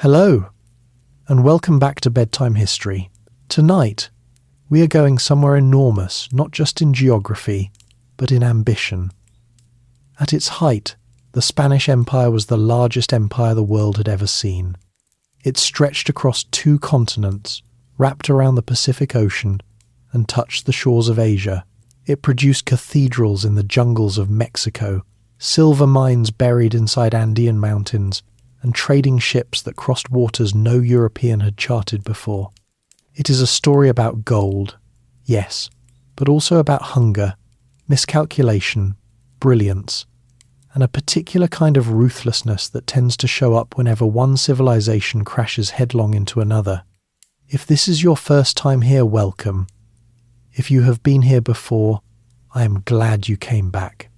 Hello, and welcome back to Bedtime History. Tonight, we are going somewhere enormous, not just in geography, but in ambition. At its height, the Spanish Empire was the largest empire the world had ever seen. It stretched across 2 continents, wrapped around the Pacific Ocean, and touched the shores of Asia. It produced cathedrals in the jungles of Mexico, silver mines buried inside Andean mountains, and trading ships that crossed waters no European had charted before. It is a story about gold, yes, but also about hunger, miscalculation, brilliance, and a particular kind of ruthlessness that tends to show up whenever one civilization crashes headlong into another. If this is your first time here, welcome. If you have been here before, I am glad you came back.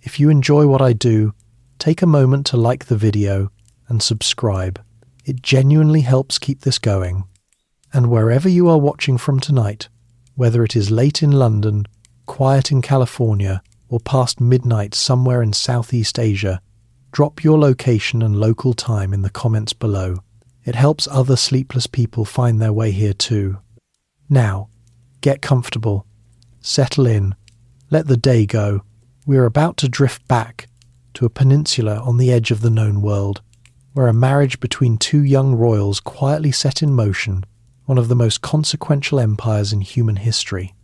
If you enjoy what I do, take a moment to like the video and subscribe. It genuinely helps keep this going. And wherever you are watching from tonight, whether it is late in London, quiet in California, or past midnight somewhere in Southeast Asia, drop your location and local time in the comments below. It helps other sleepless people find their way here too. Now, get comfortable, settle in, let the day go. We are about to drift back to a peninsula on the edge of the known world, where a marriage between 2 young royals quietly set in motion one of the most consequential empires in human history.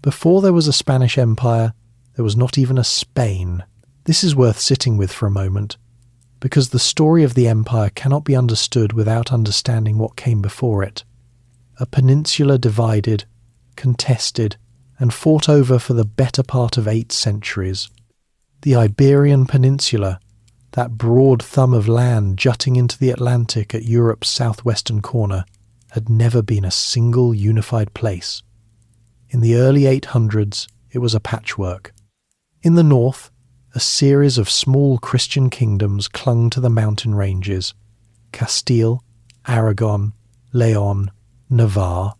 Before there was a Spanish Empire, there was not even a Spain. This is worth sitting with for a moment, because the story of the empire cannot be understood without understanding what came before it. A peninsula divided, contested, and fought over for the better part of 8 centuries. The Iberian Peninsula, that broad thumb of land jutting into the Atlantic at Europe's southwestern corner, had never been a single unified place. In the early 800s, it was a patchwork. In the north, a series of small Christian kingdoms clung to the mountain ranges: Castile, Aragon, Leon, Navarre.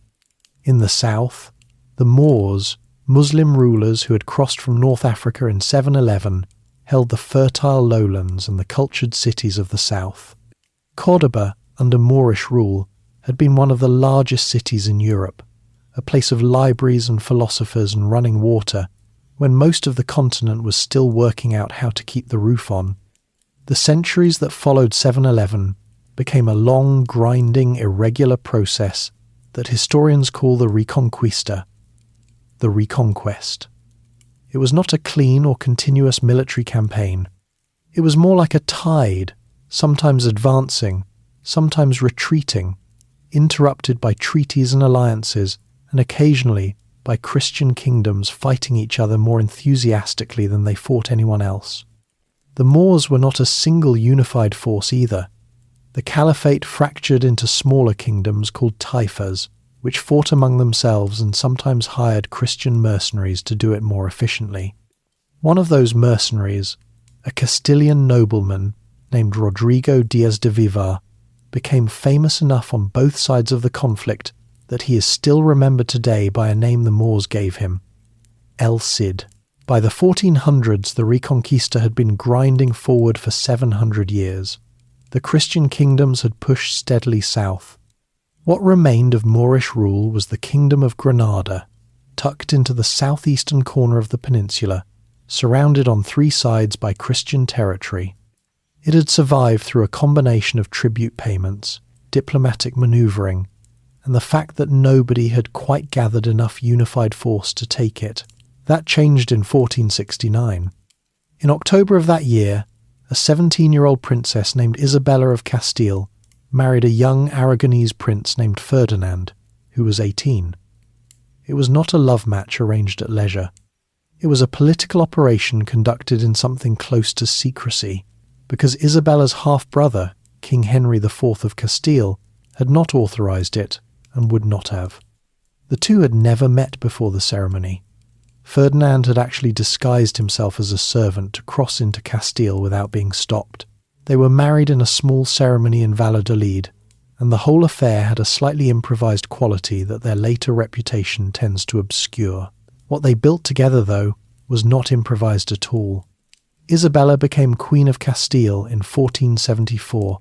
In the south, the Moors, Muslim rulers who had crossed from North Africa in 711, held the fertile lowlands and the cultured cities of the south. Cordoba, under Moorish rule, had been one of the largest cities in Europe, a place of libraries and philosophers and running water, when most of the continent was still working out how to keep the roof on. The centuries that followed 711 became a long, grinding, irregular process that historians call the Reconquista, the Reconquest. It was not a clean or continuous military campaign. It was more like a tide, sometimes advancing, sometimes retreating, interrupted by treaties and alliances, and occasionally by Christian kingdoms fighting each other more enthusiastically than they fought anyone else. The Moors were not a single unified force either. The caliphate fractured into smaller kingdoms called taifas, which fought among themselves and sometimes hired Christian mercenaries to do it more efficiently. One of those mercenaries, a Castilian nobleman named Rodrigo Diaz de Vivar, became famous enough on both sides of the conflict that he is still remembered today by a name the Moors gave him: El Cid. By the 1400s, the Reconquista had been grinding forward for 700 years. The Christian kingdoms had pushed steadily south. What remained of Moorish rule was the Kingdom of Granada, tucked into the southeastern corner of the peninsula, surrounded on 3 sides by Christian territory. It had survived through a combination of tribute payments, diplomatic manoeuvring, and the fact that nobody had quite gathered enough unified force to take it. That changed in 1469. In October of that year, a 17-year-old princess named Isabella of Castile married a young Aragonese prince named Ferdinand, who was 18. It was not a love match arranged at leisure. It was a political operation conducted in something close to secrecy, because Isabella's half-brother, King Henry IV of Castile, had not authorized it and would not have. The two had never met before the ceremony. Ferdinand had actually disguised himself as a servant to cross into Castile without being stopped. They were married in a small ceremony in Valladolid, and the whole affair had a slightly improvised quality that their later reputation tends to obscure. What they built together, though, was not improvised at all. Isabella became Queen of Castile in 1474,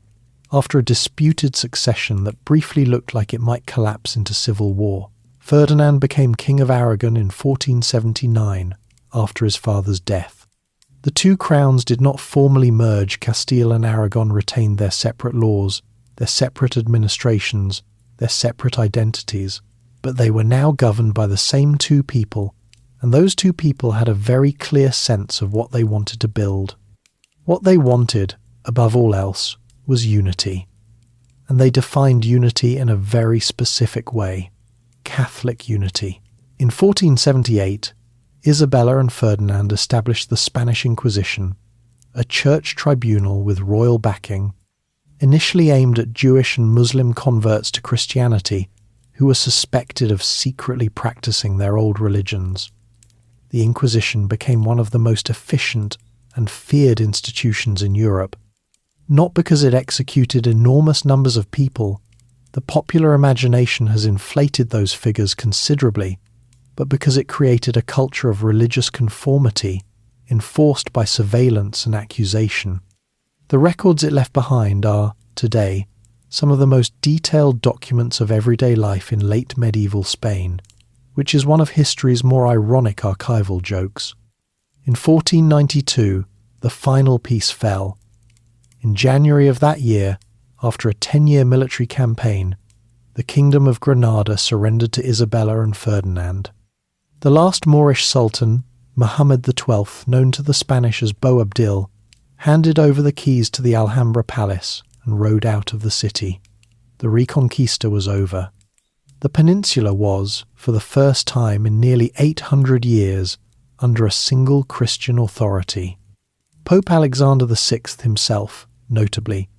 After a disputed succession that briefly looked like it might collapse into civil war, Ferdinand became King of Aragon in 1479 after his father's death. The two crowns did not formally merge. Castile and Aragon retained their separate laws, their separate administrations, their separate identities, but they were now governed by the same two people, and those two people had a very clear sense of what they wanted to build. What they wanted, above all else, was unity, and they defined unity in a very specific way: Catholic unity. In 1478, Isabella and Ferdinand established the Spanish Inquisition, a church tribunal with royal backing, initially aimed at Jewish and Muslim converts to Christianity who were suspected of secretly practicing their old religions. The Inquisition became one of the most efficient and feared institutions in Europe, not because it executed enormous numbers of people. The popular imagination has inflated those figures considerably, but because it created a culture of religious conformity enforced by surveillance and accusation. The records it left behind are, today, some of the most detailed documents of everyday life in late medieval Spain, which is one of history's more ironic archival jokes. In 1492, the final piece fell. In January of that year, after a 10-year military campaign, the Kingdom of Granada surrendered to Isabella and Ferdinand. The last Moorish Sultan, Muhammad XII, known to the Spanish as Boabdil, handed over the keys to the Alhambra Palace and rode out of the city. The Reconquista was over. The peninsula was, for the first time in nearly 800 years, under a single Christian authority. Pope Alexander VI himself, notably,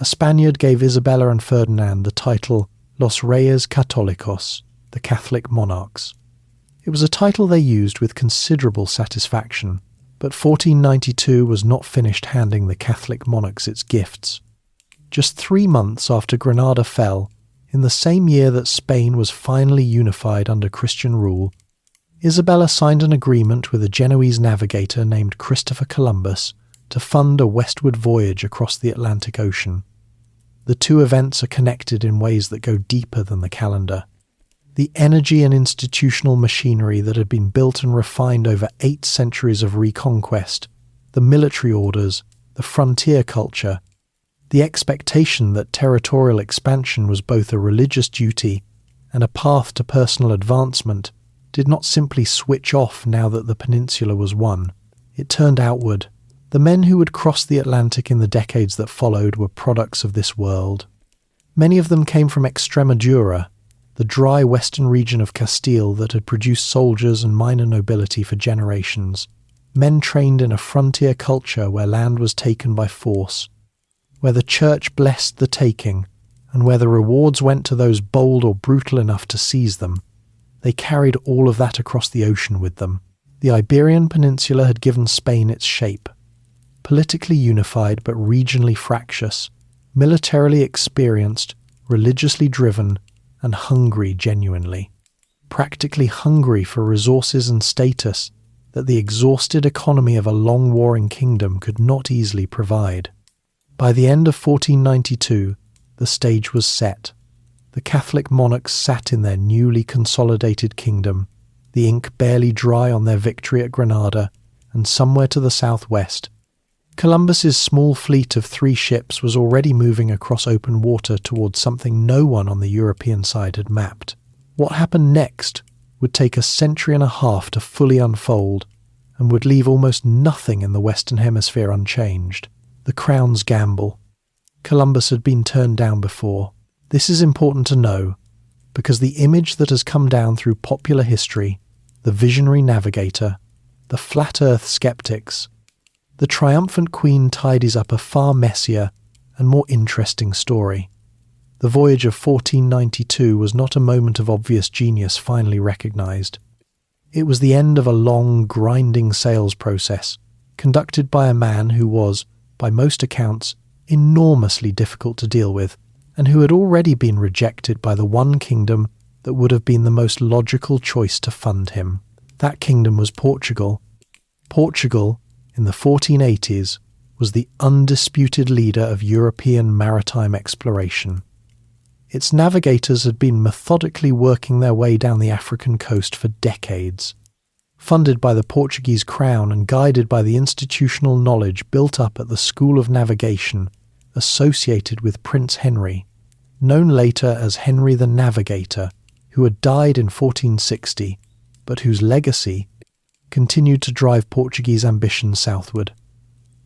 a Spaniard, gave Isabella and Ferdinand the title Los Reyes Católicos, the Catholic monarchs. It was a title they used with considerable satisfaction, but 1492 was not finished handing the Catholic monarchs its gifts. Just 3 months after Granada fell, in the same year that Spain was finally unified under Christian rule, Isabella signed an agreement with a Genoese navigator named Christopher Columbus to fund a westward voyage across the Atlantic Ocean. The two events are connected in ways that go deeper than the calendar. The energy and institutional machinery that had been built and refined over 8 centuries of reconquest, the military orders, the frontier culture, the expectation that territorial expansion was both a religious duty and a path to personal advancement, did not simply switch off now that the peninsula was won. It turned outward. The men who would cross the Atlantic in the decades that followed were products of this world. Many of them came from Extremadura, the dry western region of Castile that had produced soldiers and minor nobility for generations, men trained in a frontier culture where land was taken by force, where the church blessed the taking, and where the rewards went to those bold or brutal enough to seize them. They carried all of that across the ocean with them. The Iberian Peninsula had given Spain its shape. Politically unified but regionally fractious, militarily experienced, religiously driven, and hungry genuinely. Practically hungry for resources and status that the exhausted economy of a long-warring kingdom could not easily provide. By the end of 1492, the stage was set. The Catholic monarchs sat in their newly consolidated kingdom, the ink barely dry on their victory at Granada, and somewhere to the southwest, Columbus's small fleet of 3 ships was already moving across open water towards something no one on the European side had mapped. What happened next would take a century and a half to fully unfold, and would leave almost nothing in the Western Hemisphere unchanged. The Crown's gamble. Columbus had been turned down before. This is important to know, because the image that has come down through popular history, the visionary navigator, the flat earth skeptics, the triumphant queen tidies up a far messier and more interesting story. The voyage of 1492 was not a moment of obvious genius finally recognised. It was the end of a long, grinding sales process, conducted by a man who was, by most accounts, enormously difficult to deal with, and who had already been rejected by the one kingdom that would have been the most logical choice to fund him. That kingdom was Portugal. Portugal, in the 1480s, was the undisputed leader of European maritime exploration. Its navigators had been methodically working their way down the African coast for decades. Funded by the Portuguese crown and guided by the institutional knowledge built up at the School of Navigation associated with Prince Henry, known later as Henry the Navigator, who had died in 1460, but whose legacy continued to drive Portuguese ambition southward.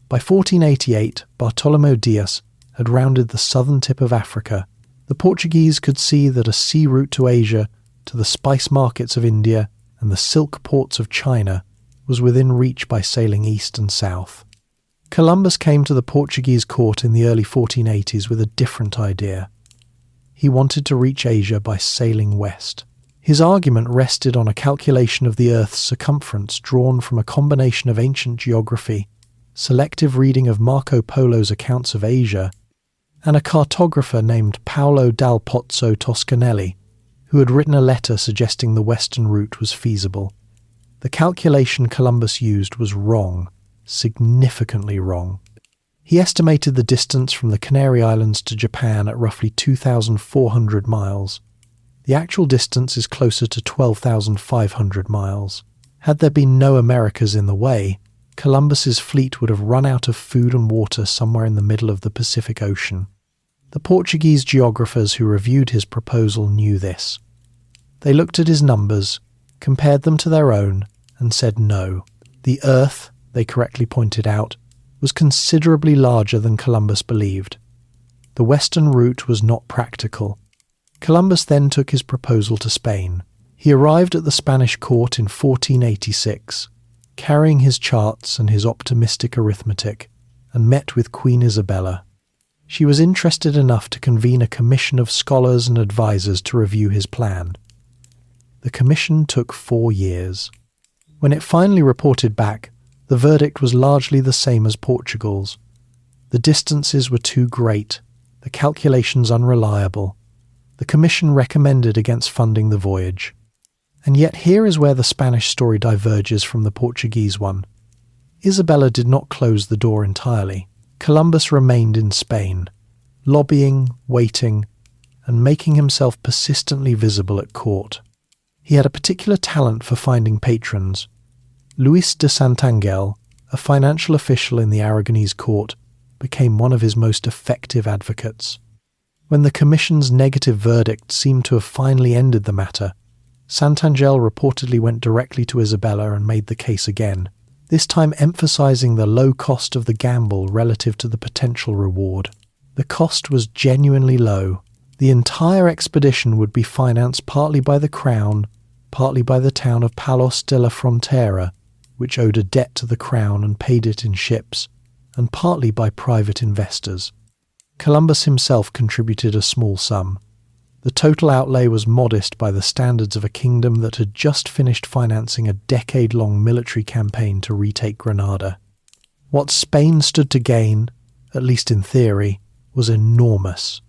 By 1488, Bartolomeu Dias had rounded the southern tip of Africa. The Portuguese could see that a sea route to Asia, to the spice markets of India, and the silk ports of China was within reach by sailing east and south. Columbus came to the Portuguese court in the early 1480s with a different idea. He wanted to reach Asia by sailing west. His argument rested on a calculation of the Earth's circumference drawn from a combination of ancient geography, selective reading of Marco Polo's accounts of Asia, and a cartographer named Paolo dal Pozzo Toscanelli, who had written a letter suggesting the western route was feasible. The calculation Columbus used was wrong, significantly wrong. He estimated the distance from the Canary Islands to Japan at roughly 2,400 miles. The actual distance is closer to 12,500 miles. Had there been no Americas in the way, Columbus's fleet would have run out of food and water somewhere in the middle of the Pacific Ocean. The Portuguese geographers who reviewed his proposal knew this. They looked at his numbers, compared them to their own, and said no. The Earth, they correctly pointed out, was considerably larger than Columbus believed. The western route was not practical. Columbus then took his proposal to Spain. He arrived at the Spanish court in 1486, carrying his charts and his optimistic arithmetic, and met with Queen Isabella. She was interested enough to convene a commission of scholars and advisers to review his plan. The commission took 4 years. When it finally reported back, the verdict was largely the same as Portugal's. The distances were too great, the calculations unreliable. The commission recommended against funding the voyage. And yet here is where the Spanish story diverges from the Portuguese one. Isabella did not close the door entirely. Columbus remained in Spain, lobbying, waiting, and making himself persistently visible at court. He had a particular talent for finding patrons. Luis de Santangel, a financial official in the Aragonese court, became one of his most effective advocates. When the commission's negative verdict seemed to have finally ended the matter, Santangel reportedly went directly to Isabella and made the case again, this time emphasizing the low cost of the gamble relative to the potential reward. The cost was genuinely low. The entire expedition would be financed partly by the crown, partly by the town of Palos de la Frontera, which owed a debt to the crown and paid it in ships, and partly by private investors. Columbus himself contributed a small sum. The total outlay was modest by the standards of a kingdom that had just finished financing a decade-long military campaign to retake Granada. What Spain stood to gain, at least in theory, was enormous.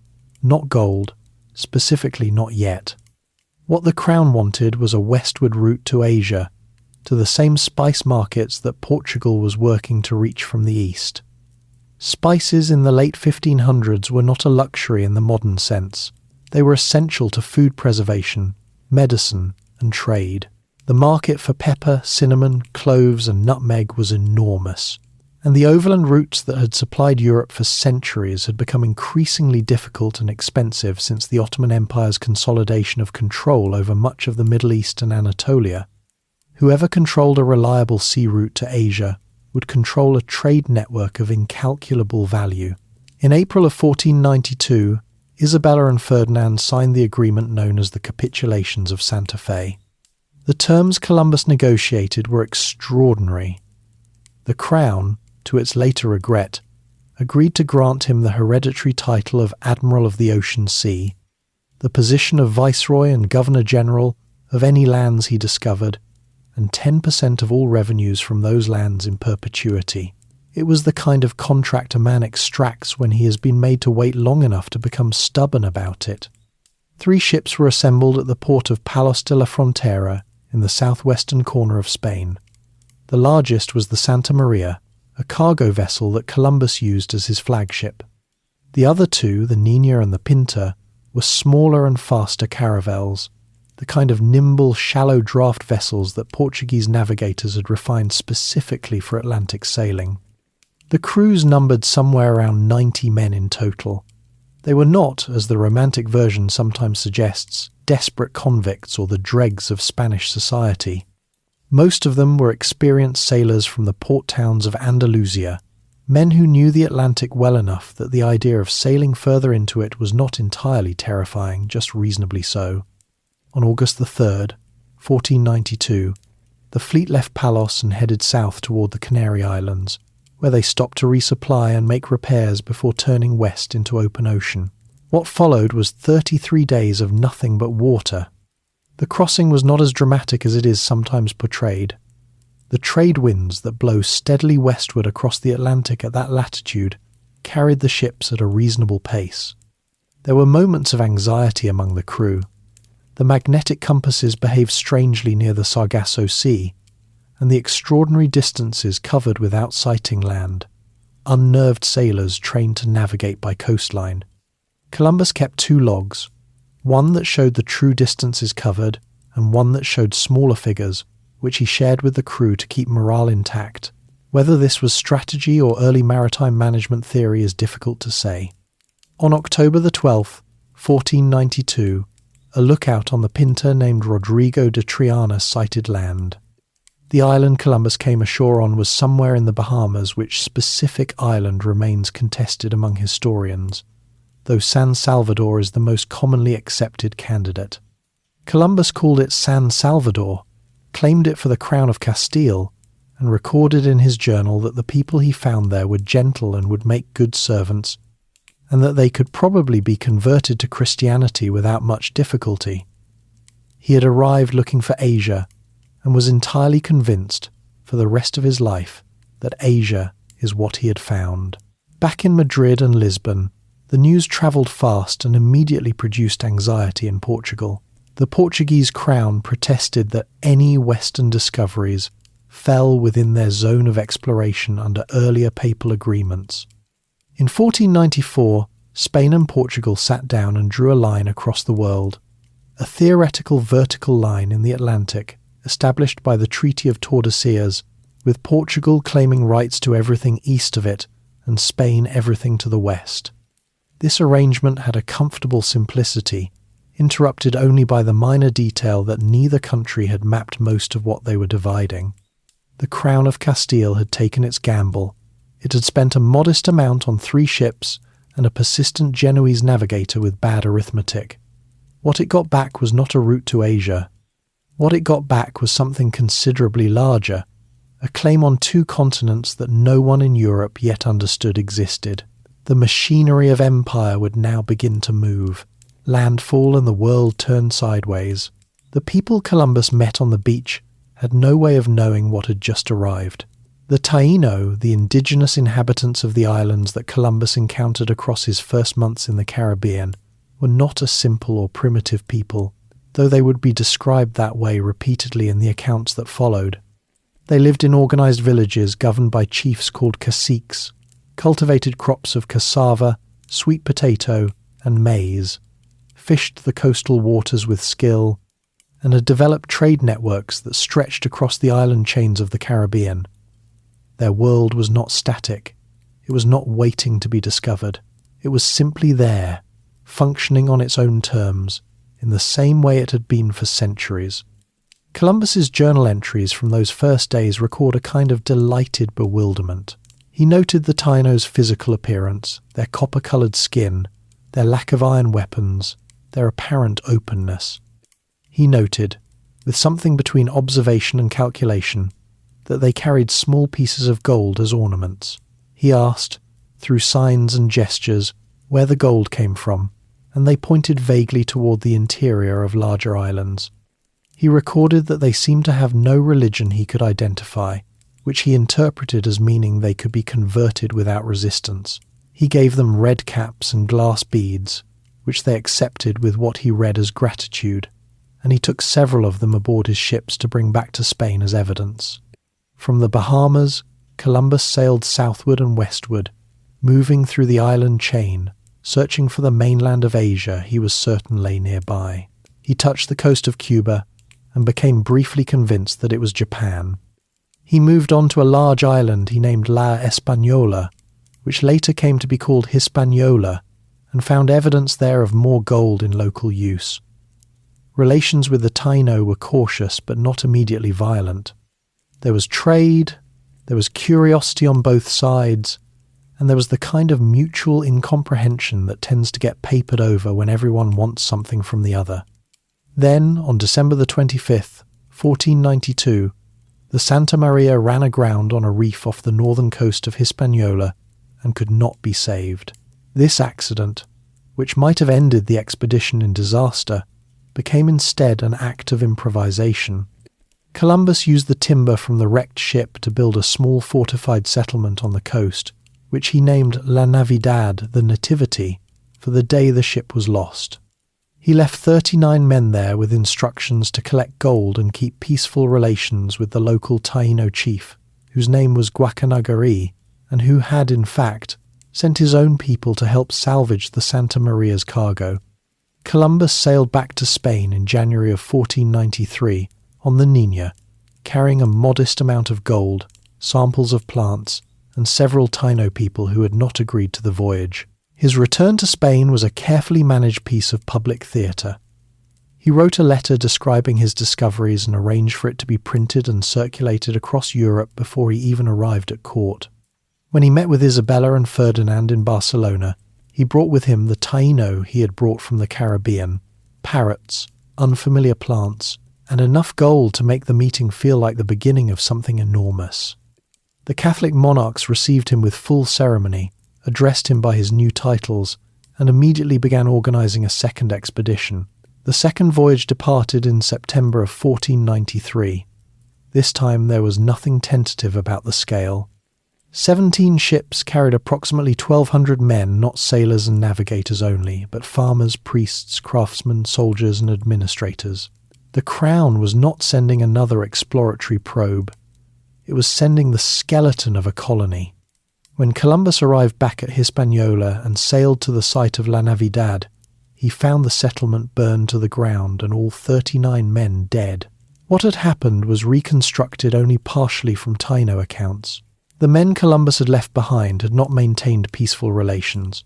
Not gold, specifically not yet. What the crown wanted was a westward route to Asia, to the same spice markets that Portugal was working to reach from the east. Spices in the late 1500s were not a luxury in the modern sense. They were essential to food preservation, medicine, and trade. The market for pepper, cinnamon, cloves, and nutmeg was enormous, and the overland routes that had supplied Europe for centuries had become increasingly difficult and expensive since the Ottoman Empire's consolidation of control over much of the Middle East and Anatolia. Whoever controlled a reliable sea route to Asia would control a trade network of incalculable value. In April of 1492, Isabella and Ferdinand signed the agreement known as the Capitulations of Santa Fe. The terms Columbus negotiated were extraordinary. The Crown, to its later regret, agreed to grant him the hereditary title of Admiral of the Ocean Sea, the position of Viceroy and Governor-General of any lands he discovered, and 10% of all revenues from those lands in perpetuity. It was the kind of contract a man extracts when he has been made to wait long enough to become stubborn about it. 3 ships were assembled at the port of Palos de la Frontera in the southwestern corner of Spain. The largest was the Santa Maria, a cargo vessel that Columbus used as his flagship. The other two, the Nina and the Pinta, were smaller and faster caravels, the kind of nimble, shallow draft vessels that Portuguese navigators had refined specifically for Atlantic sailing. The crews numbered somewhere around 90 men in total. They were not, as the romantic version sometimes suggests, desperate convicts or the dregs of Spanish society. Most of them were experienced sailors from the port towns of Andalusia, men who knew the Atlantic well enough that the idea of sailing further into it was not entirely terrifying, just reasonably so. On August the 3rd, 1492, the fleet left Palos and headed south toward the Canary Islands, where they stopped to resupply and make repairs before turning west into open ocean. What followed was 33 days of nothing but water. The crossing was not as dramatic as it is sometimes portrayed. The trade winds that blow steadily westward across the Atlantic at that latitude carried the ships at a reasonable pace. There were moments of anxiety among the crew. The magnetic compasses behaved strangely near the Sargasso Sea, and the extraordinary distances covered without sighting land. Unnerved sailors trained to navigate by coastline. Columbus kept 2 logs, one that showed the true distances covered and one that showed smaller figures, which he shared with the crew to keep morale intact. Whether this was strategy or early maritime management theory is difficult to say. On October the 12th, 1492, a lookout on the Pinta named Rodrigo de Triana sighted land. The island Columbus came ashore on was somewhere in the Bahamas, which specific island remains contested among historians, though San Salvador is the most commonly accepted candidate. Columbus called it San Salvador, claimed it for the Crown of Castile, and recorded in his journal that the people he found there were gentle and would make good servants, and that they could probably be converted to Christianity without much difficulty. He had arrived looking for Asia, and was entirely convinced, for the rest of his life, that Asia is what he had found. Back in Madrid and Lisbon, the news travelled fast and immediately produced anxiety in Portugal. The Portuguese crown protested that any Western discoveries fell within their zone of exploration under earlier papal agreements. In 1494, Spain and Portugal sat down and drew a line across the world, a theoretical vertical line in the Atlantic, established by the Treaty of Tordesillas, with Portugal claiming rights to everything east of it and Spain everything to the west. This arrangement had a comfortable simplicity, interrupted only by the minor detail that neither country had mapped most of what they were dividing. The Crown of Castile had taken its gamble. It had spent a modest amount on 3 ships and a persistent Genoese navigator with bad arithmetic. What it got back was not a route to Asia. What it got back was something considerably larger, a claim on 2 continents that no one in Europe yet understood existed. The machinery of empire would now begin to move. Landfall and the world turned sideways. The people Columbus met on the beach had no way of knowing what had just arrived. The Taino, the indigenous inhabitants of the islands that Columbus encountered across his first months in the Caribbean, were not a simple or primitive people, though they would be described that way repeatedly in the accounts that followed. They lived in organized villages governed by chiefs called caciques, cultivated crops of cassava, sweet potato, and maize, fished the coastal waters with skill, and had developed trade networks that stretched across the island chains of the Caribbean. Their world was not static. It was not waiting to be discovered. It was simply there, functioning on its own terms, in the same way it had been for centuries. Columbus's journal entries from those first days record a kind of delighted bewilderment. He noted the Tainos' physical appearance, their copper-coloured skin, their lack of iron weapons, their apparent openness. He noted, with something between observation and calculation, that they carried small pieces of gold as ornaments. He asked, through signs and gestures, where the gold came from, and they pointed vaguely toward the interior of larger islands. He recorded that they seemed to have no religion he could identify, which he interpreted as meaning they could be converted without resistance. He gave them red caps and glass beads, which they accepted with what he read as gratitude, and he took several of them aboard his ships to bring back to Spain as evidence. From the Bahamas, Columbus sailed southward and westward, moving through the island chain, searching for the mainland of Asia he was certain lay nearby. He touched the coast of Cuba and became briefly convinced that it was Japan. He moved on to a large island he named La Española, which later came to be called Hispaniola, and found evidence there of more gold in local use. Relations with the Taino were cautious but not immediately violent. There was trade, there was curiosity on both sides, and there was the kind of mutual incomprehension that tends to get papered over when everyone wants something from the other. Then, on December the 25th, 1492, the Santa Maria ran aground on a reef off the northern coast of Hispaniola and could not be saved. This accident, which might have ended the expedition in disaster, became instead an act of improvisation. Columbus used the timber from the wrecked ship to build a small fortified settlement on the coast, which he named La Navidad, the Nativity, for the day the ship was lost. He left 39 men there with instructions to collect gold and keep peaceful relations with the local Taino chief, whose name was Guacanagari, and who had, in fact, sent his own people to help salvage the Santa Maria's cargo. Columbus sailed back to Spain in January of 1493 on the Niña, carrying a modest amount of gold, samples of plants, and several Taino people who had not agreed to the voyage. His return to Spain was a carefully managed piece of public theatre. He wrote a letter describing his discoveries and arranged for it to be printed and circulated across Europe before he even arrived at court. When he met with Isabella and Ferdinand in Barcelona, he brought with him the Taino he had brought from the Caribbean, parrots, unfamiliar plants, and enough gold to make the meeting feel like the beginning of something enormous. The Catholic monarchs received him with full ceremony, addressed him by his new titles, and immediately began organising a second expedition. The second voyage departed in September of 1493. This time there was nothing tentative about the scale. 17 ships carried approximately 1,200 men, not sailors and navigators only, but farmers, priests, craftsmen, soldiers, and administrators. The Crown was not sending another exploratory probe. It was sending the skeleton of a colony. When Columbus arrived back at Hispaniola and sailed to the site of La Navidad, he found the settlement burned to the ground and all 39 men dead. What had happened was reconstructed only partially from Taino accounts. The men Columbus had left behind had not maintained peaceful relations.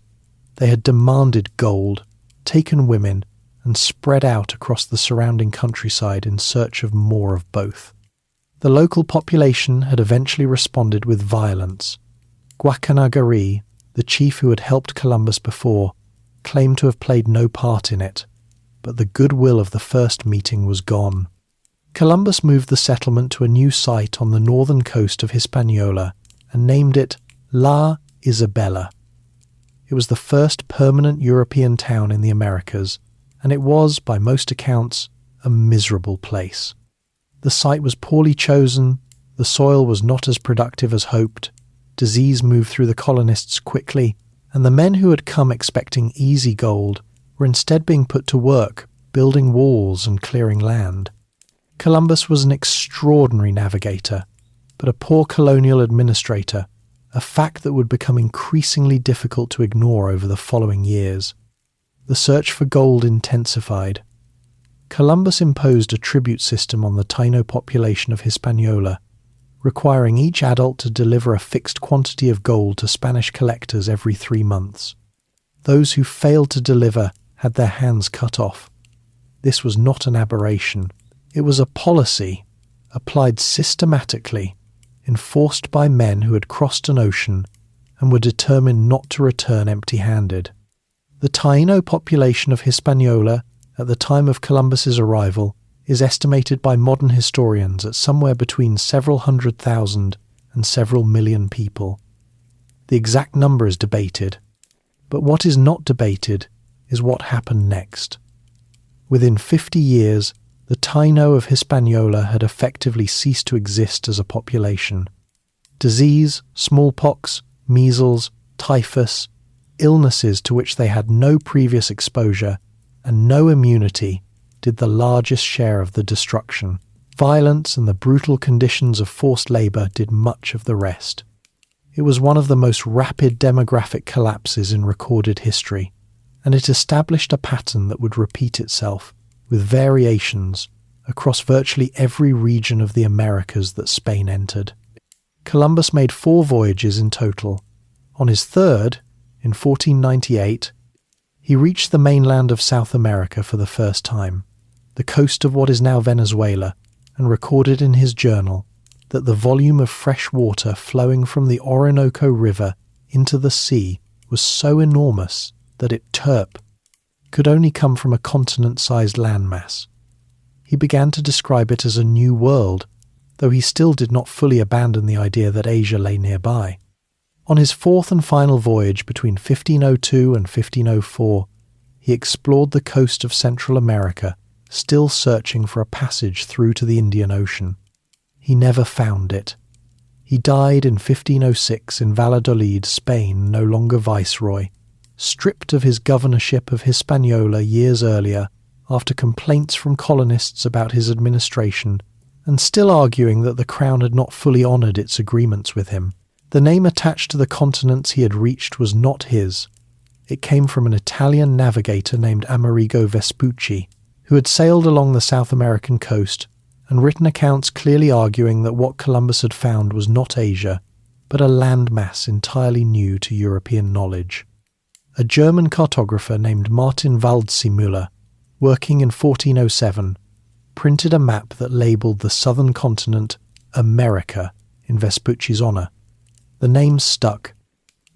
They had demanded gold, taken women, and spread out across the surrounding countryside in search of more of both. The local population had eventually responded with violence. Guacanagari, the chief who had helped Columbus before, claimed to have played no part in it, but the goodwill of the first meeting was gone. Columbus moved the settlement to a new site on the northern coast of Hispaniola and named it La Isabella. It was the first permanent European town in the Americas, and it was, by most accounts, a miserable place. The site was poorly chosen, the soil was not as productive as hoped, disease moved through the colonists quickly, and the men who had come expecting easy gold were instead being put to work, building walls and clearing land. Columbus was an extraordinary navigator, but a poor colonial administrator, a fact that would become increasingly difficult to ignore over the following years. The search for gold intensified. Columbus imposed a tribute system on the Taino population of Hispaniola, requiring each adult to deliver a fixed quantity of gold to Spanish collectors every 3 months. Those who failed to deliver had their hands cut off. This was not an aberration. It was a policy, applied systematically, enforced by men who had crossed an ocean and were determined not to return empty-handed. The Taino population of Hispaniola at the time of Columbus's arrival is estimated by modern historians at somewhere between several 100,000 and several million people. The exact number is debated, but what is not debated is what happened next. Within 50 years, the Taino of Hispaniola had effectively ceased to exist as a population. Disease, smallpox, measles, typhus, illnesses to which they had no previous exposure and no immunity did the largest share of the destruction. Violence and the brutal conditions of forced labour did much of the rest. It was one of the most rapid demographic collapses in recorded history, and it established a pattern that would repeat itself, with variations, across virtually every region of the Americas that Spain entered. Columbus made 4 voyages in total. On his third, in 1498, he reached the mainland of South America for the first time, the coast of what is now Venezuela, and recorded in his journal that the volume of fresh water flowing from the Orinoco River into the sea was so enormous that it could only come from a continent-sized landmass. He began to describe it as a new world, though he still did not fully abandon the idea that Asia lay nearby. On his 4th and final voyage between 1502 and 1504, he explored the coast of Central America, still searching for a passage through to the Indian Ocean. He never found it. He died in 1506 in Valladolid, Spain, no longer viceroy, stripped of his governorship of Hispaniola years earlier after complaints from colonists about his administration, and still arguing that the crown had not fully honoured its agreements with him. The name attached to the continents he had reached was not his. It came from an Italian navigator named Amerigo Vespucci, who had sailed along the South American coast and written accounts clearly arguing that what Columbus had found was not Asia, but a landmass entirely new to European knowledge. A German cartographer named Martin Waldseemüller, working in 1407, printed a map that labelled the southern continent America in Vespucci's honour. The name stuck.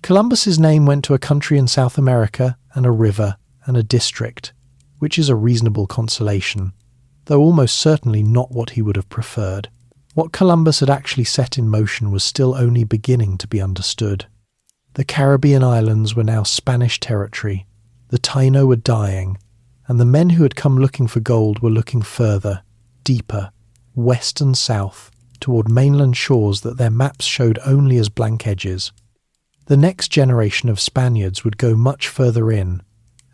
Columbus's name went to a country in South America and a river and a district, which is a reasonable consolation, though almost certainly not what he would have preferred. What Columbus had actually set in motion was still only beginning to be understood. The Caribbean islands were now Spanish territory, the Taino were dying, and the men who had come looking for gold were looking further, deeper, west and south, toward mainland shores that their maps showed only as blank edges. The next generation of Spaniards would go much further in,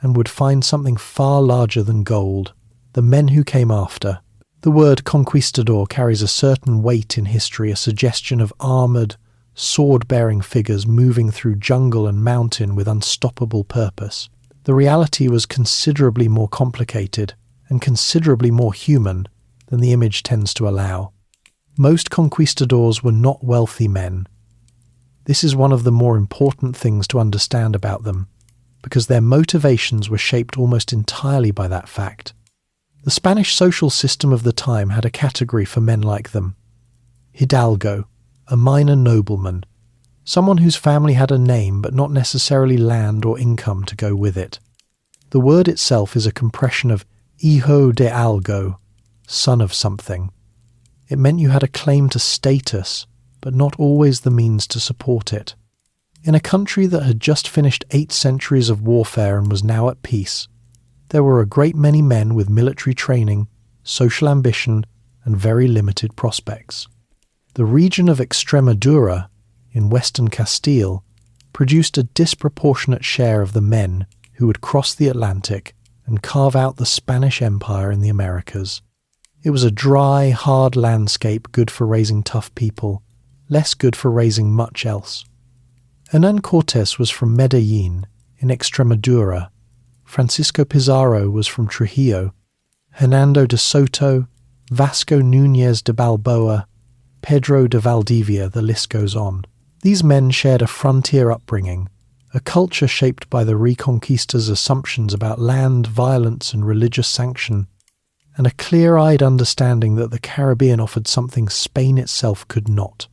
and would find something far larger than gold, the men who came after. The word conquistador carries a certain weight in history, a suggestion of armoured, sword-bearing figures moving through jungle and mountain with unstoppable purpose. The reality was considerably more complicated and considerably more human than the image tends to allow. Most conquistadors were not wealthy men. This is one of the more important things to understand about them, because their motivations were shaped almost entirely by that fact. The Spanish social system of the time had a category for men like them. Hidalgo, a minor nobleman, someone whose family had a name but not necessarily land or income to go with it. The word itself is a compression of hijo de algo, son of something. It meant you had a claim to status, but not always the means to support it. In a country that had just finished 8 centuries of warfare and was now at peace, there were a great many men with military training, social ambition, and very limited prospects. The region of Extremadura, in western Castile, produced a disproportionate share of the men who would cross the Atlantic and carve out the Spanish Empire in the Americas. It was a dry, hard landscape good for raising tough people, less good for raising much else. Hernán Cortés was from Medellín, in Extremadura. Francisco Pizarro was from Trujillo. Hernando de Soto, Vasco Núñez de Balboa, Pedro de Valdivia, the list goes on. These men shared a frontier upbringing, a culture shaped by the Reconquista's assumptions about land, violence, and religious sanction, and a clear-eyed understanding that the Caribbean offered something Spain itself could not: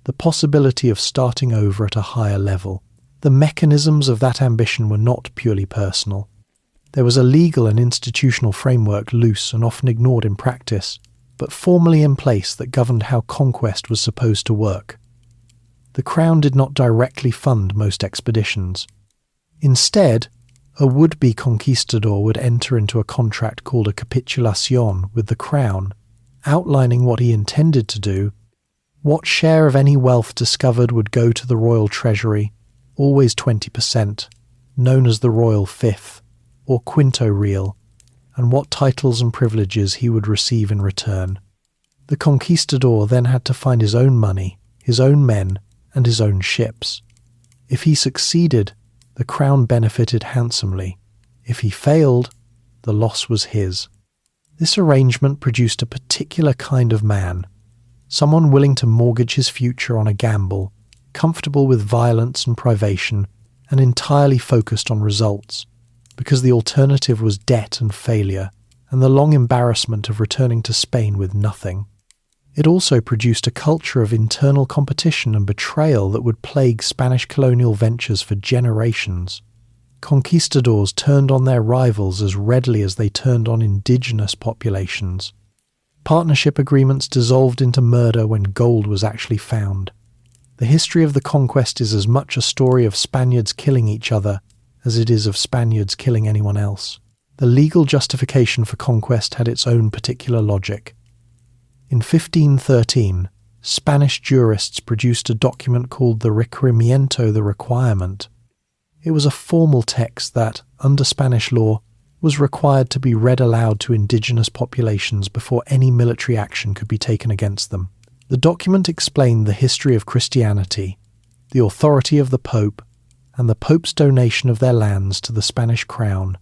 the possibility of starting over at a higher level. The mechanisms of that ambition were not purely personal. There was a legal and institutional framework, loose and often ignored in practice, but formally in place, that governed how conquest was supposed to work. The Crown did not directly fund most expeditions. Instead, a would-be conquistador would enter into a contract called a capitulación with the Crown, outlining what he intended to do, what share of any wealth discovered would go to the royal treasury, always 20%, known as the royal fifth, or quinto real, and what titles and privileges he would receive in return. The conquistador then had to find his own money, his own men, and his own ships. If he succeeded, the crown benefited handsomely. If he failed, the loss was his. This arrangement produced a particular kind of man, someone willing to mortgage his future on a gamble, comfortable with violence and privation, and entirely focused on results, because the alternative was debt and failure, and the long embarrassment of returning to Spain with nothing. It also produced a culture of internal competition and betrayal that would plague Spanish colonial ventures for generations. Conquistadors turned on their rivals as readily as they turned on indigenous populations. Partnership agreements dissolved into murder when gold was actually found. The history of the conquest is as much a story of Spaniards killing each other as it is of Spaniards killing anyone else. The legal justification for conquest had its own particular logic. In 1513, Spanish jurists produced a document called the Requerimiento, the Requirement. It was a formal text that, under Spanish law, was required to be read aloud to indigenous populations before any military action could be taken against them. The document explained the history of Christianity, the authority of the Pope, and the Pope's donation of their lands to the Spanish crown,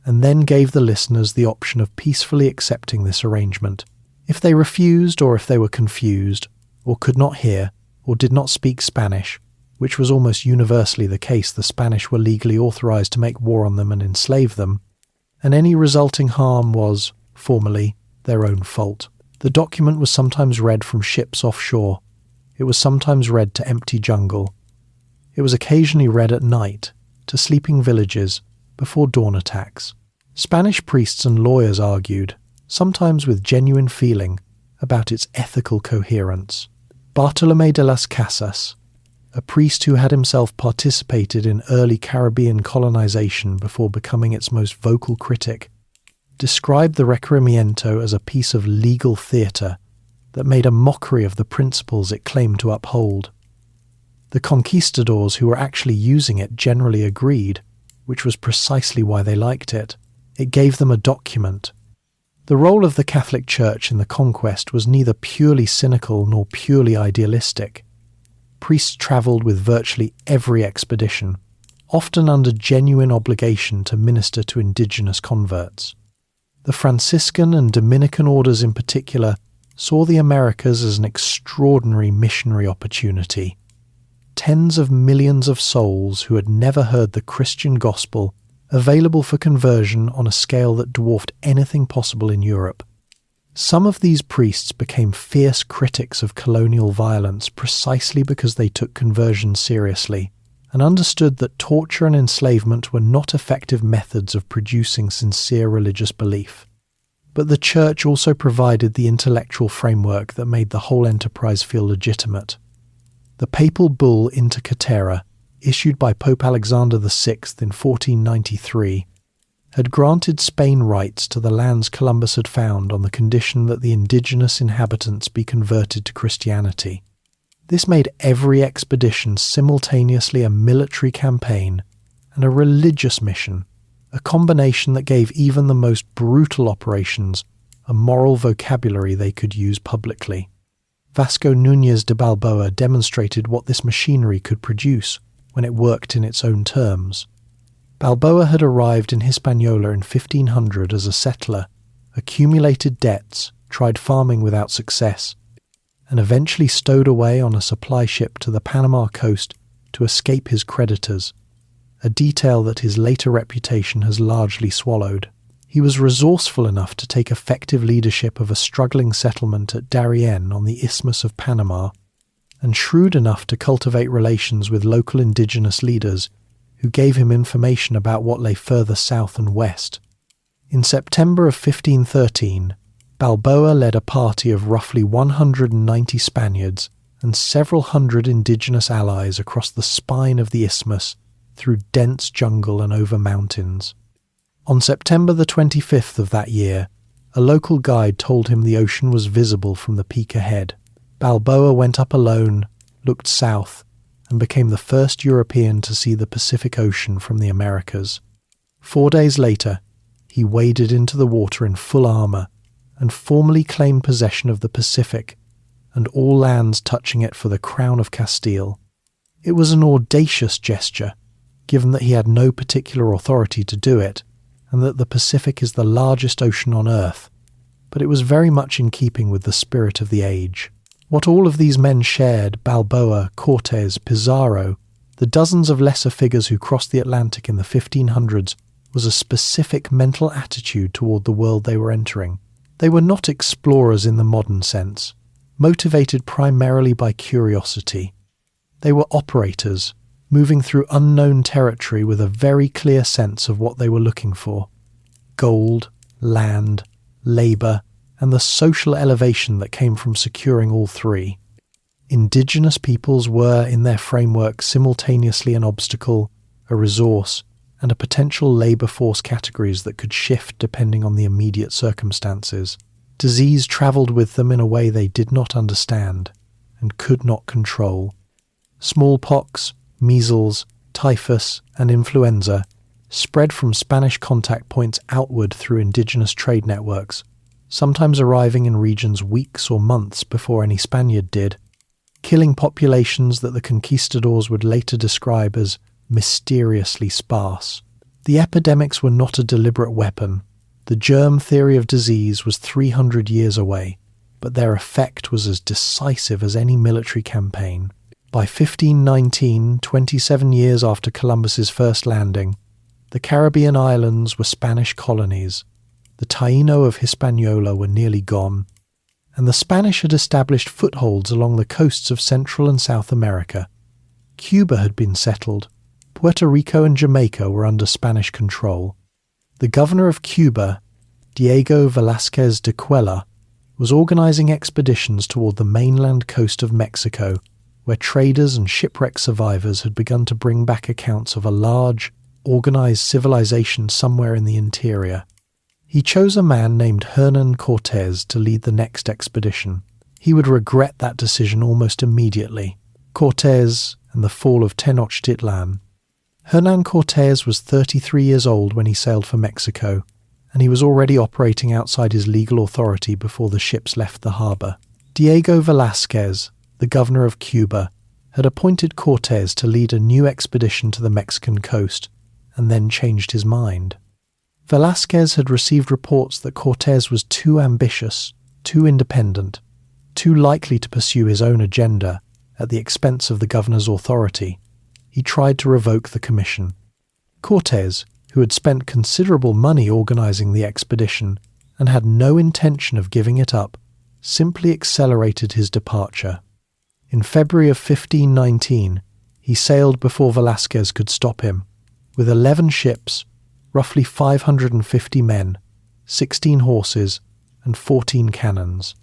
and then gave the listeners the option of peacefully accepting this arrangement. If they refused, or if they were confused, or could not hear, or did not speak Spanish, which was almost universally the case, the Spanish were legally authorized to make war on them and enslave them, and any resulting harm was, formally, their own fault. The document was sometimes read from ships offshore. It was sometimes read to empty jungle. It was occasionally read at night, to sleeping villages, before dawn attacks. Spanish priests and lawyers argued, sometimes with genuine feeling, about its ethical coherence. Bartolomé de las Casas, a priest who had himself participated in early Caribbean colonization before becoming its most vocal critic, described the Requerimiento as a piece of legal theatre that made a mockery of the principles it claimed to uphold. The conquistadors who were actually using it generally agreed, which was precisely why they liked it. It gave them a document. The role of the Catholic Church in the conquest was neither purely cynical nor purely idealistic. Priests travelled with virtually every expedition, often under genuine obligation to minister to indigenous converts. The Franciscan and Dominican orders in particular saw the Americas as an extraordinary missionary opportunity. Tens of millions of souls who had never heard the Christian gospel available for conversion on a scale that dwarfed anything possible in Europe. Some of these priests became fierce critics of colonial violence precisely because they took conversion seriously and understood that torture and enslavement were not effective methods of producing sincere religious belief. But the Church also provided the intellectual framework that made the whole enterprise feel legitimate. The papal bull Inter Caetera, issued by Pope Alexander VI in 1493, had granted Spain rights to the lands Columbus had found on the condition that the indigenous inhabitants be converted to Christianity. This made every expedition simultaneously a military campaign and a religious mission, a combination that gave even the most brutal operations a moral vocabulary they could use publicly. Vasco Núñez de Balboa demonstrated what this machinery could produce when it worked in its own terms. Balboa had arrived in Hispaniola in 1500 as a settler, accumulated debts, tried farming without success, and eventually stowed away on a supply ship to the Panama coast to escape his creditors, a detail that his later reputation has largely swallowed. He was resourceful enough to take effective leadership of a struggling settlement at Darien on the Isthmus of Panama, and shrewd enough to cultivate relations with local indigenous leaders who gave him information about what lay further south and west. In September of 1513, Balboa led a party of roughly 190 Spaniards and several hundred indigenous allies across the spine of the isthmus through dense jungle and over mountains. On September the 25th of that year, a local guide told him the ocean was visible from the peak ahead. Balboa went up alone, looked south, and became the first European to see the Pacific Ocean from the Americas. 4 days later, he waded into the water in full armour and formally claimed possession of the Pacific and all lands touching it for the Crown of Castile. It was an audacious gesture, given that he had no particular authority to do it, and that the Pacific is the largest ocean on Earth, but it was very much in keeping with the spirit of the age. What all of these men shared, Balboa, Cortes, Pizarro, the dozens of lesser figures who crossed the Atlantic in the 1500s, was a specific mental attitude toward the world they were entering. They were not explorers in the modern sense, motivated primarily by curiosity. They were operators, moving through unknown territory with a very clear sense of what they were looking for: gold, land, labour, and the social elevation that came from securing all three. Indigenous peoples were, in their framework, simultaneously an obstacle, a resource, and a potential labour force categories that could shift depending on the immediate circumstances. Disease travelled with them in a way they did not understand and could not control. Smallpox, measles, typhus, and influenza spread from Spanish contact points outward through indigenous trade networks, sometimes arriving in regions weeks or months before any Spaniard did, killing populations that the conquistadors would later describe as mysteriously sparse. The epidemics were not a deliberate weapon. The germ theory of disease was 300 years away, but their effect was as decisive as any military campaign. By 1519, 27 years after Columbus's first landing, the Caribbean islands were Spanish colonies. The Taino of Hispaniola were nearly gone, and the Spanish had established footholds along the coasts of Central and South America. Cuba had been settled. Puerto Rico and Jamaica were under Spanish control. The governor of Cuba, Diego Velázquez de Cuellar, was organizing expeditions toward the mainland coast of Mexico, where traders and shipwreck survivors had begun to bring back accounts of a large, organized civilization somewhere in the interior. He chose a man named Hernán Cortés to lead the next expedition. He would regret that decision almost immediately. Cortés and the fall of Tenochtitlan. Hernán Cortés was 33 years old when he sailed for Mexico, and he was already operating outside his legal authority before the ships left the harbour. Diego Velázquez, the governor of Cuba, had appointed Cortés to lead a new expedition to the Mexican coast, and then changed his mind. Velázquez had received reports that Cortés was too ambitious, too independent, too likely to pursue his own agenda at the expense of the governor's authority. He tried to revoke the commission. Cortés, who had spent considerable money organizing the expedition and had no intention of giving it up, simply accelerated his departure. In February of 1519, he sailed before Velázquez could stop him, with 11 ships, roughly 550 men, 16 horses, and 14 cannons.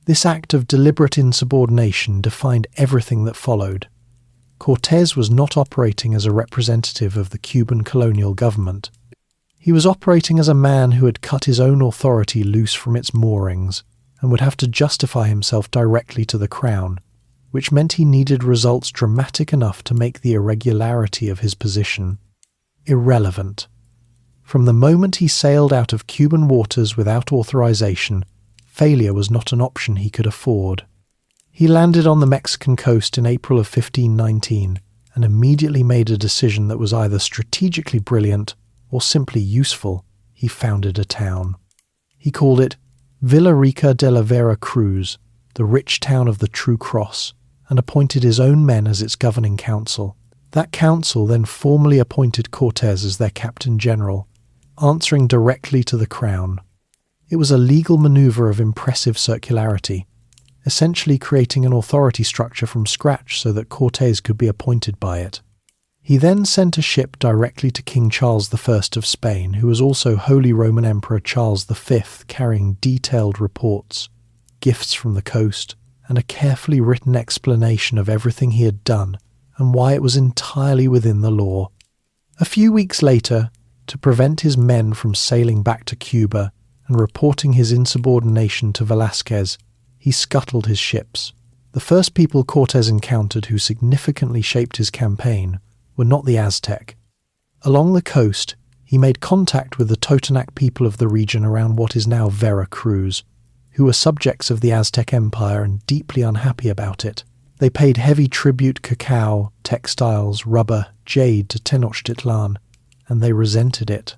This act of deliberate insubordination defined everything that followed. Cortés was not operating as a representative of the Cuban colonial government. He was operating as a man who had cut his own authority loose from its moorings and would have to justify himself directly to the crown, which meant he needed results dramatic enough to make the irregularity of his position irrelevant. From the moment he sailed out of Cuban waters without authorization, failure was not an option he could afford. He landed on the Mexican coast in April of 1519 and immediately made a decision that was either strategically brilliant or simply useful. He founded a town. He called it Villa Rica de la Vera Cruz, the rich town of the True Cross, and appointed his own men as its governing council. That council then formally appointed Cortés as their captain general, answering directly to the crown. It was a legal maneuver of impressive circularity, essentially creating an authority structure from scratch so that Cortés could be appointed by it. He then sent a ship directly to King Charles I of Spain, who was also Holy Roman Emperor Charles V, carrying detailed reports, gifts from the coast, and a carefully written explanation of everything he had done and why it was entirely within the law. A few weeks later, to prevent his men from sailing back to Cuba and reporting his insubordination to Velázquez, he scuttled his ships. The first people Cortés encountered who significantly shaped his campaign were not the Aztec. Along the coast, He made contact with the Totonac people of the region around what is now Veracruz, who were subjects of the Aztec Empire and deeply unhappy about it. They paid heavy tribute cacao, textiles, rubber, jade to Tenochtitlan, and they resented it.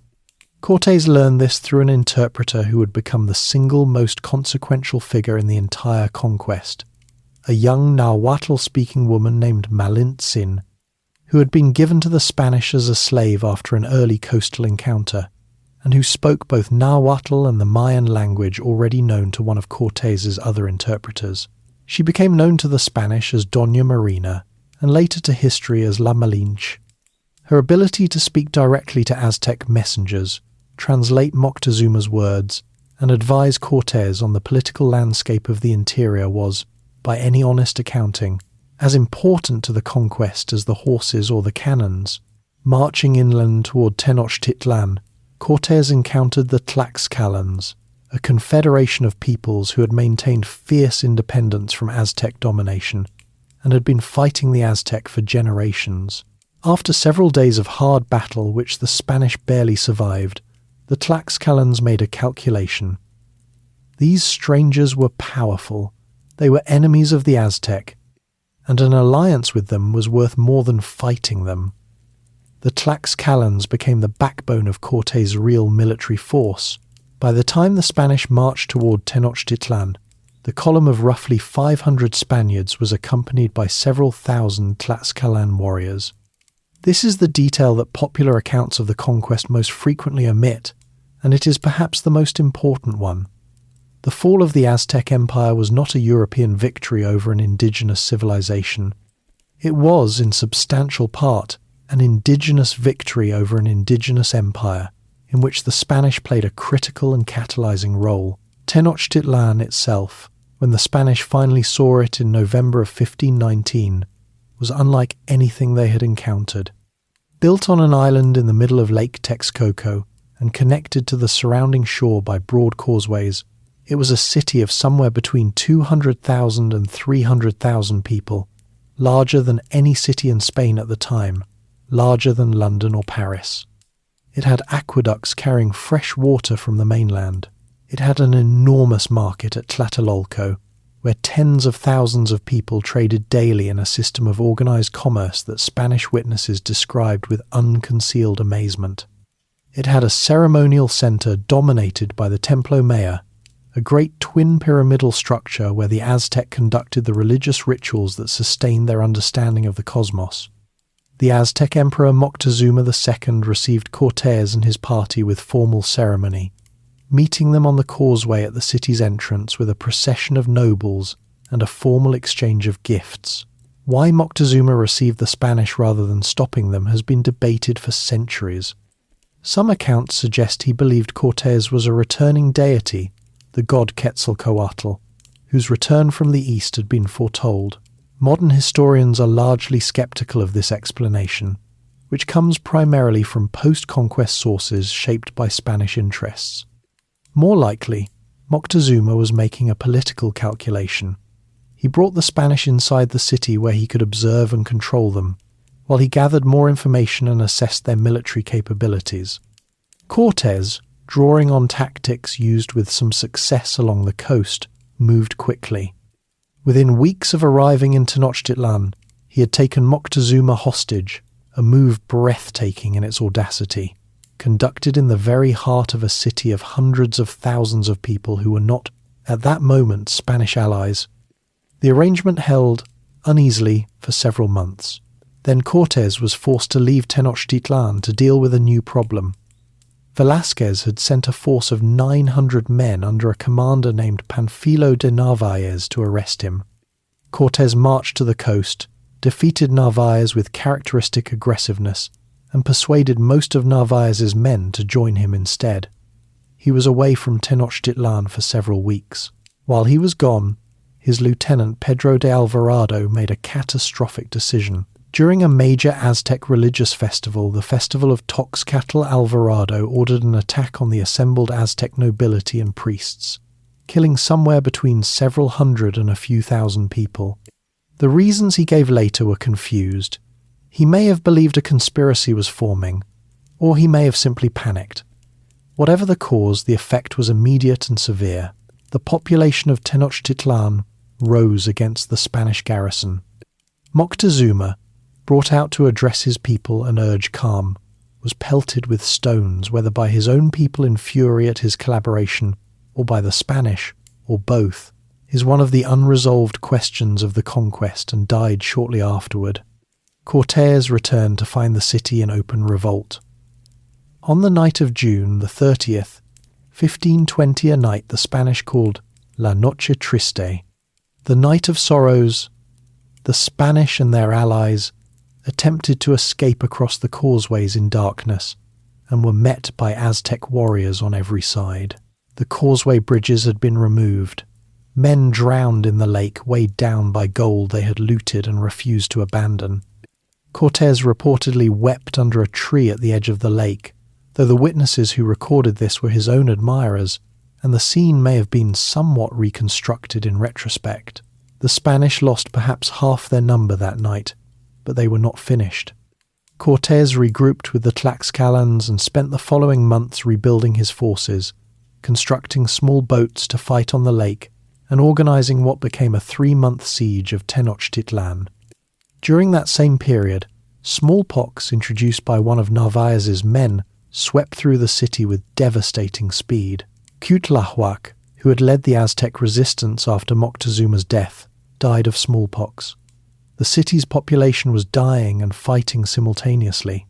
Cortés learned this through an interpreter who would become the single most consequential figure in the entire conquest, a young Nahuatl-speaking woman named Malintzin, who had been given to the Spanish as a slave after an early coastal encounter, and who spoke both Nahuatl and the Mayan language already known to one of Cortés's other interpreters. She became known to the Spanish as Doña Marina, and later to history as La Malinche. Her ability to speak directly to Aztec messengers, translate Moctezuma's words, and advise Cortés on the political landscape of the interior was, by any honest accounting, as important to the conquest as the horses or the cannons. Marching inland toward Tenochtitlan, Cortés encountered the Tlaxcalans, a confederation of peoples who had maintained fierce independence from Aztec domination and had been fighting the Aztec for generations. After several days of hard battle which the Spanish barely survived, the Tlaxcalans made a calculation. These strangers were powerful. They were enemies of the Aztec, and an alliance with them was worth more than fighting them. The Tlaxcalans became the backbone of Cortés' real military force. By the time the Spanish marched toward Tenochtitlan, the column of roughly 500 Spaniards was accompanied by several thousand Tlaxcalan warriors. This is the detail that popular accounts of the conquest most frequently omit, and it is perhaps the most important one. The fall of the Aztec Empire was not a European victory over an indigenous civilization. It was, in substantial part, an indigenous victory over an indigenous empire, in which the Spanish played a critical and catalyzing role. Tenochtitlan itself, when the Spanish finally saw it in November of 1519, was unlike anything they had encountered. Built on an island in the middle of Lake Texcoco and connected to the surrounding shore by broad causeways, it was a city of somewhere between 200,000 and 300,000 people, larger than any city in Spain at the time, larger than London or Paris. It had aqueducts carrying fresh water from the mainland. It had an enormous market at Tlatelolco, where tens of thousands of people traded daily in a system of organized commerce that Spanish witnesses described with unconcealed amazement. It had a ceremonial center dominated by the Templo Mayor, a great twin pyramidal structure where the Aztec conducted the religious rituals that sustained their understanding of the cosmos. The Aztec Emperor Moctezuma II received Cortés and his party with formal ceremony, meeting them on the causeway at the city's entrance with a procession of nobles and a formal exchange of gifts. Why Moctezuma received the Spanish rather than stopping them has been debated for centuries. Some accounts suggest he believed Cortés was a returning deity, the god Quetzalcoatl, whose return from the east had been foretold. Modern historians are largely skeptical of this explanation, which comes primarily from post-conquest sources shaped by Spanish interests. More likely, Moctezuma was making a political calculation. He brought the Spanish inside the city where he could observe and control them, while he gathered more information and assessed their military capabilities. Cortés, drawing on tactics used with some success along the coast, moved quickly. Within weeks of arriving in Tenochtitlan, he had taken Moctezuma hostage, a move breathtaking in its audacity, conducted in the very heart of a city of hundreds of thousands of people who were not, at that moment, Spanish allies. The arrangement held uneasily for several months. Then Cortés was forced to leave Tenochtitlan to deal with a new problem. Velázquez had sent a force of 900 men under a commander named Panfilo de Narváez to arrest him. Cortés marched to the coast, defeated Narváez with characteristic aggressiveness, and persuaded most of Narváez's men to join him instead. He was away from Tenochtitlan for several weeks. While he was gone, his lieutenant Pedro de Alvarado made a catastrophic decision. During a major Aztec religious festival, the festival of Toxcatl, Alvarado ordered an attack on the assembled Aztec nobility and priests, killing somewhere between several hundred and a few thousand people. The reasons he gave later were confused. He may have believed a conspiracy was forming, Or he may have simply panicked. Whatever the cause, the effect was immediate and severe. The population of Tenochtitlan rose against the Spanish garrison. Moctezuma, brought out to address his people and urge calm, was pelted with stones, whether by his own people in fury at his collaboration, or by the Spanish, or both, is one of the unresolved questions of the conquest, and died shortly afterward. Cortés returned to find the city in open revolt. On the night of June the 30th, 1520, a night the Spanish called La Noche Triste, the Night of Sorrows, the Spanish and their allies attempted to escape across the causeways in darkness and were met by Aztec warriors on every side. The causeway bridges had been removed. Men drowned in the lake, weighed down by gold they had looted and refused to abandon. Cortés reportedly wept under a tree at the edge of the lake, though the witnesses who recorded this were his own admirers, and the scene may have been somewhat reconstructed in retrospect. The Spanish lost perhaps half their number that night, but they were not finished. Cortés regrouped with the Tlaxcalans and spent the following months rebuilding his forces, constructing small boats to fight on the lake, and organizing what became a 3-month siege of Tenochtitlan. During that same period, smallpox introduced by one of Narvaez's men swept through the city with devastating speed. Cuitlahuac, who had led the Aztec resistance after Moctezuma's death, died of smallpox. The city's population was dying and fighting simultaneously.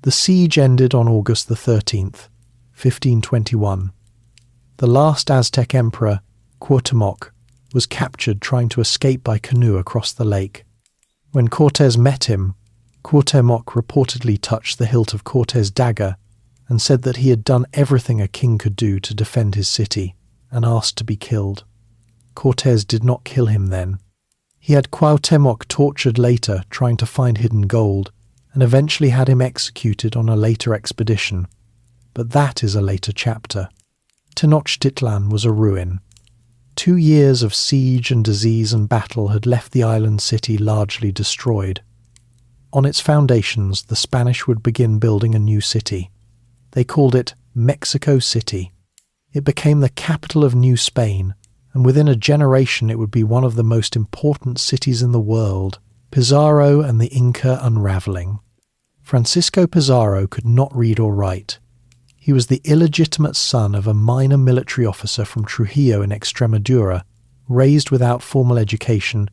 The siege ended on August the 13th, 1521. The last Aztec emperor, Cuauhtémoc, was captured trying to escape by canoe across the lake. When Cortés met him, Cuauhtémoc reportedly touched the hilt of Cortés' dagger and said that he had done everything a king could do to defend his city, and asked to be killed. Cortés did not kill him then. He had Cuauhtémoc tortured later, trying to find hidden gold, and eventually had him executed on a later expedition. But that is a later chapter. Tenochtitlan was a ruin. 2 years of siege and disease and battle had left the island city largely destroyed. On its foundations, the Spanish would begin building a new city. They called it Mexico City. It became the capital of New Spain, and within a generation it would be one of the most important cities in the world, Pizarro and the Inca unravelling. Francisco Pizarro could not read or write. He was the illegitimate son of a minor military officer from Trujillo in Extremadura, raised without formal education,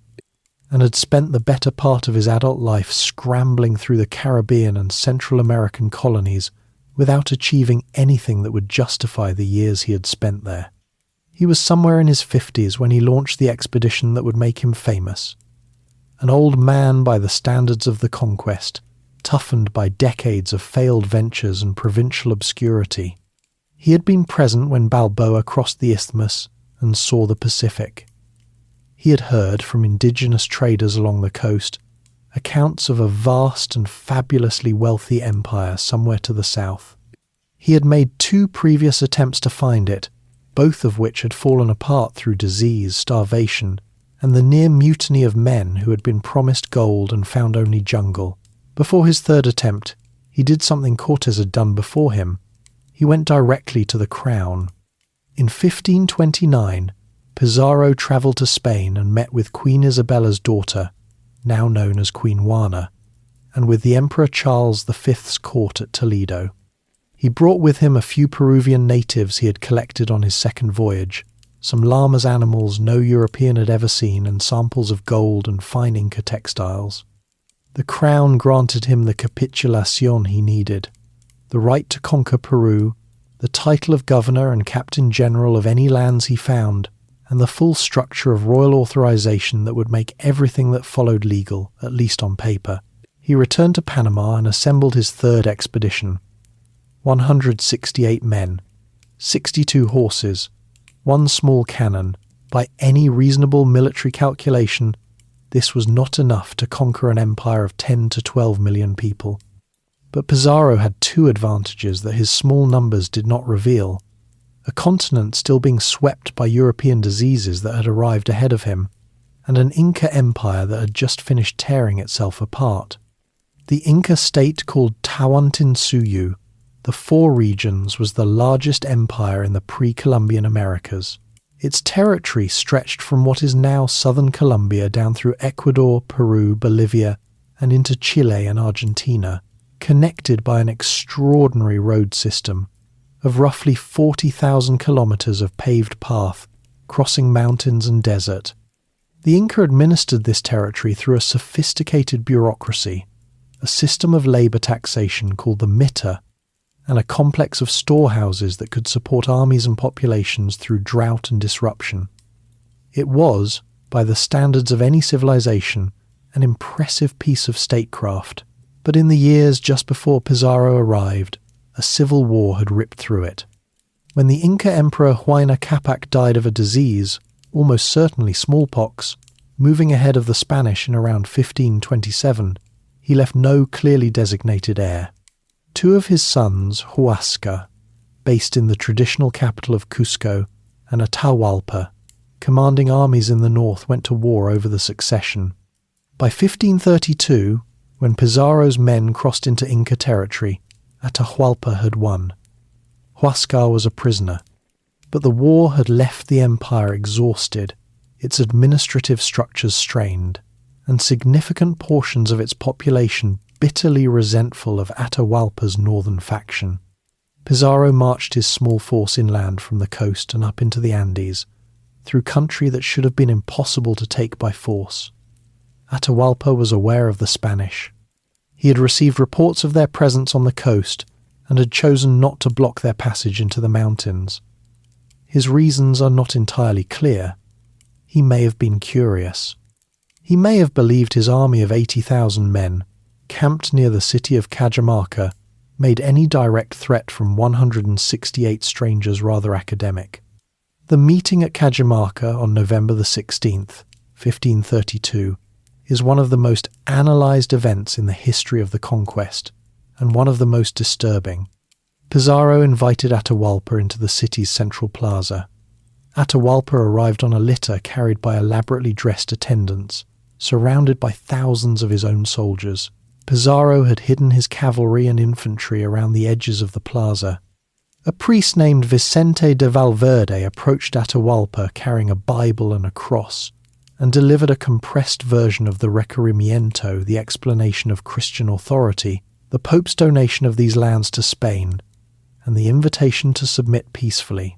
and had spent the better part of his adult life scrambling through the Caribbean and Central American colonies without achieving anything that would justify the years he had spent there. He was somewhere in his 50s when he launched the expedition that would make him famous. An old man by the standards of the conquest, toughened by decades of failed ventures and provincial obscurity. He had been present when Balboa crossed the isthmus and saw the Pacific. He had heard from indigenous traders along the coast accounts of a vast and fabulously wealthy empire somewhere to the south. He had made 2 previous attempts to find it, both of which had fallen apart through disease, starvation, and the near mutiny of men who had been promised gold and found only jungle. Before his 3rd attempt, he did something Cortés had done before him. He went directly to the crown. In 1529, Pizarro travelled to Spain and met with Queen Isabella's daughter, now known as Queen Juana, and with the Emperor Charles V's court at Toledo. He brought with him a few Peruvian natives he had collected on his 2nd voyage, some llamas animals no European had ever seen, and samples of gold and fine Inca textiles. The crown granted him the capitulación he needed, the right to conquer Peru, the title of governor and captain general of any lands he found, and the full structure of royal authorization that would make everything that followed legal, at least on paper. He returned to Panama and assembled his 3rd expedition. 168 men, 62 horses, 1 small cannon. By any reasonable military calculation, this was not enough to conquer an empire of 10 to 12 million people. But Pizarro had 2 advantages that his small numbers did not reveal: a continent still being swept by European diseases that had arrived ahead of him, and an Inca empire that had just finished tearing itself apart. The Inca state called Tawantinsuyu the Four Regions was the largest empire in the pre-Columbian Americas. Its territory stretched from what is now southern Colombia down through Ecuador, Peru, Bolivia, and into Chile and Argentina, connected by an extraordinary road system of roughly 40,000 kilometers of paved path crossing mountains and desert. The Inca administered this territory through a sophisticated bureaucracy, a system of labor taxation called the mita, and a complex of storehouses that could support armies and populations through drought and disruption. It was, by the standards of any civilization, an impressive piece of statecraft, but in the years just before Pizarro arrived, a civil war had ripped through it. When the Inca Emperor Huayna Capac died of a disease, almost certainly smallpox, moving ahead of the Spanish in around 1527, he left no clearly designated heir. Two of his sons, Huasca, based in the traditional capital of Cusco, and Atahualpa, commanding armies in the north, went to war over the succession. By 1532, when Pizarro's men crossed into Inca territory, Atahualpa had won. Huascar was a prisoner, but the war had left the empire exhausted, its administrative structures strained, and significant portions of its population bitterly resentful of Atahualpa's northern faction. Pizarro marched his small force inland from the coast and up into the Andes, through country that should have been impossible to take by force. Atahualpa was aware of the Spanish. He had received reports of their presence on the coast and had chosen not to block their passage into the mountains. His reasons are not entirely clear. He may have been curious. He may have believed his army of 80,000 men, camped near the city of Cajamarca, made any direct threat from 168 strangers rather academic. The meeting at Cajamarca on November the 16th, 1532, is one of the most analysed events in the history of the conquest, and one of the most disturbing. Pizarro invited Atahualpa into the city's central plaza. Atahualpa arrived on a litter carried by elaborately dressed attendants, surrounded by thousands of his own soldiers. Pizarro had hidden his cavalry and infantry around the edges of the plaza. A priest named Vicente de Valverde approached Atahualpa carrying a Bible and a cross, and delivered a compressed version of the Requerimiento, the explanation of Christian authority, the Pope's donation of these lands to Spain, and the invitation to submit peacefully.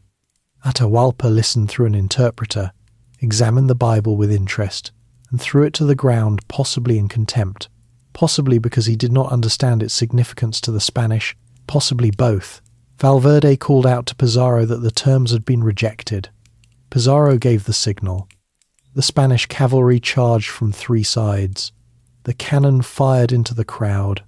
Atahualpa listened through an interpreter, examined the Bible with interest, and threw it to the ground, possibly in contempt, possibly because he did not understand its significance to the Spanish, possibly both. Valverde called out to Pizarro that the terms had been rejected. Pizarro gave the signal. The Spanish cavalry charged from three sides. The cannon fired into the crowd.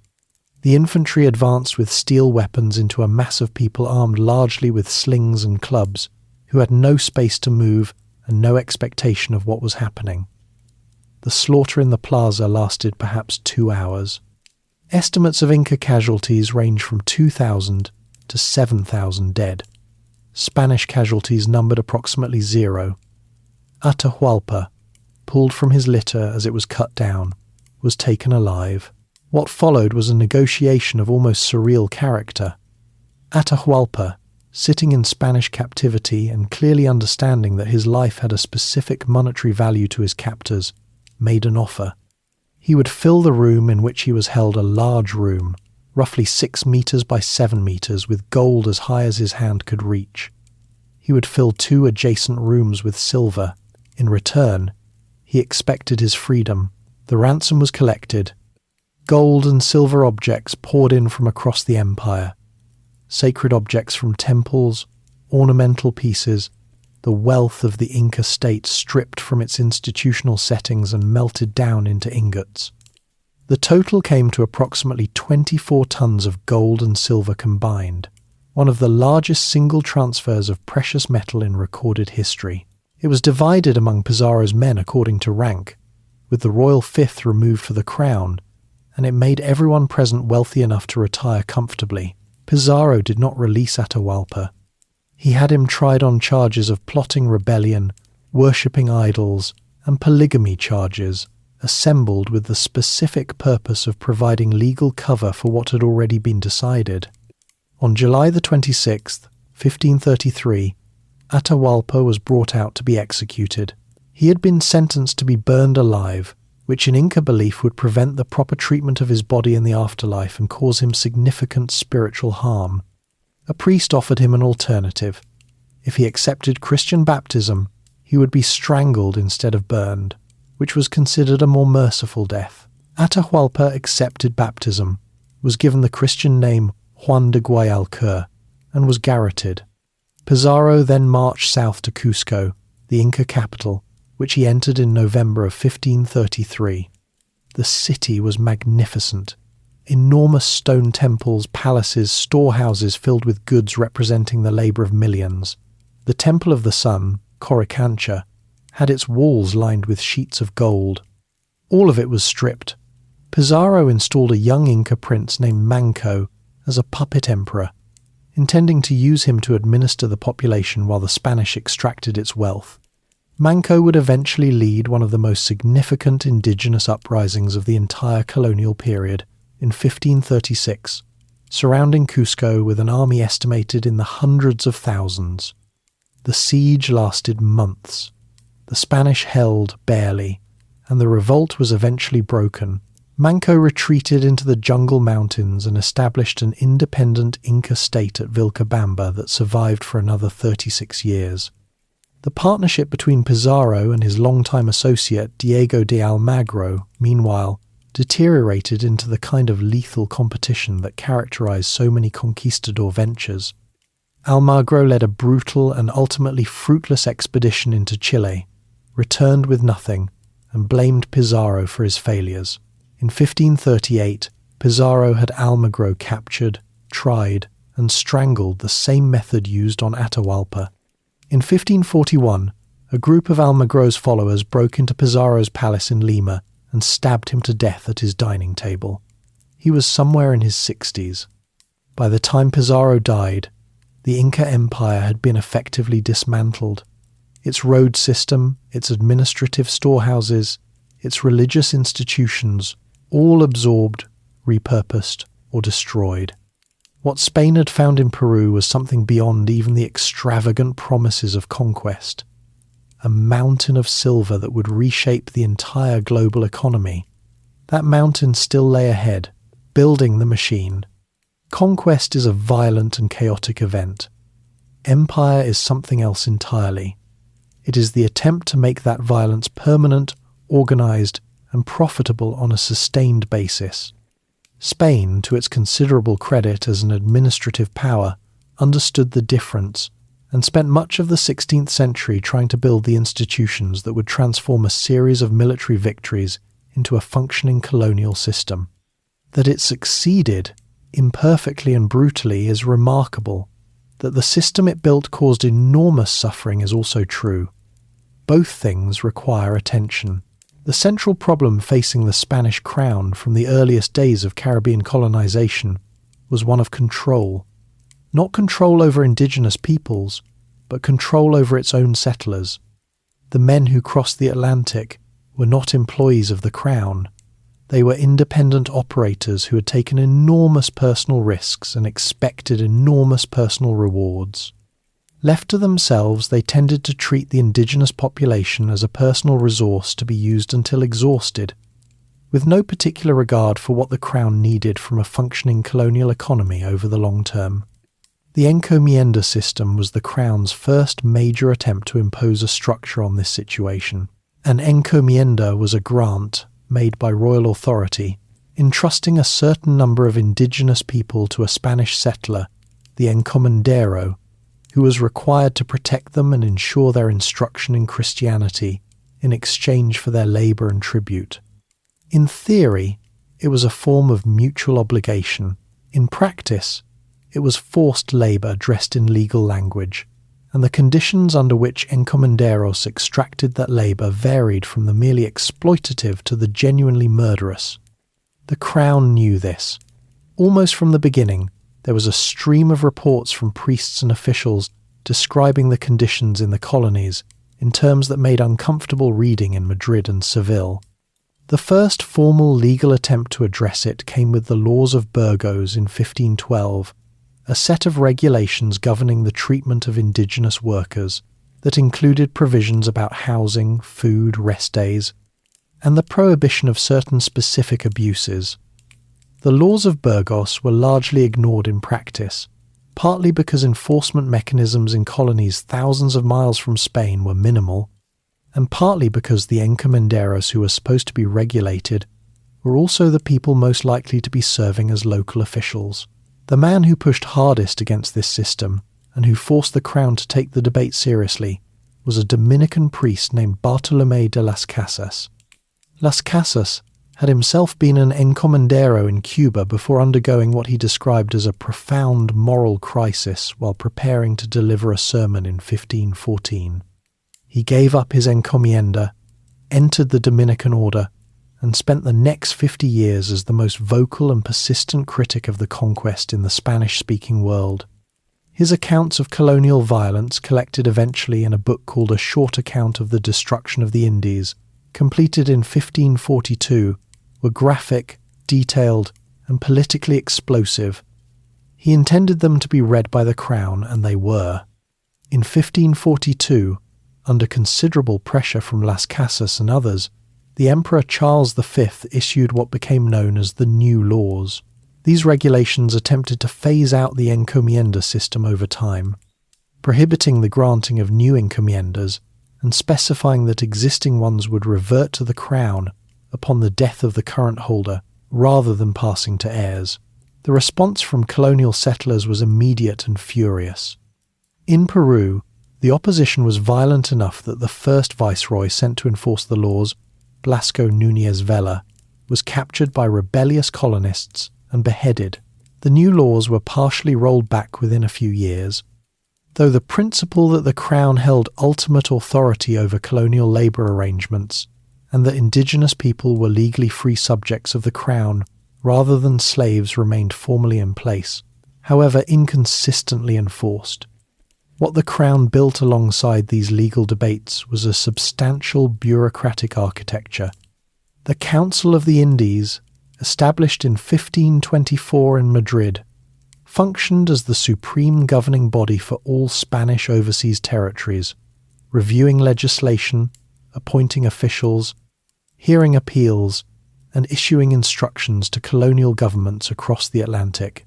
The infantry advanced with steel weapons into a mass of people armed largely with slings and clubs, who had no space to move and no expectation of what was happening. The slaughter in the plaza lasted perhaps 2 hours. Estimates of Inca casualties range from 2,000 to 7,000 dead. Spanish casualties numbered approximately 0. Atahualpa, pulled from his litter as it was cut down, was taken alive. What followed was a negotiation of almost surreal character. Atahualpa, sitting in Spanish captivity and clearly understanding that his life had a specific monetary value to his captors, made an offer. He would fill the room in which he was held, a large room, roughly 6 meters by 7 meters, with gold as high as his hand could reach. He would fill 2 adjacent rooms with silver. In return, he expected his freedom. The ransom was collected. Gold and silver objects poured in from across the empire. Sacred objects from temples, ornamental pieces, the wealth of the Inca state stripped from its institutional settings and melted down into ingots. The total came to approximately 24 tons of gold and silver combined, one of the largest single transfers of precious metal in recorded history. It was divided among Pizarro's men according to rank, with the royal fifth removed for the crown, and it made everyone present wealthy enough to retire comfortably. Pizarro did not release Atahualpa. He had him tried on charges of plotting rebellion, worshipping idols, and polygamy charges, assembled with the specific purpose of providing legal cover for what had already been decided. On July the 26th, 1533, Atahualpa was brought out to be executed. He had been sentenced to be burned alive, which in Inca belief would prevent the proper treatment of his body in the afterlife and cause him significant spiritual harm. A priest offered him an alternative. If he accepted Christian baptism, he would be strangled instead of burned, which was considered a more merciful death. Atahualpa accepted baptism, was given the Christian name Juan de Guayalcur, and was garroted. Pizarro then marched south to Cusco, the Inca capital, which he entered in November of 1533. The city was magnificent. Enormous stone temples, palaces, storehouses filled with goods representing the labour of millions. The Temple of the Sun, Coricancha, had its walls lined with sheets of gold. All of it was stripped. Pizarro installed a young Inca prince named Manco as a puppet emperor, intending to use him to administer the population while the Spanish extracted its wealth. Manco would eventually lead one of the most significant indigenous uprisings of the entire colonial period in 1536, surrounding Cusco with an army estimated in the hundreds of thousands. The siege lasted months. The Spanish held barely, and the revolt was eventually broken. Manco retreated into the jungle mountains and established an independent Inca state at Vilcabamba that survived for another 36 years. The partnership between Pizarro and his longtime associate Diego de Almagro, meanwhile, deteriorated into the kind of lethal competition that characterized so many conquistador ventures. Almagro led a brutal and ultimately fruitless expedition into Chile, returned with nothing, and blamed Pizarro for his failures. In 1538, Pizarro had Almagro captured, tried, and strangled, the same method used on Atahualpa. In 1541, a group of Almagro's followers broke into Pizarro's palace in Lima and stabbed him to death at his dining table. He was somewhere in his 60s. By the time Pizarro died, the Inca Empire had been effectively dismantled. Its road system, its administrative storehouses, its religious institutions, all absorbed, repurposed, or destroyed. What Spain had found in Peru was something beyond even the extravagant promises of conquest. A mountain of silver that would reshape the entire global economy. That mountain still lay ahead, building the machine. Conquest is a violent and chaotic event. Empire is something else entirely. It is the attempt to make that violence permanent, organized, and profitable on a sustained basis. Spain, to its considerable credit as an administrative power, understood the difference and spent much of the 16th century trying to build the institutions that would transform a series of military victories into a functioning colonial system. That it succeeded, imperfectly and brutally, is remarkable. That the system it built caused enormous suffering is also true. Both things require attention. The central problem facing the Spanish crown from the earliest days of Caribbean colonization was one of control. Not control over indigenous peoples, but control over its own settlers. The men who crossed the Atlantic were not employees of the crown. They were independent operators who had taken enormous personal risks and expected enormous personal rewards. Left to themselves, they tended to treat the indigenous population as a personal resource to be used until exhausted, with no particular regard for what the crown needed from a functioning colonial economy over the long term. The encomienda system was the crown's first major attempt to impose a structure on this situation. An encomienda was a grant made by royal authority, entrusting a certain number of indigenous people to a Spanish settler, the encomendero, who was required to protect them and ensure their instruction in Christianity in exchange for their labour and tribute. In theory, it was a form of mutual obligation. In practice, it was forced labour dressed in legal language, and the conditions under which encomenderos extracted that labour varied from the merely exploitative to the genuinely murderous. The Crown knew this. Almost from the beginning, there was a stream of reports from priests and officials describing the conditions in the colonies in terms that made uncomfortable reading in Madrid and Seville. The first formal legal attempt to address it came with the Laws of Burgos in 1512, a set of regulations governing the treatment of indigenous workers that included provisions about housing, food, rest days, and the prohibition of certain specific abuses. The laws of Burgos were largely ignored in practice, partly because enforcement mechanisms in colonies thousands of miles from Spain were minimal, and partly because the encomenderos who were supposed to be regulated were also the people most likely to be serving as local officials. The man who pushed hardest against this system and who forced the crown to take the debate seriously was a Dominican priest named Bartolomé de las Casas. Las Casas had himself been an encomendero in Cuba before undergoing what he described as a profound moral crisis while preparing to deliver a sermon in 1514. He gave up his encomienda, entered the Dominican order, and spent the next 50 years as the most vocal and persistent critic of the conquest in the Spanish-speaking world. His accounts of colonial violence, collected eventually in a book called A Short Account of the Destruction of the Indies, completed in 1542, were graphic, detailed, and politically explosive. He intended them to be read by the crown, and they were. In 1542, under considerable pressure from Las Casas and others, the Emperor Charles V issued what became known as the New Laws. These regulations attempted to phase out the encomienda system over time, prohibiting the granting of new encomiendas and specifying that existing ones would revert to the crown upon the death of the current holder rather than passing to heirs. The response from colonial settlers was immediate and furious. In Peru, the opposition was violent enough that the first viceroy sent to enforce the laws, Blasco Núñez Vela, was captured by rebellious colonists and beheaded. The new laws were partially rolled back within a few years, though the principle that the crown held ultimate authority over colonial labour arrangements and that indigenous people were legally free subjects of the crown rather than slaves remained formally in place, however inconsistently enforced. What the crown built alongside these legal debates was a substantial bureaucratic architecture. The Council of the Indies, established in 1524 in Madrid, functioned as the supreme governing body for all Spanish overseas territories, reviewing legislation, appointing officials, hearing appeals, and issuing instructions to colonial governments across the Atlantic.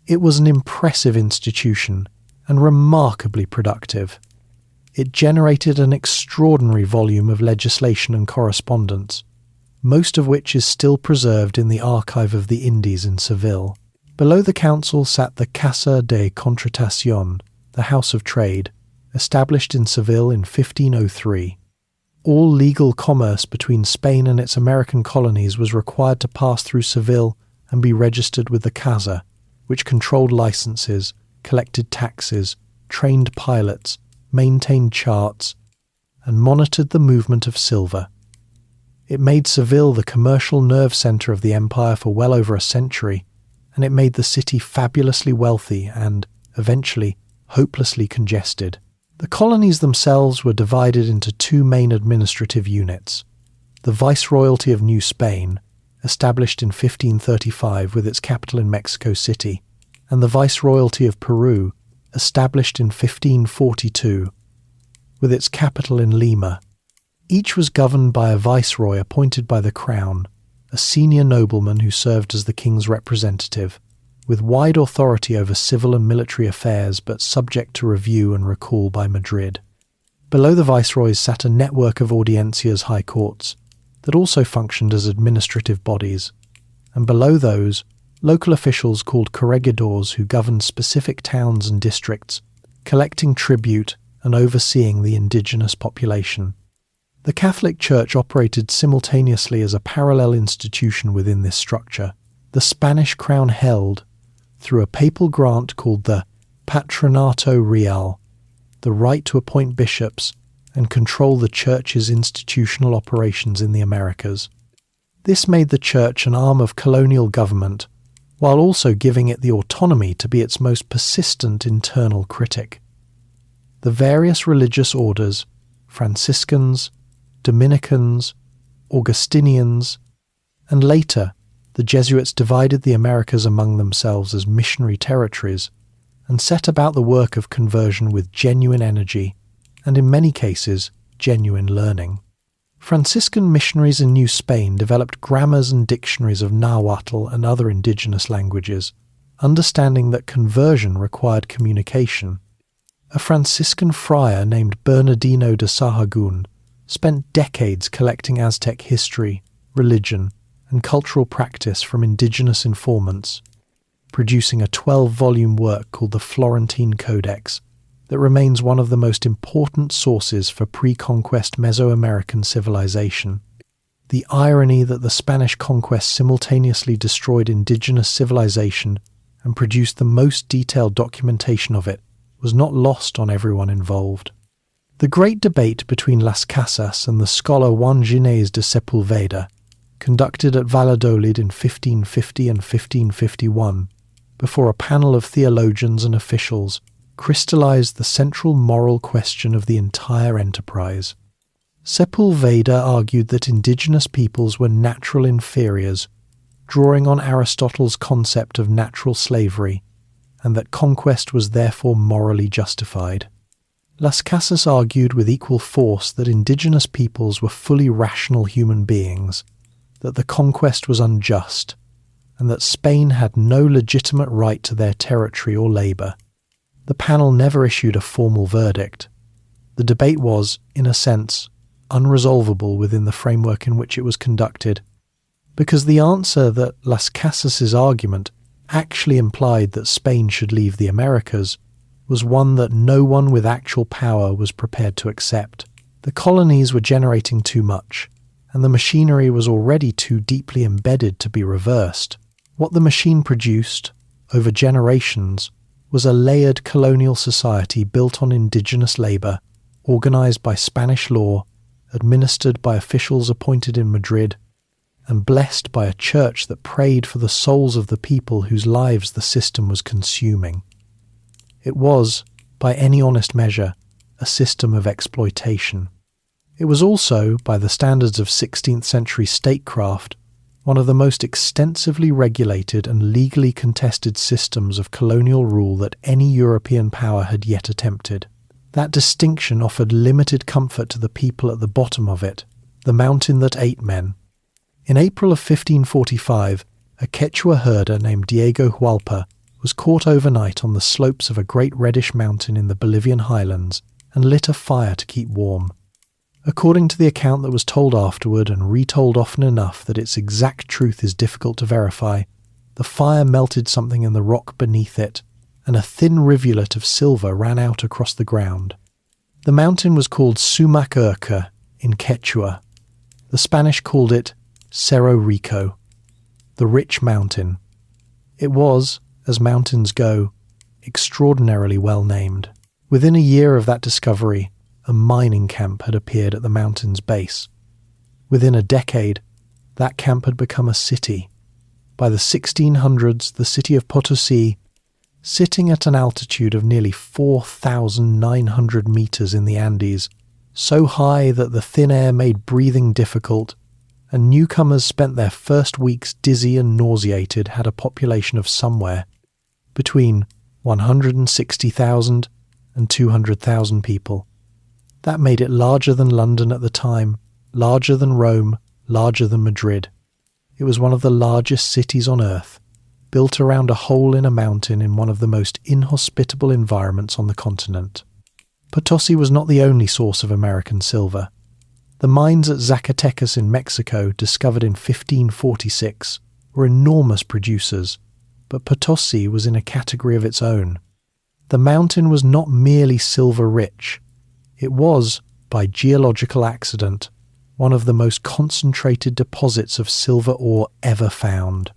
It was an impressive institution and remarkably productive. It generated an extraordinary volume of legislation and correspondence, most of which is still preserved in the archive of the Indies in Seville. Below the council sat the Casa de Contratación, the House of Trade, established in Seville in 1503. All legal commerce between Spain and its American colonies was required to pass through Seville and be registered with the Casa, which controlled licenses, collected taxes, trained pilots, maintained charts, and monitored the movement of silver. It made Seville the commercial nerve centre of the empire for well over a century, and it made the city fabulously wealthy and, eventually, hopelessly congested. The colonies themselves were divided into two main administrative units: the Viceroyalty of New Spain, established in 1535 with its capital in Mexico City, and the Viceroyalty of Peru, established in 1542, with its capital in Lima. Each was governed by a viceroy appointed by the crown, a senior nobleman who served as the king's representative, with wide authority over civil and military affairs but subject to review and recall by Madrid. Below the viceroys sat a network of audiencias high courts that also functioned as administrative bodies, and below those, local officials called corregidors who governed specific towns and districts, collecting tribute and overseeing the indigenous population. The Catholic Church operated simultaneously as a parallel institution within this structure. The Spanish crown held, through a papal grant called the Patronato Real, the right to appoint bishops and control the Church's institutional operations in the Americas. This made the Church an arm of colonial government, while also giving it the autonomy to be its most persistent internal critic. The various religious orders, Franciscans, Dominicans, Augustinians, and later the Jesuits divided the Americas among themselves as missionary territories, and set about the work of conversion with genuine energy and, in many cases, genuine learning. Franciscan missionaries in New Spain developed grammars and dictionaries of Nahuatl and other indigenous languages, understanding that conversion required communication. A Franciscan friar named Bernardino de Sahagún spent decades collecting Aztec history, religion, and cultural practice from indigenous informants, producing a 12-volume work called the Florentine Codex that remains one of the most important sources for pre-conquest Mesoamerican civilization. The irony that the Spanish conquest simultaneously destroyed indigenous civilization and produced the most detailed documentation of it was not lost on everyone involved. The great debate between Las Casas and the scholar Juan Ginés de Sepúlveda, conducted at Valladolid in 1550 and 1551, before a panel of theologians and officials, crystallized the central moral question of the entire enterprise. Sepúlveda argued that indigenous peoples were natural inferiors, drawing on Aristotle's concept of natural slavery, and that conquest was therefore morally justified. Las Casas argued with equal force that indigenous peoples were fully rational human beings, that the conquest was unjust, and that Spain had no legitimate right to their territory or labour. The panel never issued a formal verdict. The debate was, in a sense, unresolvable within the framework in which it was conducted, because the answer that Las Casas's argument actually implied that Spain should leave the Americas was one that no one with actual power was prepared to accept. The colonies were generating too much, and the machinery was already too deeply embedded to be reversed. What the machine produced, over generations, was a layered colonial society built on indigenous labour, organised by Spanish law, administered by officials appointed in Madrid, and blessed by a church that prayed for the souls of the people whose lives the system was consuming. It was, by any honest measure, a system of exploitation. It was also, by the standards of 16th century statecraft, one of the most extensively regulated and legally contested systems of colonial rule that any European power had yet attempted. That distinction offered limited comfort to the people at the bottom of it, the mountain that ate men. In April of 1545, a Quechua herder named Diego Hualpa was caught overnight on the slopes of a great reddish mountain in the Bolivian highlands and lit a fire to keep warm. According to the account that was told afterward and retold often enough that its exact truth is difficult to verify, the fire melted something in the rock beneath it, and a thin rivulet of silver ran out across the ground. The mountain was called Sumac Urca in Quechua. The Spanish called it Cerro Rico, the rich mountain. It was, as mountains go, extraordinarily well named. Within a year of that discovery, a mining camp had appeared at the mountain's base. Within a decade, that camp had become a city. By the 1600s, the city of Potosí, sitting at an altitude of nearly 4,900 meters in the Andes, so high that the thin air made breathing difficult, and newcomers spent their first weeks dizzy and nauseated, had a population of somewhere between 160,000 and 200,000 people. That made it larger than London at the time, larger than Rome, larger than Madrid. It was one of the largest cities on earth, built around a hole in a mountain in one of the most inhospitable environments on the continent. Potosi was not the only source of American silver. The mines at Zacatecas in Mexico, discovered in 1546, were enormous producers, but Potosi was in a category of its own. The mountain was not merely silver-rich. It was, by geological accident, one of the most concentrated deposits of silver ore ever found.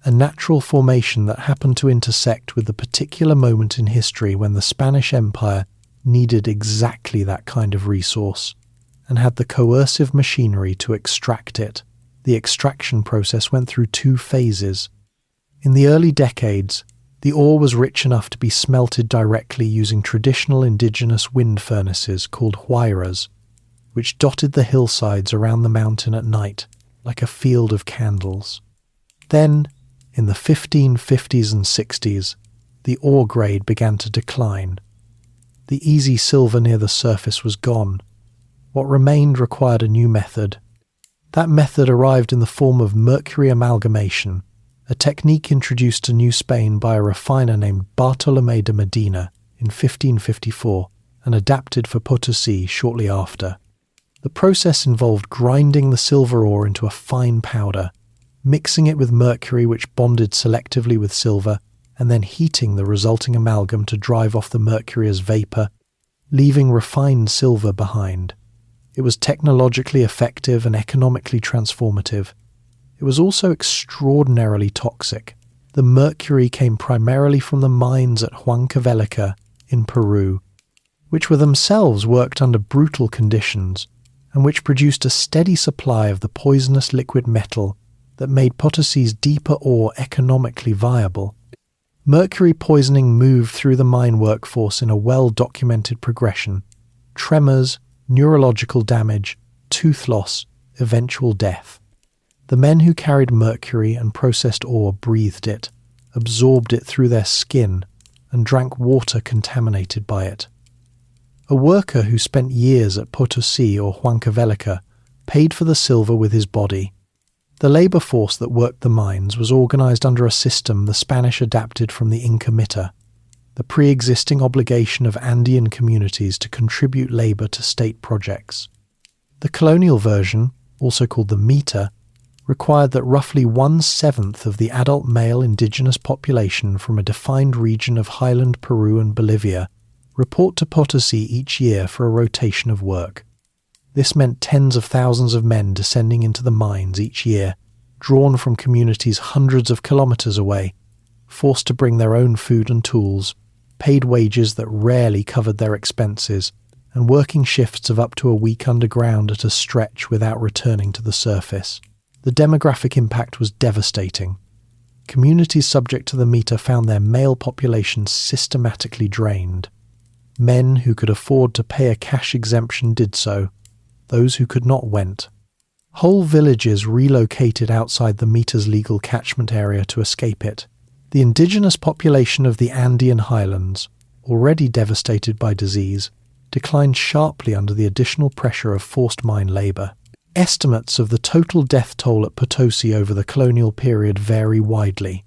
A natural formation that happened to intersect with the particular moment in history when the Spanish Empire needed exactly that kind of resource, and had the coercive machinery to extract it. The extraction process went through two phases. In the early decades, the ore was rich enough to be smelted directly using traditional indigenous wind furnaces called huayras, which dotted the hillsides around the mountain at night like a field of candles. Then, in the 1550s and 60s, the ore grade began to decline. The easy silver near the surface was gone. What remained required a new method. That method arrived in the form of mercury amalgamation, a technique introduced to New Spain by a refiner named Bartolomé de Medina in 1554 and adapted for Potosí shortly after. The process involved grinding the silver ore into a fine powder, mixing it with mercury which bonded selectively with silver, and then heating the resulting amalgam to drive off the mercury as vapour, leaving refined silver behind. It was technologically effective and economically transformative. It was also extraordinarily toxic. The mercury came primarily from the mines at Huancavelica in Peru, which were themselves worked under brutal conditions, and which produced a steady supply of the poisonous liquid metal that made Potosí's deeper ore economically viable. Mercury poisoning moved through the mine workforce in a well-documented progression: tremors, neurological damage, tooth loss, eventual death. The men who carried mercury and processed ore breathed it, absorbed it through their skin, and drank water contaminated by it. A worker who spent years at Potosí or Huancavelica paid for the silver with his body. The labour force that worked the mines was organised under a system the Spanish adapted from the Inca mita, the pre-existing obligation of Andean communities to contribute labour to state projects. The colonial version, also called the mita, required that roughly 1/7 of the adult male indigenous population from a defined region of highland Peru and Bolivia report to Potosí each year for a rotation of work. This meant tens of thousands of men descending into the mines each year, drawn from communities hundreds of kilometres away, forced to bring their own food and tools, paid wages that rarely covered their expenses, and working shifts of up to a week underground at a stretch without returning to the surface. The demographic impact was devastating. Communities subject to the mita found their male populations systematically drained. Men who could afford to pay a cash exemption did so. Those who could not went. Whole villages relocated outside the mita's legal catchment area to escape it. The indigenous population of the Andean highlands, already devastated by disease, declined sharply under the additional pressure of forced mine labour. Estimates of the total death toll at Potosí over the colonial period vary widely.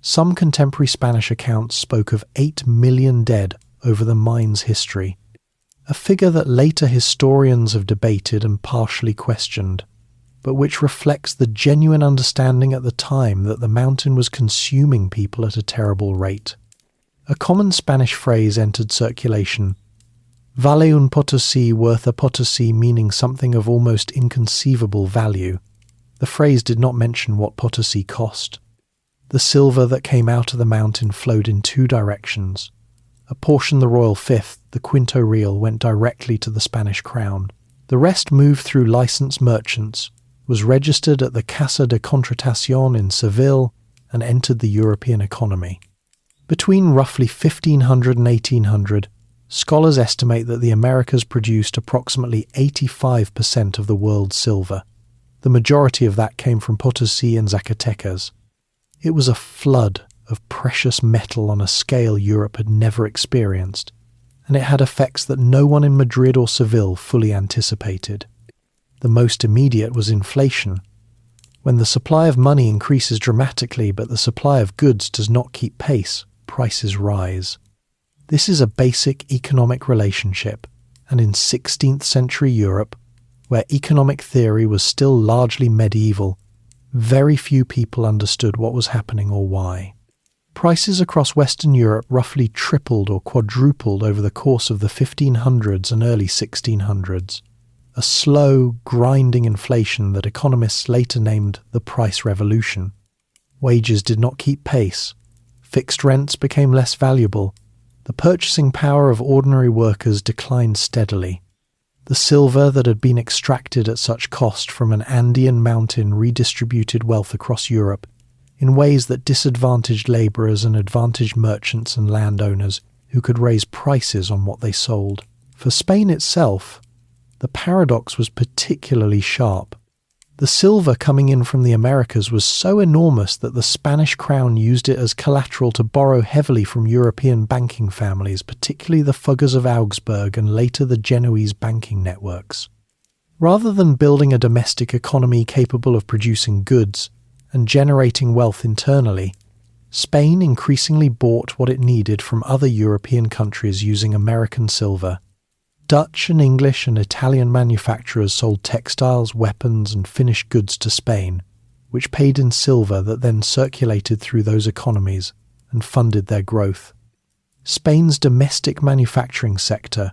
Some contemporary Spanish accounts spoke of 8 million dead over the mine's history, a figure that later historians have debated and partially questioned, but which reflects the genuine understanding at the time that the mountain was consuming people at a terrible rate. A common Spanish phrase entered circulation: "Vale un Potosí worth a Potosí," meaning something of almost inconceivable value. The phrase did not mention what Potosí cost. The silver that came out of the mountain flowed in two directions. A portion, the royal fifth, the quinto real, went directly to the Spanish crown. The rest moved through licensed merchants, was registered at the Casa de Contratación in Seville, and entered the European economy. Between roughly 1500 and 1800, scholars estimate that the Americas produced approximately 85% of the world's silver. The majority of that came from Potosí and Zacatecas. It was a flood of precious metal on a scale Europe had never experienced, and it had effects that no one in Madrid or Seville fully anticipated. The most immediate was inflation. When the supply of money increases dramatically but the supply of goods does not keep pace, prices rise. This is a basic economic relationship, and in 16th century Europe, where economic theory was still largely medieval, very few people understood what was happening or why. Prices across Western Europe roughly tripled or quadrupled over the course of the 1500s and early 1600s, a slow, grinding inflation that economists later named the price revolution. Wages did not keep pace, fixed rents became less valuable, the purchasing power of ordinary workers declined steadily. The silver that had been extracted at such cost from an Andean mountain redistributed wealth across Europe in ways that disadvantaged labourers and advantaged merchants and landowners who could raise prices on what they sold. For Spain itself, the paradox was particularly sharp. The silver coming in from the Americas was so enormous that the Spanish crown used it as collateral to borrow heavily from European banking families, particularly the Fuggers of Augsburg and later the Genoese banking networks. Rather than building a domestic economy capable of producing goods and generating wealth internally, Spain increasingly bought what it needed from other European countries using American silver. Dutch and English and Italian manufacturers sold textiles, weapons, and finished goods to Spain, which paid in silver that then circulated through those economies and funded their growth. Spain's domestic manufacturing sector,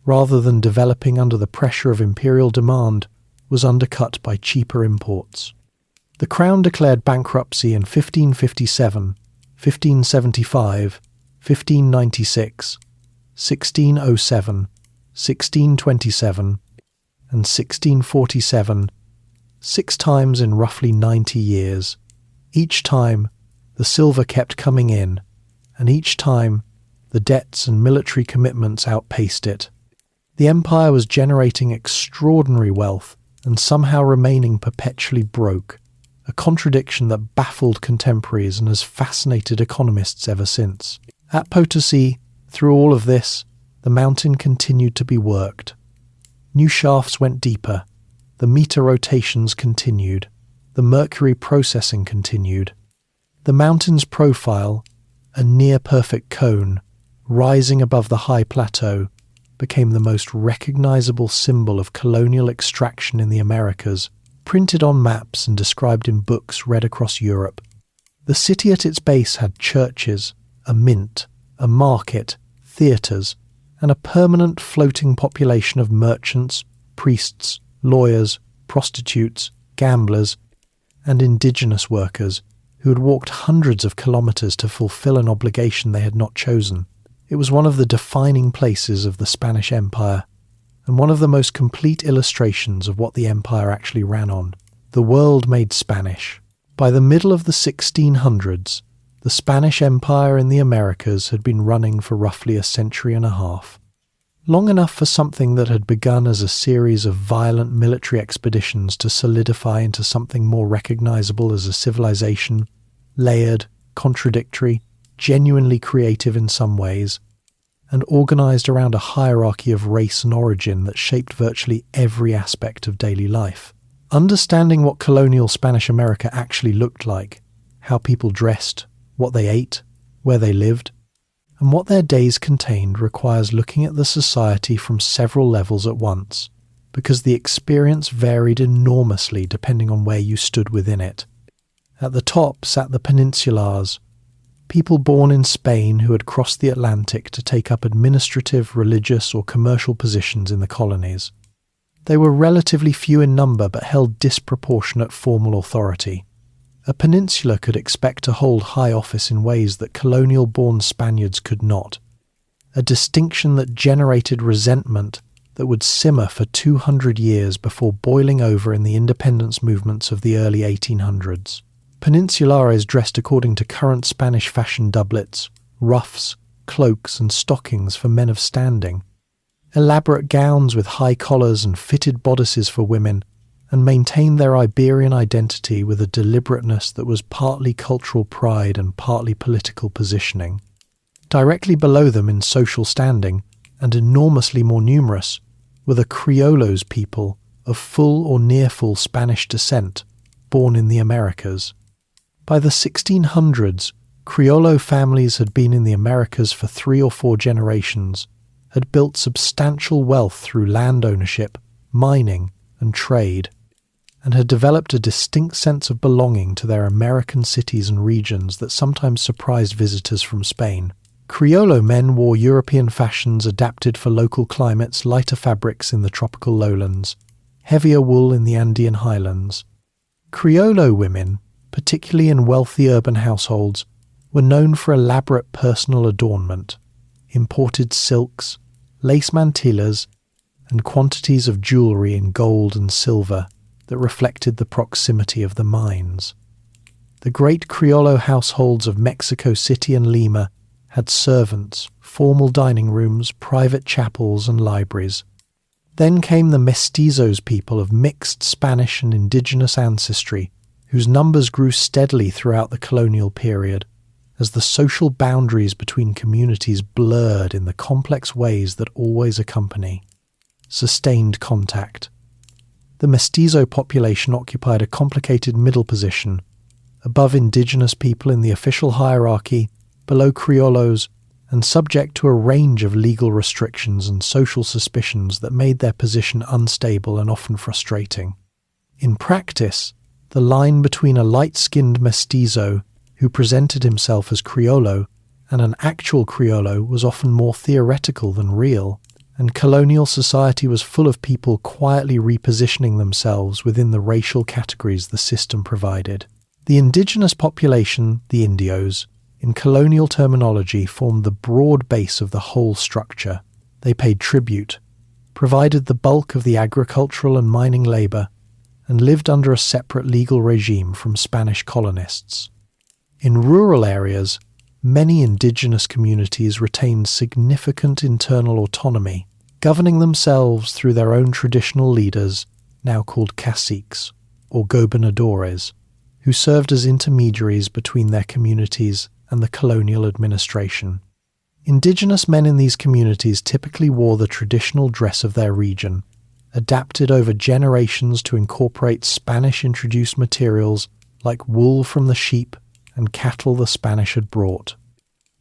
rather than developing under the pressure of imperial demand, was undercut by cheaper imports. The Crown declared bankruptcy in 1557, 1575, 1596, 1607, 1627, and 1647, 6 times in roughly 90 years. Each time, the silver kept coming in, and each time, the debts and military commitments outpaced it. The empire was generating extraordinary wealth and somehow remaining perpetually broke, a contradiction that baffled contemporaries and has fascinated economists ever since. At Potosi, through all of this, the mountain continued to be worked. New shafts went deeper, the meter rotations continued, the mercury processing continued. The mountain's profile, a near-perfect cone, rising above the high plateau, became the most recognizable symbol of colonial extraction in the Americas, printed on maps and described in books read across Europe. The city at its base had churches, a mint, a market, theatres, and a permanent floating population of merchants, priests, lawyers, prostitutes, gamblers, and indigenous workers who had walked hundreds of kilometres to fulfill an obligation they had not chosen. It was one of the defining places of the Spanish Empire, and one of the most complete illustrations of what the empire actually ran on. The world made Spanish. By the middle of the 1600s, the Spanish Empire in the Americas had been running for roughly a century and a half. Long enough for something that had begun as a series of violent military expeditions to solidify into something more recognizable as a civilization, layered, contradictory, genuinely creative in some ways, and organized around a hierarchy of race and origin that shaped virtually every aspect of daily life. Understanding what colonial Spanish America actually looked like, how people dressed, what they ate, where they lived, and what their days contained requires looking at the society from several levels at once, because the experience varied enormously depending on where you stood within it. At the top sat the peninsulars, people born in Spain who had crossed the Atlantic to take up administrative, religious, or commercial positions in the colonies. They were relatively few in number but held disproportionate formal authority. A peninsula could expect to hold high office in ways that colonial-born Spaniards could not, a distinction that generated resentment that would simmer for 200 years before boiling over in the independence movements of the early 1800s. Peninsulares dressed according to current Spanish fashion doublets, ruffs, cloaks and stockings for men of standing, elaborate gowns with high collars and fitted bodices for women, and maintained their Iberian identity with a deliberateness that was partly cultural pride and partly political positioning. Directly below them in social standing, and enormously more numerous, were the Criollos people of full or near-full Spanish descent, born in the Americas. By the 1600s, Criollo families had been in the Americas for 3 or 4 generations, had built substantial wealth through land ownership, mining, and trade, and had developed a distinct sense of belonging to their American cities and regions that sometimes surprised visitors from Spain. Criollo men wore European fashions adapted for local climates, lighter fabrics in the tropical lowlands, heavier wool in the Andean highlands. Criollo women, particularly in wealthy urban households, were known for elaborate personal adornment, imported silks, lace mantillas, and quantities of jewellery in gold and silver that reflected the proximity of the mines. The great Criollo households of Mexico City and Lima had servants, formal dining rooms, private chapels and libraries. Then came the mestizos people of mixed Spanish and indigenous ancestry, whose numbers grew steadily throughout the colonial period, as the social boundaries between communities blurred in the complex ways that always accompany sustained contact. The mestizo population occupied a complicated middle position, above indigenous people in the official hierarchy, below criollos, and subject to a range of legal restrictions and social suspicions that made their position unstable and often frustrating. In practice, the line between a light-skinned mestizo who presented himself as criollo and an actual criollo was often more theoretical than real, and colonial society was full of people quietly repositioning themselves within the racial categories the system provided. The indigenous population, the Indios, in colonial terminology formed the broad base of the whole structure. They paid tribute, provided the bulk of the agricultural and mining labour, and lived under a separate legal regime from Spanish colonists. In rural areas, many indigenous communities retained significant internal autonomy, governing themselves through their own traditional leaders, now called caciques, or gobernadores, who served as intermediaries between their communities and the colonial administration. Indigenous men in these communities typically wore the traditional dress of their region, adapted over generations to incorporate Spanish-introduced materials like wool from the sheep and cattle the Spanish had brought.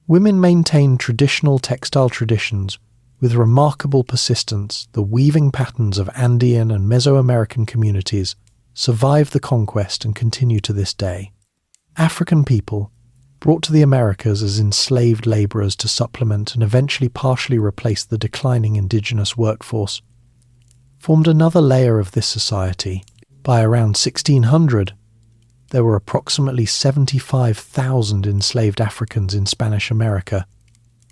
Women maintained traditional textile traditions with remarkable persistence. The weaving patterns of Andean and Mesoamerican communities survived the conquest and continue to this day. African people, brought to the Americas as enslaved labourers to supplement and eventually partially replace the declining indigenous workforce, formed another layer of this society. By around 1600, there were approximately 75,000 enslaved Africans in Spanish America,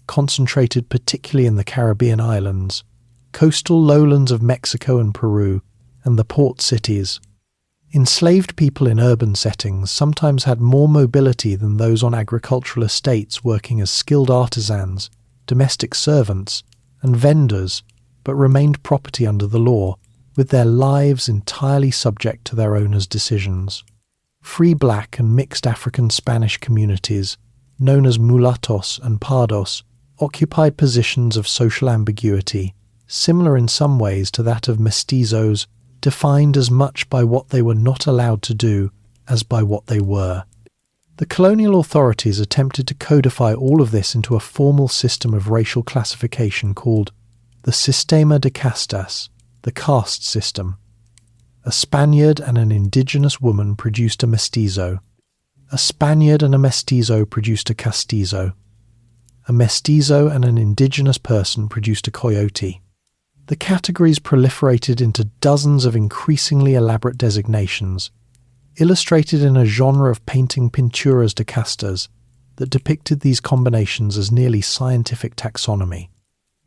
concentrated particularly in the Caribbean islands, coastal lowlands of Mexico and Peru, and the port cities. Enslaved people in urban settings sometimes had more mobility than those on agricultural estates working as skilled artisans, domestic servants, and vendors, but remained property under the law, with their lives entirely subject to their owners' decisions. Free black and mixed African-Spanish communities, known as mulattos and pardos, occupied positions of social ambiguity, similar in some ways to that of mestizos, defined as much by what they were not allowed to do as by what they were. The colonial authorities attempted to codify all of this into a formal system of racial classification called the Sistema de Castas, the caste system. A Spaniard and an indigenous woman produced a mestizo. A Spaniard and a mestizo produced a castizo. A mestizo and an indigenous person produced a coyote. The categories proliferated into dozens of increasingly elaborate designations, illustrated in a genre of painting pinturas de castas that depicted these combinations as nearly scientific taxonomy.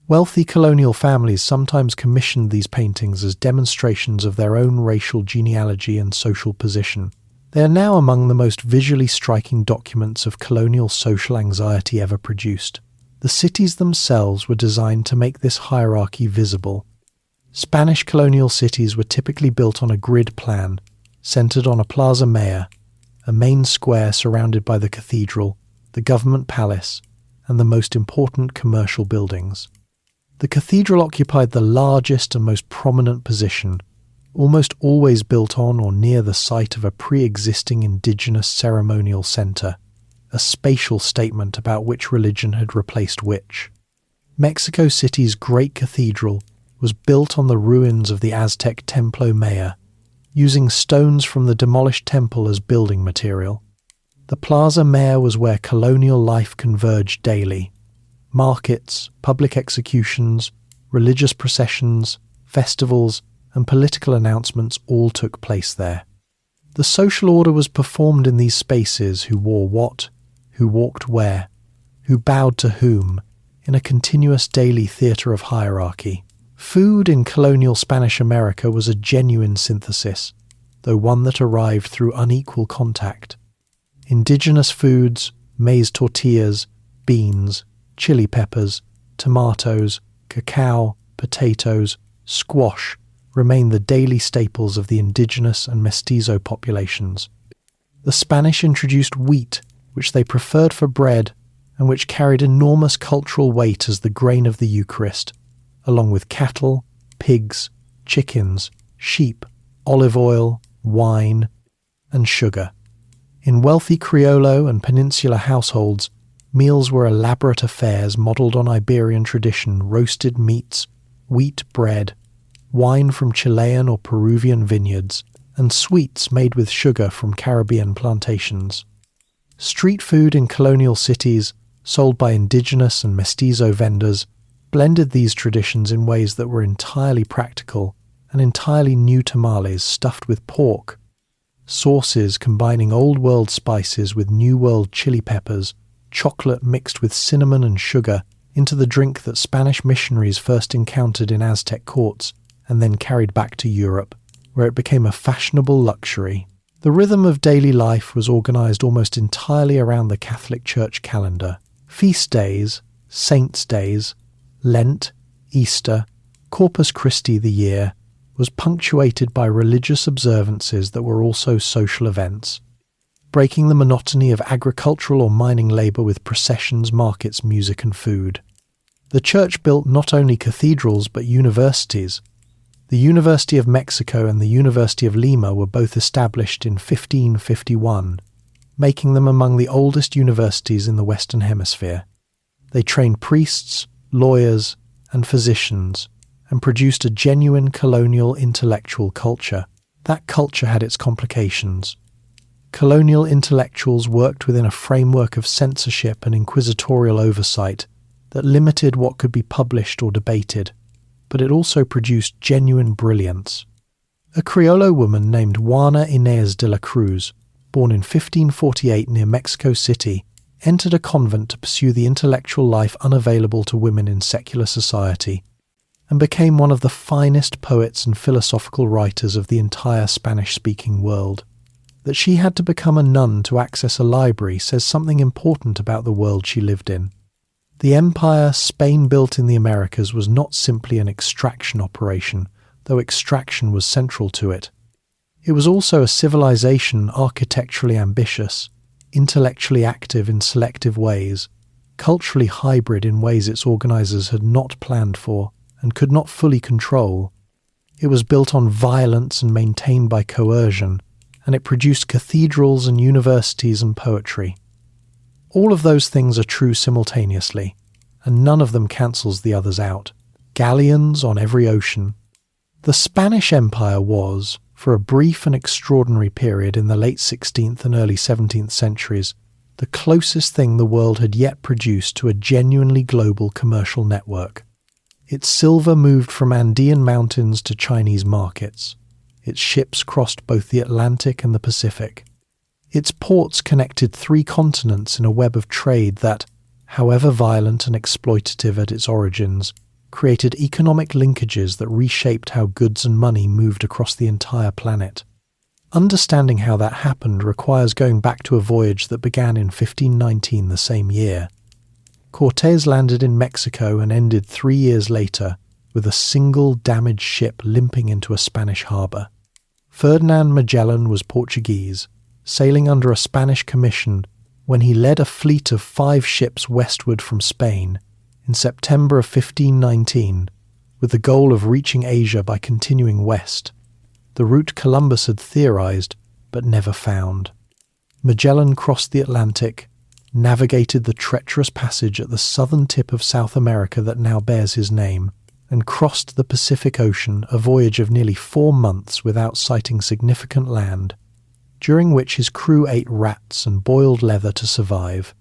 Wealthy colonial families sometimes commissioned these paintings as demonstrations of their own racial genealogy and social position. They are now among the most visually striking documents of colonial social anxiety ever produced. The cities themselves were designed to make this hierarchy visible. Spanish colonial cities were typically built on a grid plan, centered on a plaza mayor, a main square surrounded by the cathedral, the government palace, and the most important commercial buildings. The cathedral occupied the largest and most prominent position, almost always built on or near the site of a pre-existing indigenous ceremonial center, a spatial statement about which religion had replaced which. Mexico City's great cathedral was built on the ruins of the Aztec Templo Mayor, using stones from the demolished temple as building material. The Plaza Mayor was where colonial life converged daily. Markets, public executions, religious processions, festivals, and political announcements all took place there. The social order was performed in these spaces: who wore what, who walked where, who bowed to whom, in a continuous daily theatre of hierarchy. Food in colonial Spanish America was a genuine synthesis, though one that arrived through unequal contact. Indigenous foods, maize tortillas, beans, chili peppers, tomatoes, cacao, potatoes, squash remained the daily staples of the indigenous and mestizo populations. The Spanish introduced wheat, which they preferred for bread and which carried enormous cultural weight as the grain of the Eucharist, along with cattle, pigs, chickens, sheep, olive oil, wine, and sugar. In wealthy Criollo and Peninsular households, meals were elaborate affairs modelled on Iberian tradition: roasted meats, wheat bread, wine from Chilean or Peruvian vineyards, and sweets made with sugar from Caribbean plantations. Street food in colonial cities, sold by indigenous and mestizo vendors, blended these traditions in ways that were entirely practical and entirely new tamales stuffed with pork, sauces combining Old World spices with New World chili peppers, chocolate mixed with cinnamon and sugar into the drink that Spanish missionaries first encountered in Aztec courts and then carried back to Europe, where it became a fashionable luxury. The rhythm of daily life was organised almost entirely around the Catholic Church calendar. Feast days, saints' days, Lent, Easter, Corpus Christi the year, was punctuated by religious observances that were also social events, breaking the monotony of agricultural or mining labour with processions, markets, music and food. The Church built not only cathedrals but universities. The University of Mexico and the University of Lima were both established in 1551, making them among the oldest universities in the Western Hemisphere. They trained priests, lawyers, and physicians, and produced a genuine colonial intellectual culture. That culture had its complications. Colonial intellectuals worked within a framework of censorship and inquisitorial oversight that limited what could be published or debated, but it also produced genuine brilliance. A Criollo woman named Juana Inés de la Cruz, born in 1548 near Mexico City, entered a convent to pursue the intellectual life unavailable to women in secular society, and became one of the finest poets and philosophical writers of the entire Spanish-speaking world. That she had to become a nun to access a library says something important about the world she lived in. The empire Spain built in the Americas was not simply an extraction operation, though extraction was central to it. It was also a civilization architecturally ambitious, intellectually active in selective ways, culturally hybrid in ways its organizers had not planned for and could not fully control. It was built on violence and maintained by coercion, and it produced cathedrals and universities and poetry. All of those things are true simultaneously, and none of them cancels the others out. Galleons on every ocean. The Spanish Empire was, for a brief and extraordinary period in the late 16th and early 17th centuries, the closest thing the world had yet produced to a genuinely global commercial network. Its silver moved from Andean mountains to Chinese markets. Its ships crossed both the Atlantic and the Pacific. Its ports connected 3 continents in a web of trade that, however violent and exploitative at its origins, created economic linkages that reshaped how goods and money moved across the entire planet. Understanding how that happened requires going back to a voyage that began in 1519, the same year. Cortés landed in Mexico and ended 3 years later with a single damaged ship limping into a Spanish harbour. Ferdinand Magellan was Portuguese, sailing under a Spanish commission when he led a fleet of 5 ships westward from Spain in September of 1519, with the goal of reaching Asia by continuing west, the route Columbus had theorized but never found. Magellan crossed the Atlantic, navigated the treacherous passage at the southern tip of South America that now bears his name, and crossed the Pacific Ocean, a voyage of nearly 4 months without sighting significant land, during which his crew ate rats and boiled leather to survive.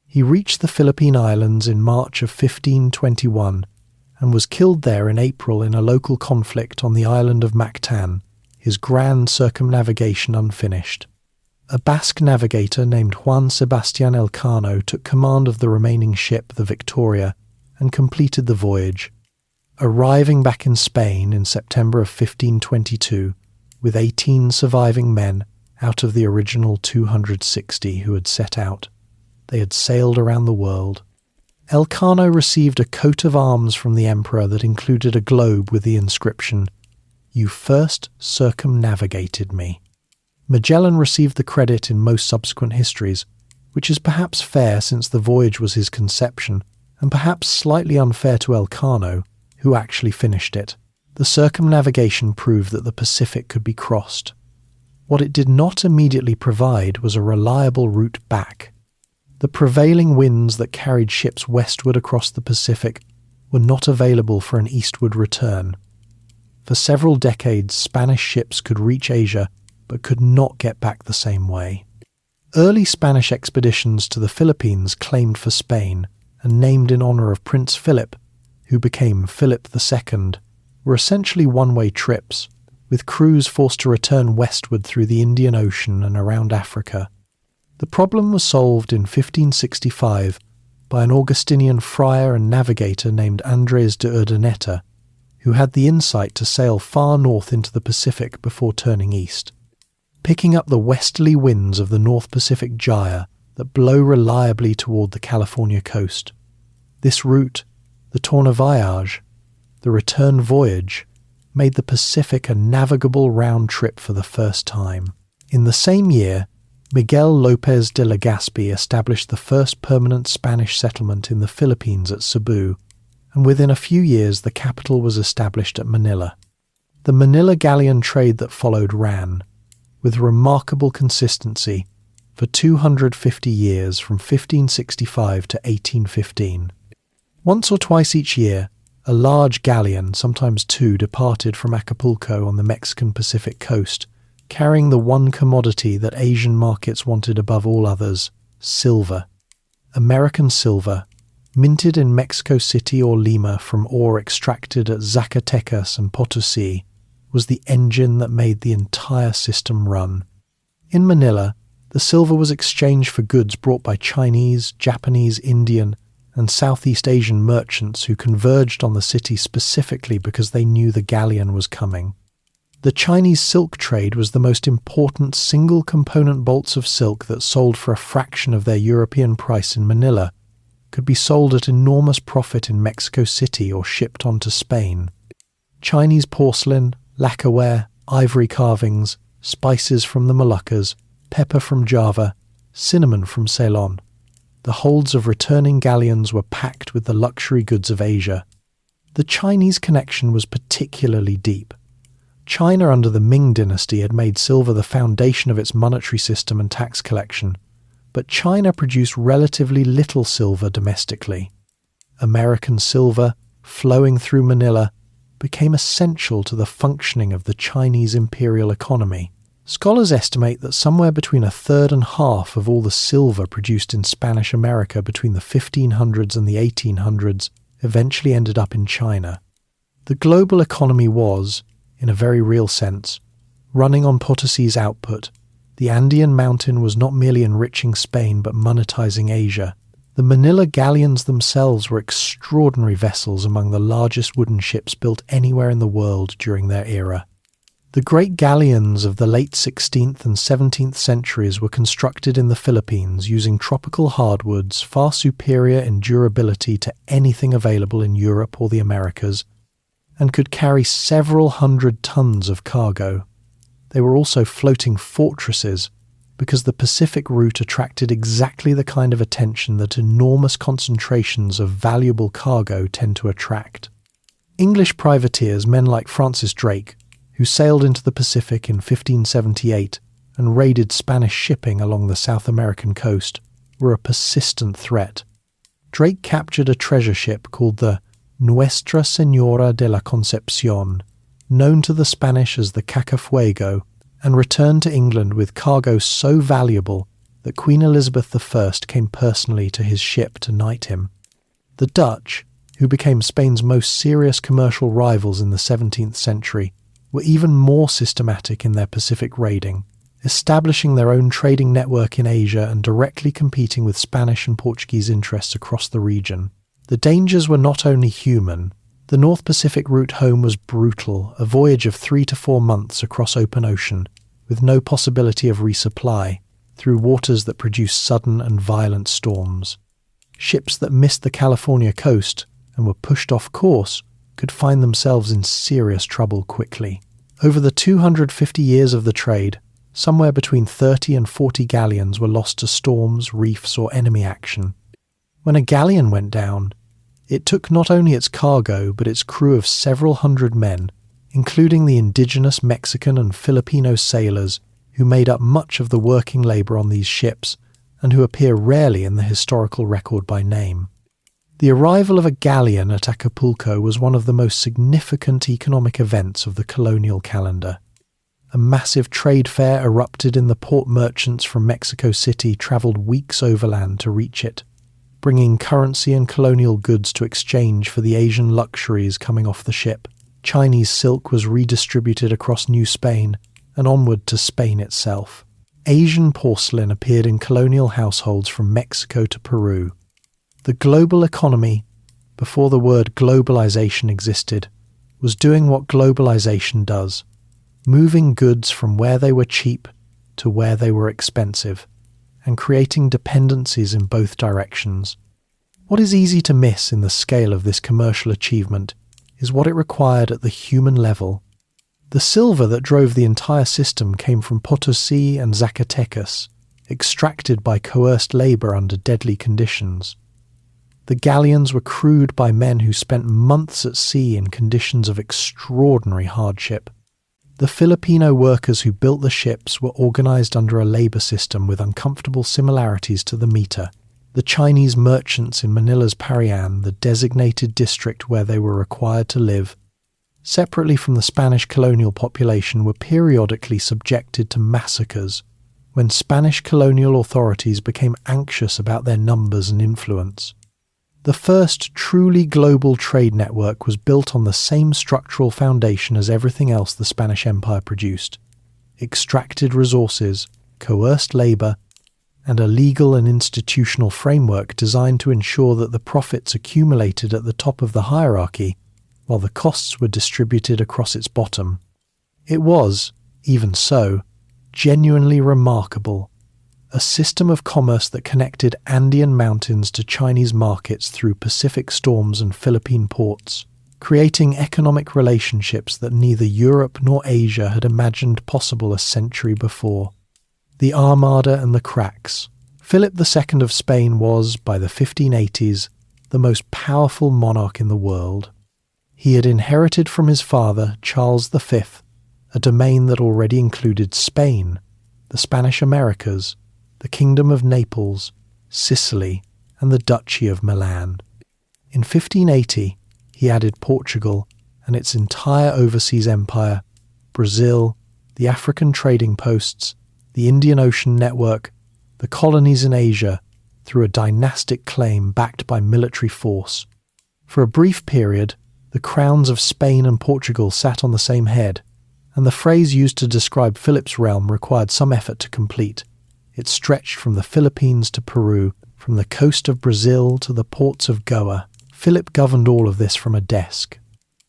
He reached the Philippine Islands in March of 1521 and was killed there in April in a local conflict on the island of Mactan, his grand circumnavigation unfinished. A Basque navigator named Juan Sebastián Elcano took command of the remaining ship, the Victoria, and completed the voyage, arriving back in Spain in September of 1522 with 18 surviving men out of the original 260 who had set out. They had sailed around the world. Elcano received a coat of arms from the emperor that included a globe with the inscription, "You first circumnavigated me." Magellan received the credit in most subsequent histories, which is perhaps fair since the voyage was his conception, and perhaps slightly unfair to Elcano, who actually finished it. The circumnavigation proved that the Pacific could be crossed. What it did not immediately provide was a reliable route back. The prevailing winds that carried ships westward across the Pacific were not available for an eastward return. For several decades, Spanish ships could reach Asia but could not get back the same way. Early Spanish expeditions to the Philippines claimed for Spain and named in honor of Prince Philip, who became Philip II, were essentially one-way trips, with crews forced to return westward through the Indian Ocean and around Africa. The problem was solved in 1565 by an Augustinian friar and navigator named Andres de Urdaneta, who had the insight to sail far north into the Pacific before turning east. Picking up the westerly winds of the North Pacific Gyre that blow reliably toward the California coast. This route, the tourne voyage, the return voyage, made the Pacific a navigable round trip for the first time. In the same year, Miguel López de Legazpi established the first permanent Spanish settlement in the Philippines at Cebu, and within a few years the capital was established at Manila. The Manila galleon trade that followed ran, with remarkable consistency, for 250 years from 1565 to 1815. Once or twice each year, a large galleon, sometimes two, departed from Acapulco on the Mexican Pacific coast, carrying the one commodity that Asian markets wanted above all others, silver. American silver, minted in Mexico City or Lima from ore extracted at Zacatecas and Potosí, was the engine that made the entire system run. In Manila, the silver was exchanged for goods brought by Chinese, Japanese, Indian, and Southeast Asian merchants who converged on the city specifically because they knew the galleon was coming. The Chinese silk trade was the most important single-component bolts of silk that sold for a fraction of their European price in Manila, could be sold at enormous profit in Mexico City or shipped on to Spain. Chinese porcelain, lacquerware, ivory carvings, spices from the Moluccas, pepper from Java, cinnamon from Ceylon. The holds of returning galleons were packed with the luxury goods of Asia. The Chinese connection was particularly deep. China under the Ming dynasty had made silver the foundation of its monetary system and tax collection, but China produced relatively little silver domestically. American silver, flowing through Manila, became essential to the functioning of the Chinese imperial economy. Scholars estimate that somewhere between a third and half of all the silver produced in Spanish America between the 1500s and the 1800s eventually ended up in China. The global economy was, in a very real sense, running on Potosí's output. The Andean mountain was not merely enriching Spain but monetizing Asia. The Manila galleons themselves were extraordinary vessels among the largest wooden ships built anywhere in the world during their era. The great galleons of the late 16th and 17th centuries were constructed in the Philippines using tropical hardwoods far superior in durability to anything available in Europe or the Americas, and could carry several hundred tons of cargo. They were also floating fortresses because the Pacific route attracted exactly the kind of attention that enormous concentrations of valuable cargo tend to attract. English privateers, men like Francis Drake, who sailed into the Pacific in 1578 and raided Spanish shipping along the South American coast, were a persistent threat. Drake captured a treasure ship called the Nuestra Señora de la Concepción, known to the Spanish as the Cacafuego, and returned to England with cargo so valuable that Queen Elizabeth I came personally to his ship to knight him. The Dutch, who became Spain's most serious commercial rivals in the 17th century, were even more systematic in their Pacific raiding, establishing their own trading network in Asia and directly competing with Spanish and Portuguese interests across the region. The dangers were not only human. The North Pacific route home was brutal, a voyage of 3 to 4 months across open ocean, with no possibility of resupply, through waters that produce sudden and violent storms. Ships that missed the California coast and were pushed off course could find themselves in serious trouble quickly. Over the 250 years of the trade, somewhere between 30 and 40 galleons were lost to storms, reefs, or enemy action. When a galleon went down, it took not only its cargo but its crew of several hundred men, including the indigenous Mexican and Filipino sailors who made up much of the working labour on these ships and who appear rarely in the historical record by name. The arrival of a galleon at Acapulco was one of the most significant economic events of the colonial calendar. A massive trade fair erupted in the port. Merchants from Mexico City travelled weeks overland to reach it, bringing currency and colonial goods to exchange for the Asian luxuries coming off the ship. Chinese silk was redistributed across New Spain and onward to Spain itself. Asian porcelain appeared in colonial households from Mexico to Peru. The global economy, before the word globalization existed, was doing what globalization does, moving goods from where they were cheap to where they were expensive, and creating dependencies in both directions. What is easy to miss in the scale of this commercial achievement is what it required at the human level. The silver that drove the entire system came from Potosí and Zacatecas, extracted by coerced labour under deadly conditions. The galleons were crewed by men who spent months at sea in conditions of extraordinary hardship. The Filipino workers who built the ships were organised under a labour system with uncomfortable similarities to the meter. The Chinese merchants in Manila's Parian, the designated district where they were required to live, separately from the Spanish colonial population, were periodically subjected to massacres when Spanish colonial authorities became anxious about their numbers and influence. The first truly global trade network was built on the same structural foundation as everything else the Spanish Empire produced: extracted resources, coerced labour, and a legal and institutional framework designed to ensure that the profits accumulated at the top of the hierarchy while the costs were distributed across its bottom. It was, even so, genuinely remarkable. A system of commerce that connected Andean mountains to Chinese markets through Pacific storms and Philippine ports, creating economic relationships that neither Europe nor Asia had imagined possible a century before. The Armada and the cracks. Philip II of Spain was, by the 1580s, the most powerful monarch in the world. He had inherited from his father, Charles V, a domain that already included Spain, the Spanish Americas, the Kingdom of Naples, Sicily, and the Duchy of Milan. In 1580, he added Portugal and its entire overseas empire, Brazil, the African trading posts, the Indian Ocean network, the colonies in Asia, through a dynastic claim backed by military force. For a brief period, the crowns of Spain and Portugal sat on the same head, and the phrase used to describe Philip's realm required some effort to complete. It stretched from the Philippines to Peru, from the coast of Brazil to the ports of Goa. Philip governed all of this from a desk.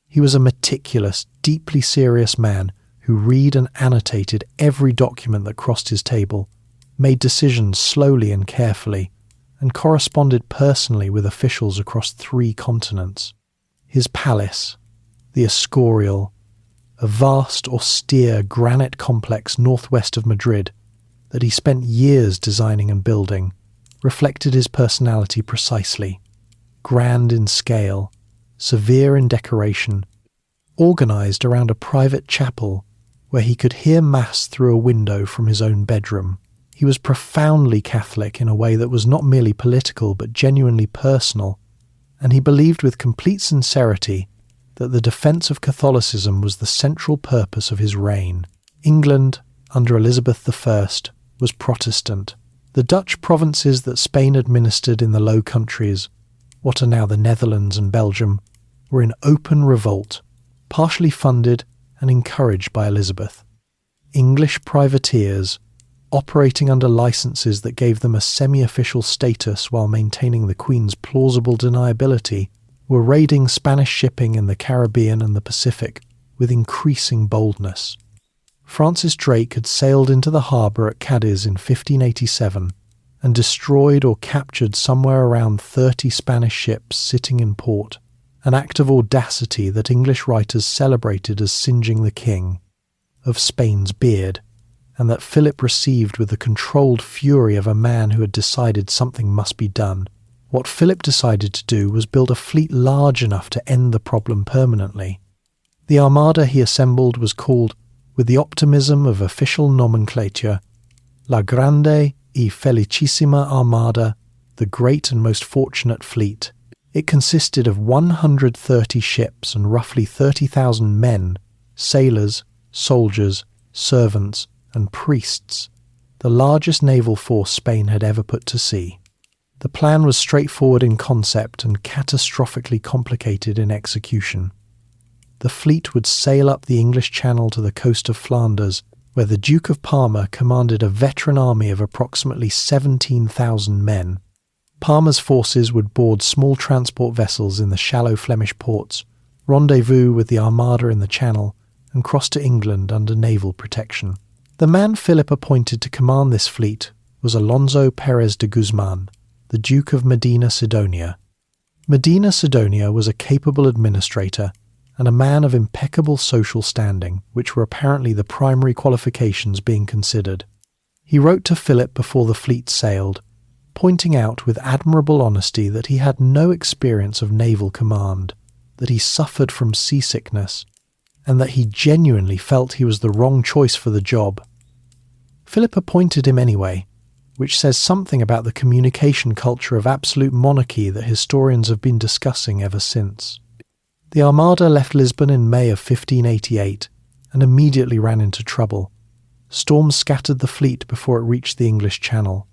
He was a meticulous, deeply serious man who read and annotated every document that crossed his table, made decisions slowly and carefully, and corresponded personally with officials across 3 continents. His palace, the Escorial, a vast, austere granite complex northwest of Madrid that he spent years designing and building, reflected his personality precisely. Grand in scale, severe in decoration, organised around a private chapel where he could hear Mass through a window from his own bedroom. He was profoundly Catholic in a way that was not merely political but genuinely personal, and he believed with complete sincerity that the defence of Catholicism was the central purpose of his reign. England, under Elizabeth I, was Protestant. The Dutch provinces that Spain administered in the Low Countries, what are now the Netherlands and Belgium, were in open revolt, partially funded and encouraged by Elizabeth. English privateers, operating under licences that gave them a semi-official status while maintaining the Queen's plausible deniability, were raiding Spanish shipping in the Caribbean and the Pacific with increasing boldness. Francis Drake had sailed into the harbour at Cadiz in 1587 and destroyed or captured somewhere around 30 Spanish ships sitting in port, an act of audacity that English writers celebrated as singeing the king of Spain's beard, and that Philip received with the controlled fury of a man who had decided something must be done. What Philip decided to do was build a fleet large enough to end the problem permanently. The armada he assembled was called, with the optimism of official nomenclature, La Grande y Felicissima Armada, the great and most fortunate fleet. It consisted of 130 ships and roughly 30,000 men, sailors, soldiers, servants, and priests, the largest naval force Spain had ever put to sea. The plan was straightforward in concept and catastrophically complicated in execution. The fleet would sail up the English Channel to the coast of Flanders, where the Duke of Parma commanded a veteran army of approximately 17,000 men. Parma's forces would board small transport vessels in the shallow Flemish ports, rendezvous with the armada in the Channel, and cross to England under naval protection. The man Philip appointed to command this fleet was Alonso Perez de Guzman, the Duke of Medina Sidonia. Medina Sidonia was a capable administrator and a man of impeccable social standing, which were apparently the primary qualifications being considered. He wrote to Philip before the fleet sailed, pointing out with admirable honesty that he had no experience of naval command, that he suffered from seasickness, and that he genuinely felt he was the wrong choice for the job. Philip appointed him anyway, which says something about the communication culture of absolute monarchy that historians have been discussing ever since. The Armada left Lisbon in May of 1588 and immediately ran into trouble. Storms scattered the fleet before it reached the English Channel.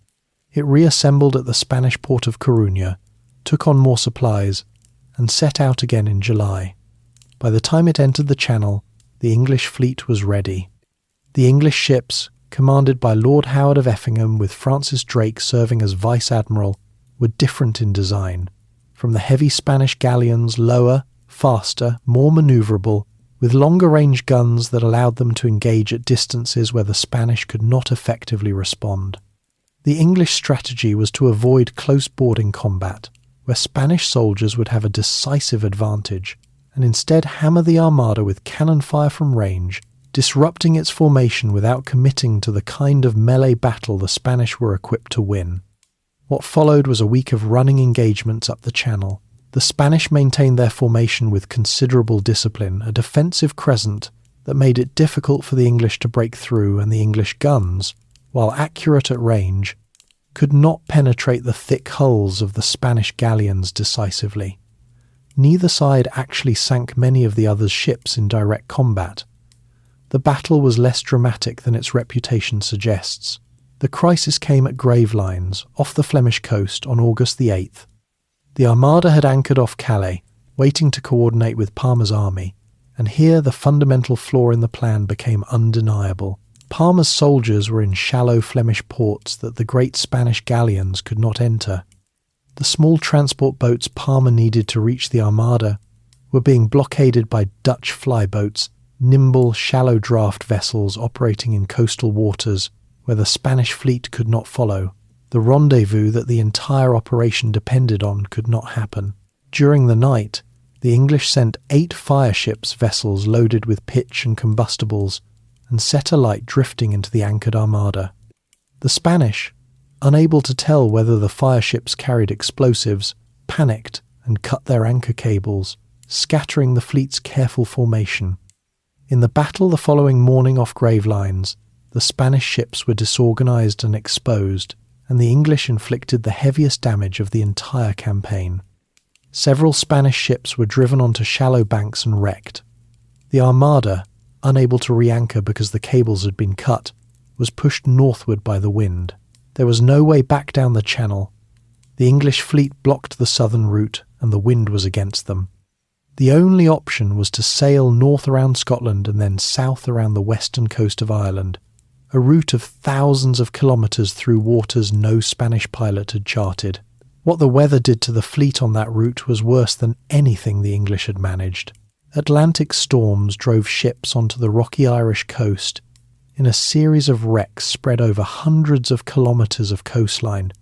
It reassembled at the Spanish port of Coruña, took on more supplies, and set out again in July. By the time it entered the Channel, the English fleet was ready. The English ships, commanded by Lord Howard of Effingham with Francis Drake serving as Vice-Admiral, were different in design. From the heavy Spanish galleons, lower, faster, more manoeuvrable, with longer-range guns that allowed them to engage at distances where the Spanish could not effectively respond. The English strategy was to avoid close boarding combat, where Spanish soldiers would have a decisive advantage, and instead hammer the Armada with cannon fire from range, disrupting its formation without committing to the kind of melee battle the Spanish were equipped to win. What followed was a week of running engagements up the Channel. The Spanish maintained their formation with considerable discipline, a defensive crescent that made it difficult for the English to break through, and the English guns, while accurate at range, could not penetrate the thick hulls of the Spanish galleons decisively. Neither side actually sank many of the other's ships in direct combat. The battle was less dramatic than its reputation suggests. The crisis came at Gravelines, off the Flemish coast, on August the 8th. The Armada had anchored off Calais, waiting to coordinate with Parma's army, and here the fundamental flaw in the plan became undeniable. Parma's soldiers were in shallow Flemish ports that the great Spanish galleons could not enter. The small transport boats Parma needed to reach the Armada were being blockaded by Dutch flyboats, nimble, shallow-draft vessels operating in coastal waters where the Spanish fleet could not follow. The rendezvous that the entire operation depended on could not happen. During the night, the English sent 8 fireships vessels loaded with pitch and combustibles and set alight drifting into the anchored Armada. The Spanish, unable to tell whether the fireships carried explosives, panicked and cut their anchor cables, scattering the fleet's careful formation. In the battle the following morning off Gravelines, the Spanish ships were disorganized and exposed, and the English inflicted the heaviest damage of the entire campaign. Several Spanish ships were driven onto shallow banks and wrecked. The Armada, unable to re-anchor because the cables had been cut, was pushed northward by the wind. There was no way back down the Channel. The English fleet blocked the southern route, and the wind was against them. The only option was to sail north around Scotland and then south around the western coast of Ireland, a route of thousands of kilometres through waters no Spanish pilot had charted. What the weather did to the fleet on that route was worse than anything the English had managed. Atlantic storms drove ships onto the rocky Irish coast, in a series of wrecks spread over hundreds of kilometers of coastline.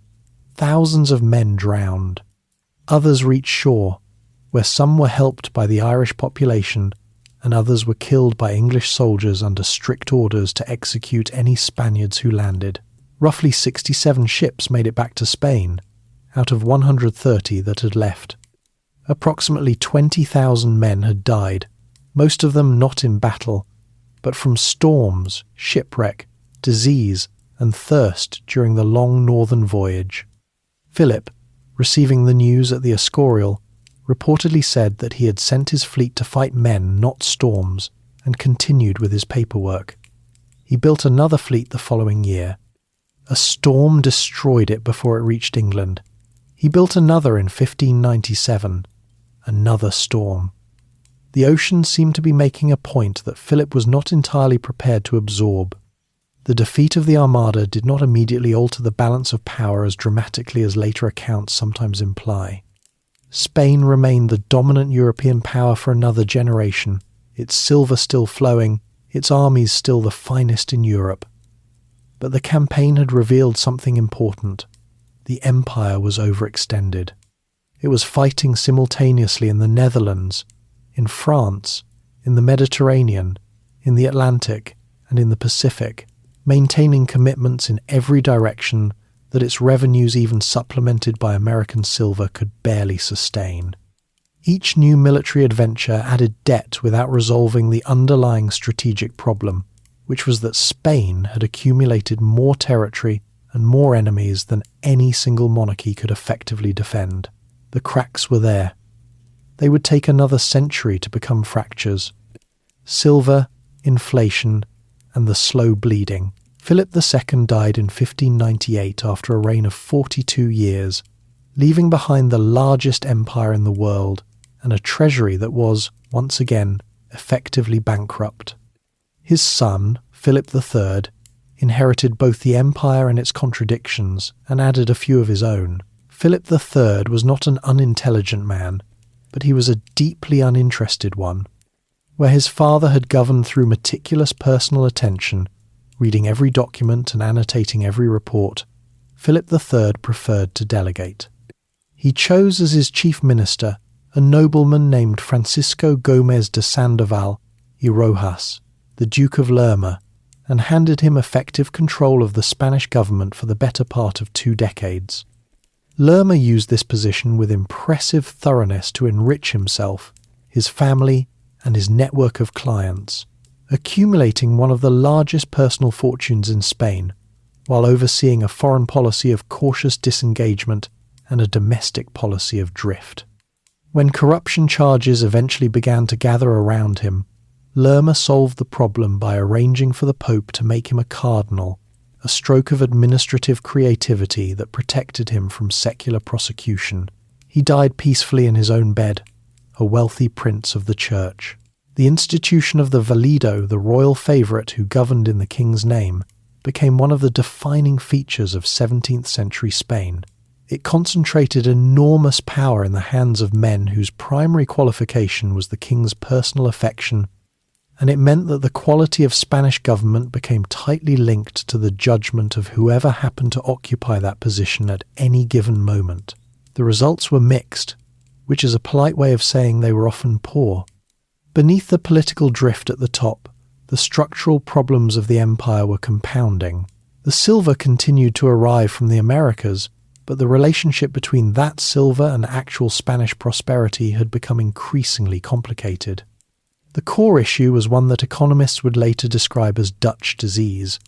Thousands of men drowned. Others reached shore, where some were helped by the Irish population and others were killed by English soldiers under strict orders to execute any Spaniards who landed. Roughly 67 ships made it back to Spain, out of 130 that had left. Approximately 20,000 men had died, most of them not in battle, but from storms, shipwreck, disease, and thirst during the long northern voyage. Philip, receiving the news at the Escorial, reportedly said that he had sent his fleet to fight men, not storms, and continued with his paperwork. He built another fleet the following year. A storm destroyed it before it reached England. He built another in 1597. Another storm. The ocean seemed to be making a point that Philip was not entirely prepared to absorb. The defeat of the Armada did not immediately alter the balance of power as dramatically as later accounts sometimes imply. Spain remained the dominant European power for another generation, its silver still flowing, its armies still the finest in Europe. But the campaign had revealed something important. The empire was overextended. It was fighting simultaneously in the Netherlands, in France, in the Mediterranean, in the Atlantic, and in the Pacific, maintaining commitments in every direction that its revenues, even supplemented by American silver, could barely sustain. Each new military adventure added debt without resolving the underlying strategic problem, which was that Spain had accumulated more territory and more enemies than any single monarchy could effectively defend. The cracks were there. They would take another century to become fractures. Silver, inflation, and the slow bleeding. Philip II died in 1598 after a reign of 42 years, leaving behind the largest empire in the world and a treasury that was, once again, effectively bankrupt. His son, Philip III, inherited both the empire and its contradictions and added a few of his own. Philip III was not an unintelligent man, but he was a deeply uninterested one. Where his father had governed through meticulous personal attention, reading every document and annotating every report, Philip III preferred to delegate. He chose as his chief minister a nobleman named Francisco Gómez de Sandoval y Rojas, the Duke of Lerma, and handed him effective control of the Spanish government for the better part of 2 decades. Lerma used this position with impressive thoroughness to enrich himself, his family, and his network of clients, accumulating one of the largest personal fortunes in Spain, while overseeing a foreign policy of cautious disengagement and a domestic policy of drift. When corruption charges eventually began to gather around him, Lerma solved the problem by arranging for the Pope to make him a cardinal, a stroke of administrative creativity that protected him from secular prosecution. He died peacefully in his own bed, a wealthy prince of the church. The institution of the valido, the royal favourite who governed in the king's name, became one of the defining features of 17th century Spain. It concentrated enormous power in the hands of men whose primary qualification was the king's personal affection, and it meant that the quality of Spanish government became tightly linked to the judgment of whoever happened to occupy that position at any given moment. The results were mixed, which is a polite way of saying they were often poor. Beneath the political drift at the top, the structural problems of the empire were compounding. The silver continued to arrive from the Americas, but the relationship between that silver and actual Spanish prosperity had become increasingly complicated. The core issue was one that economists would later describe as Dutch disease,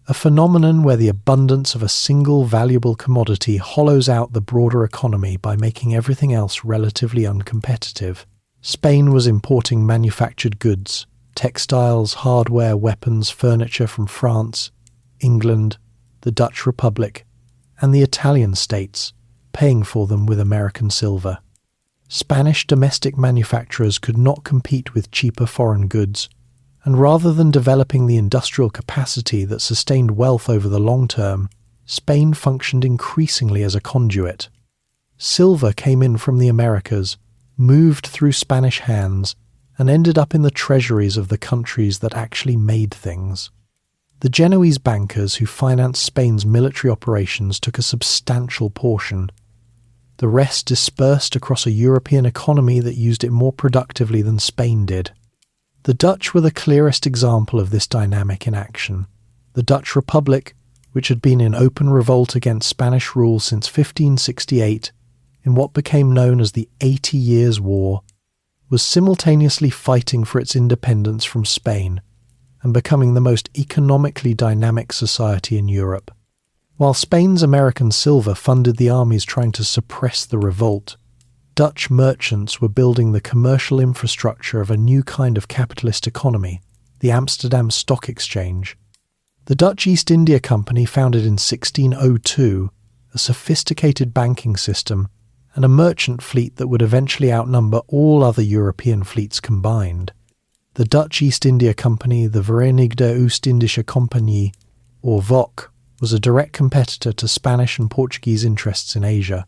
a phenomenon where the abundance of a single valuable commodity hollows out the broader economy by making everything else relatively uncompetitive. Spain was importing manufactured goods, textiles, hardware, weapons, furniture from France, England, the Dutch Republic, and the Italian states, paying for them with American silver. Spanish domestic manufacturers could not compete with cheaper foreign goods, and rather than developing the industrial capacity that sustained wealth over the long term, Spain functioned increasingly as a conduit. Silver came in from the Americas, moved through Spanish hands, and ended up in the treasuries of the countries that actually made things. The Genoese bankers who financed Spain's military operations took a substantial portion. The rest dispersed across a European economy that used it more productively than Spain did. The Dutch were the clearest example of this dynamic in action. The Dutch Republic, which had been in open revolt against Spanish rule since 1568, in what became known as the 80 Years' War, was simultaneously fighting for its independence from Spain and becoming the most economically dynamic society in Europe. While Spain's American silver funded the armies trying to suppress the revolt, Dutch merchants were building the commercial infrastructure of a new kind of capitalist economy, the Amsterdam Stock Exchange. The Dutch East India Company, founded in 1602, a sophisticated banking system, and a merchant fleet that would eventually outnumber all other European fleets combined. The Dutch East India Company, the Verenigde Oost-Indische Compagnie, or VOC, was a direct competitor to Spanish and Portuguese interests in Asia.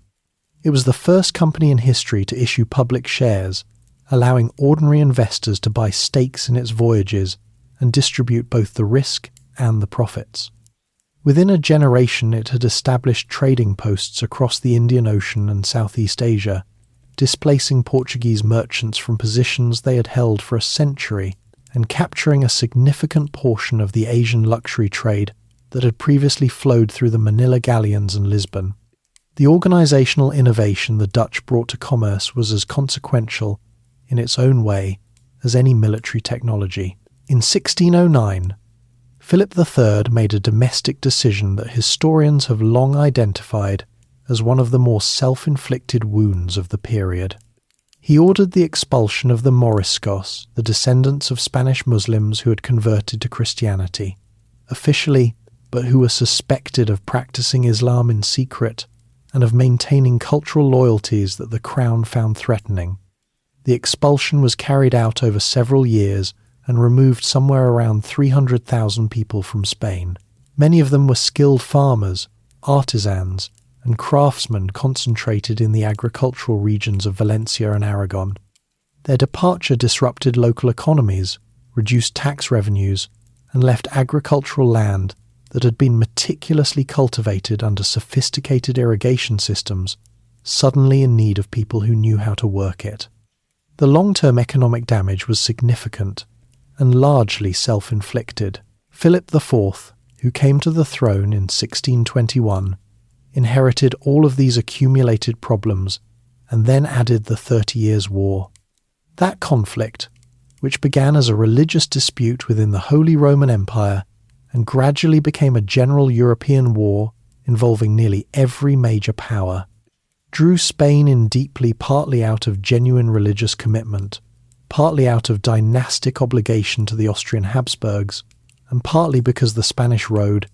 It was the first company in history to issue public shares, allowing ordinary investors to buy stakes in its voyages and distribute both the risk and the profits. Within a generation, it had established trading posts across the Indian Ocean and Southeast Asia, displacing Portuguese merchants from positions they had held for a century and capturing a significant portion of the Asian luxury trade that had previously flowed through the Manila galleons and Lisbon. The organisational innovation the Dutch brought to commerce was as consequential, in its own way, as any military technology. In 1609, Philip III made a domestic decision that historians have long identified as one of the more self-inflicted wounds of the period. He ordered the expulsion of the Moriscos, the descendants of Spanish Muslims who had converted to Christianity, officially, but who were suspected of practicing Islam in secret and of maintaining cultural loyalties that the crown found threatening. The expulsion was carried out over several years and removed somewhere around 300,000 people from Spain. Many of them were skilled farmers, artisans, and craftsmen concentrated in the agricultural regions of Valencia and Aragon. Their departure disrupted local economies, reduced tax revenues, and left agricultural land that had been meticulously cultivated under sophisticated irrigation systems suddenly in need of people who knew how to work it. The long-term economic damage was significant and largely self-inflicted. Philip IV, who came to the throne in 1621, inherited all of these accumulated problems and then added the 30 Years' War. That conflict, which began as a religious dispute within the Holy Roman Empire and gradually became a general European war involving nearly every major power, drew Spain in deeply, partly out of genuine religious commitment, partly out of dynastic obligation to the Austrian Habsburgs, and partly because the Spanish road,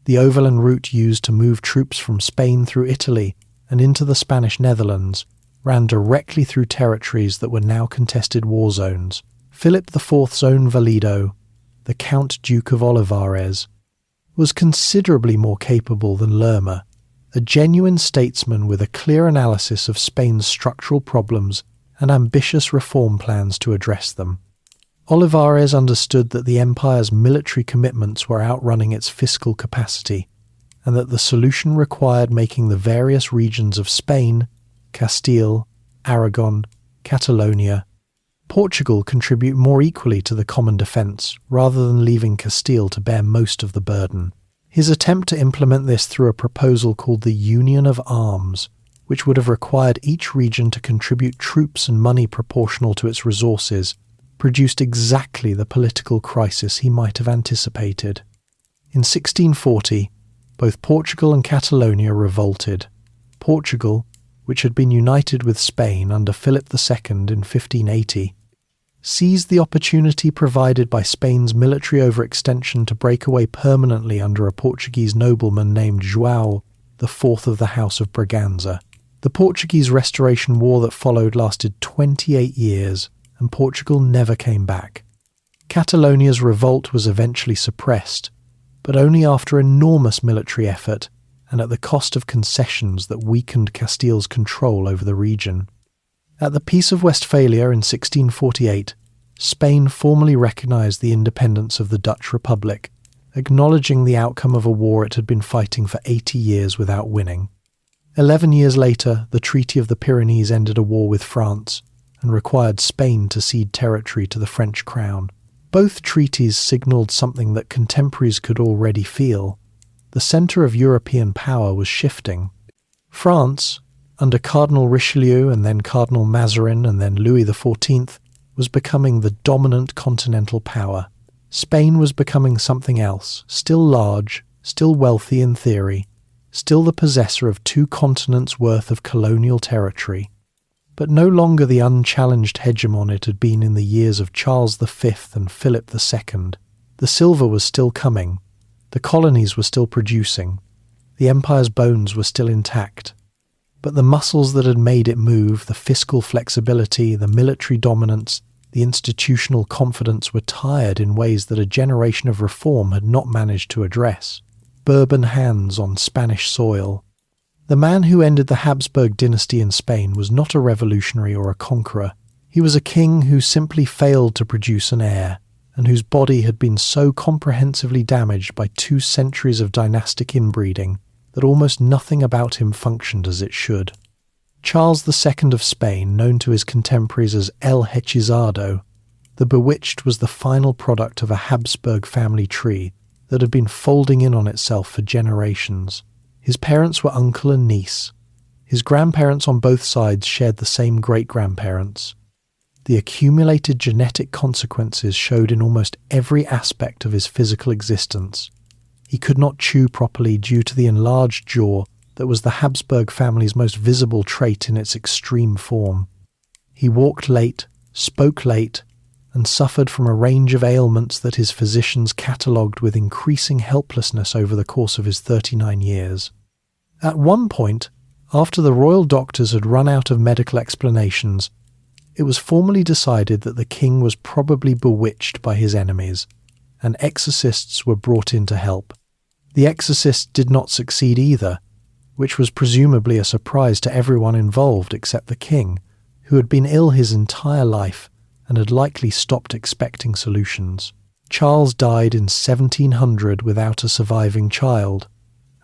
the overland route used to move troops from Spain through Italy and into the Spanish Netherlands, ran directly through territories that were now contested war zones. Philip IV's own valido, the Count Duke of Olivares, was considerably more capable than Lerma, a genuine statesman with a clear analysis of Spain's structural problems and ambitious reform plans to address them. Olivares understood that the empire's military commitments were outrunning its fiscal capacity, and that the solution required making the various regions of Spain, Castile, Aragon, Catalonia, Portugal contribute more equally to the common defence, rather than leaving Castile to bear most of the burden. His attempt to implement this through a proposal called the Union of Arms, which would have required each region to contribute troops and money proportional to its resources, produced exactly the political crisis he might have anticipated. In 1640, both Portugal and Catalonia revolted. Portugal, which had been united with Spain under Philip II in 1580, seized the opportunity provided by Spain's military overextension to break away permanently under a Portuguese nobleman named João, the fourth of the House of Braganza. The Portuguese Restoration War that followed lasted 28 years, and Portugal never came back. Catalonia's revolt was eventually suppressed, but only after enormous military effort and at the cost of concessions that weakened Castile's control over the region. At the Peace of Westphalia in 1648, Spain formally recognised the independence of the Dutch Republic, acknowledging the outcome of a war it had been fighting for 80 years without winning. 11 years later, the Treaty of the Pyrenees ended a war with France and required Spain to cede territory to the French crown. Both treaties signalled something that contemporaries could already feel. The centre of European power was shifting. France, under Cardinal Richelieu and then Cardinal Mazarin and then Louis XIV, was becoming the dominant continental power. Spain was becoming something else, still large, still wealthy in theory, still the possessor of 2 continents' worth of colonial territory, but no longer the unchallenged hegemon it had been in the years of Charles V and Philip II. The silver was still coming, the colonies were still producing, the empire's bones were still intact, but the muscles that had made it move, the fiscal flexibility, the military dominance, the institutional confidence were tired in ways that a generation of reform had not managed to address. Bourbon hands on Spanish soil. The man who ended the Habsburg dynasty in Spain was not a revolutionary or a conqueror. He was a king who simply failed to produce an heir, and whose body had been so comprehensively damaged by 2 centuries of dynastic inbreeding that almost nothing about him functioned as it should. Charles II of Spain, known to his contemporaries as El Hechizado, the Bewitched, was the final product of a Habsburg family tree that had been folding in on itself for generations. His parents were uncle and niece. His grandparents on both sides shared the same great-grandparents. The accumulated genetic consequences showed in almost every aspect of his physical existence. He could not chew properly due to the enlarged jaw that was the Habsburg family's most visible trait in its extreme form. He walked late, spoke late, and suffered from a range of ailments that his physicians catalogued with increasing helplessness over the course of his 39 years. At one point, after the royal doctors had run out of medical explanations, it was formally decided that the king was probably bewitched by his enemies, and exorcists were brought in to help. The exorcists did not succeed either, which was presumably a surprise to everyone involved except the king, who had been ill his entire life and had likely stopped expecting solutions. Charles died in 1700 without a surviving child,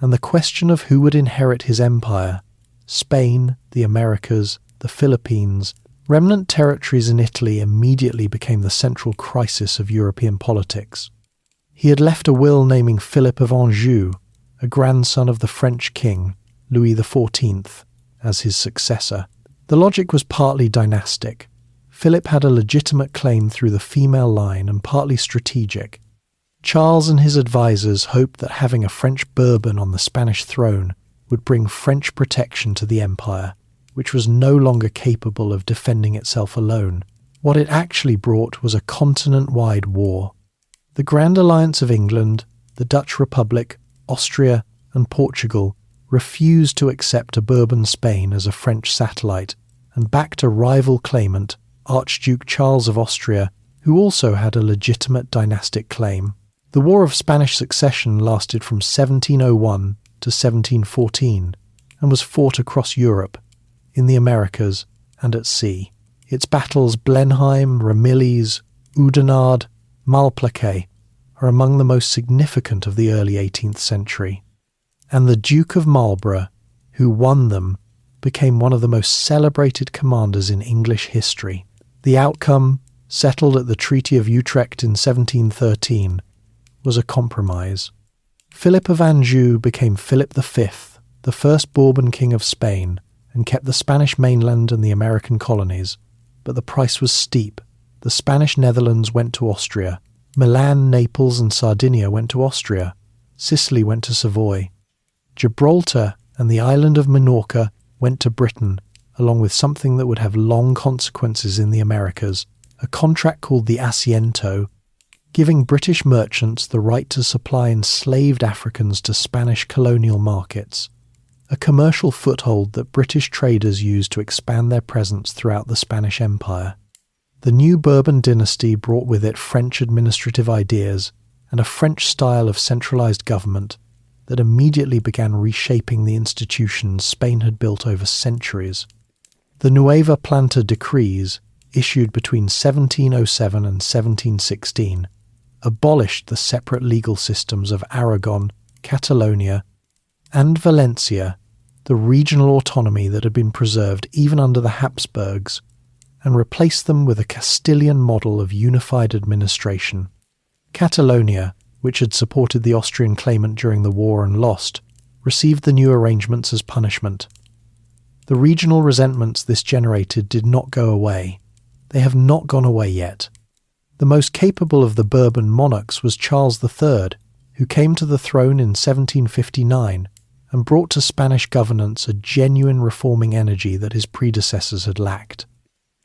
and the question of who would inherit his empire, Spain, the Americas, the Philippines, remnant territories in Italy, immediately became the central crisis of European politics. He had left a will naming Philip of Anjou, a grandson of the French king, Louis XIV, as his successor. The logic was partly dynastic. Philip had a legitimate claim through the female line and partly strategic. Charles and his advisors hoped that having a French Bourbon on the Spanish throne would bring French protection to the empire, which was no longer capable of defending itself alone. What it actually brought was a continent-wide war. The Grand Alliance of England, the Dutch Republic, Austria, and Portugal refused to accept a Bourbon Spain as a French satellite and backed a rival claimant, Archduke Charles of Austria, who also had a legitimate dynastic claim. The War of Spanish Succession lasted from 1701 to 1714 and was fought across Europe, in the Americas, and at sea. Its battles Blenheim, Ramillies, Oudenarde, Malplaquet are among the most significant of the early 18th century. And the Duke of Marlborough, who won them, became one of the most celebrated commanders in English history. The outcome, settled at the Treaty of Utrecht in 1713, was a compromise. Philip of Anjou became Philip V, the first Bourbon king of Spain, and kept the Spanish mainland and the American colonies. But the price was steep. The Spanish Netherlands went to Austria. Milan, Naples, and Sardinia went to Austria. Sicily went to Savoy. Gibraltar and the island of Minorca went to Britain, along with something that would have long consequences in the Americas, a contract called the Asiento, giving British merchants the right to supply enslaved Africans to Spanish colonial markets, a commercial foothold that British traders used to expand their presence throughout the Spanish Empire. The new Bourbon dynasty brought with it French administrative ideas and a French style of centralized government that immediately began reshaping the institutions Spain had built over centuries. The Nueva Planta decrees, issued between 1707 and 1716, abolished the separate legal systems of Aragon, Catalonia, and Valencia, the regional autonomy that had been preserved even under the Habsburgs, and replaced them with a Castilian model of unified administration. Catalonia, which had supported the Austrian claimant during the war and lost, received the new arrangements as punishment. The regional resentments this generated did not go away. They have not gone away yet. The most capable of the Bourbon monarchs was Charles III, who came to the throne in 1759 and brought to Spanish governance a genuine reforming energy that his predecessors had lacked.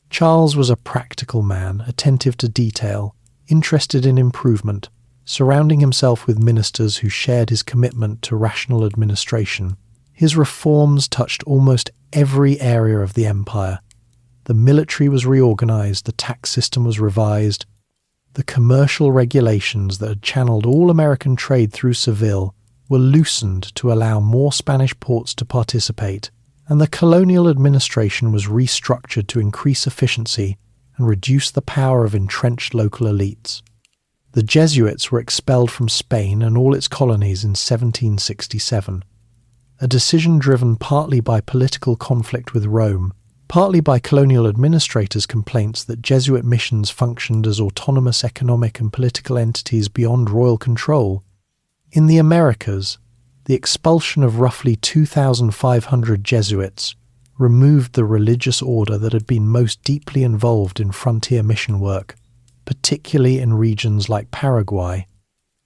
Charles was a practical man, attentive to detail, interested in improvement, surrounding himself with ministers who shared his commitment to rational administration. His reforms touched almost every area of the empire. The military was reorganized, the tax system was revised, the commercial regulations that had channeled all American trade through Seville were loosened to allow more Spanish ports to participate, and the colonial administration was restructured to increase efficiency and reduce the power of entrenched local elites. The Jesuits were expelled from Spain and all its colonies in 1767, a decision driven partly by political conflict with Rome, partly by colonial administrators' complaints that Jesuit missions functioned as autonomous economic and political entities beyond royal control. In the Americas, the expulsion of roughly 2,500 Jesuits removed the religious order that had been most deeply involved in frontier mission work, particularly in regions like Paraguay,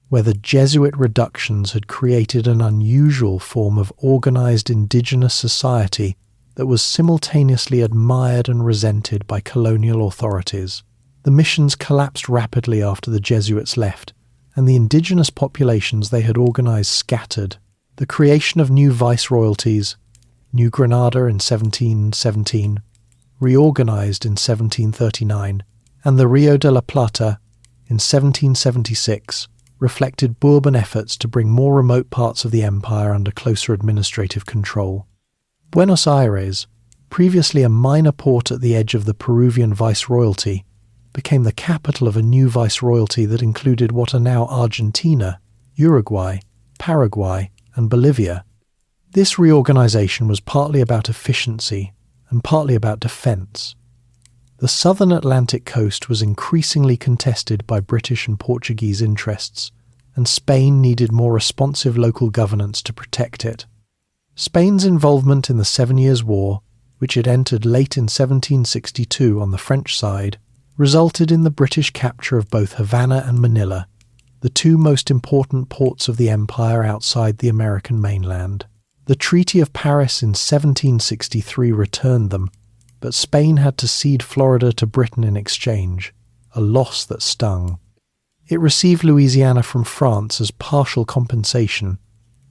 where the Jesuit reductions had created an unusual form of organized indigenous society that was simultaneously admired and resented by colonial authorities. The missions collapsed rapidly after the Jesuits left, and the indigenous populations they had organized scattered. The creation of new viceroyalties, New Granada in 1717, reorganized in 1739, and the Rio de la Plata in 1776 reflected Bourbon efforts to bring more remote parts of the empire under closer administrative control. Buenos Aires, previously a minor port at the edge of the Peruvian viceroyalty, became the capital of a new viceroyalty that included what are now Argentina, Uruguay, Paraguay, and Bolivia. This reorganization was partly about efficiency and partly about defense. The southern Atlantic coast was increasingly contested by British and Portuguese interests, and Spain needed more responsive local governance to protect it. Spain's involvement in the 7 Years' War, which it entered late in 1762 on the French side, resulted in the British capture of both Havana and Manila, the two most important ports of the empire outside the American mainland. The Treaty of Paris in 1763 returned them, but Spain had to cede Florida to Britain in exchange, a loss that stung. It received Louisiana from France as partial compensation,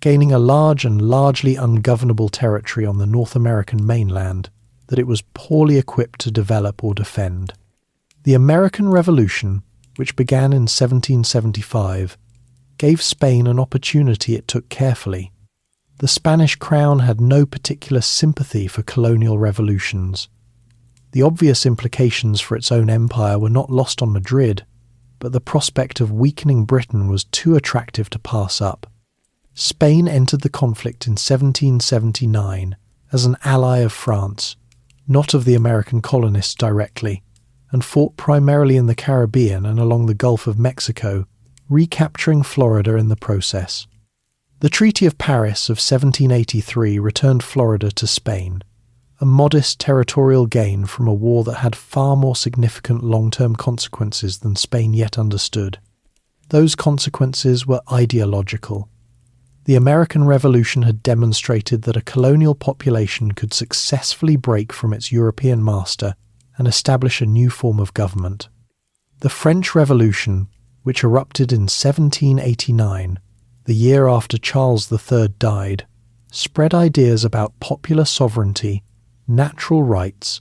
gaining a large and largely ungovernable territory on the North American mainland that it was poorly equipped to develop or defend. The American Revolution, which began in 1775, gave Spain an opportunity it took carefully. The Spanish crown had no particular sympathy for colonial revolutions. The obvious implications for its own empire were not lost on Madrid, but the prospect of weakening Britain was too attractive to pass up. Spain entered the conflict in 1779 as an ally of France, not of the American colonists directly, and fought primarily in the Caribbean and along the Gulf of Mexico, recapturing Florida in the process. The Treaty of Paris of 1783 returned Florida to Spain, a modest territorial gain from a war that had far more significant long-term consequences than Spain yet understood. Those consequences were ideological. The American Revolution had demonstrated that a colonial population could successfully break from its European master and establish a new form of government. The French Revolution, which erupted in 1789, the year after Charles III died, spread ideas about popular sovereignty, natural rights,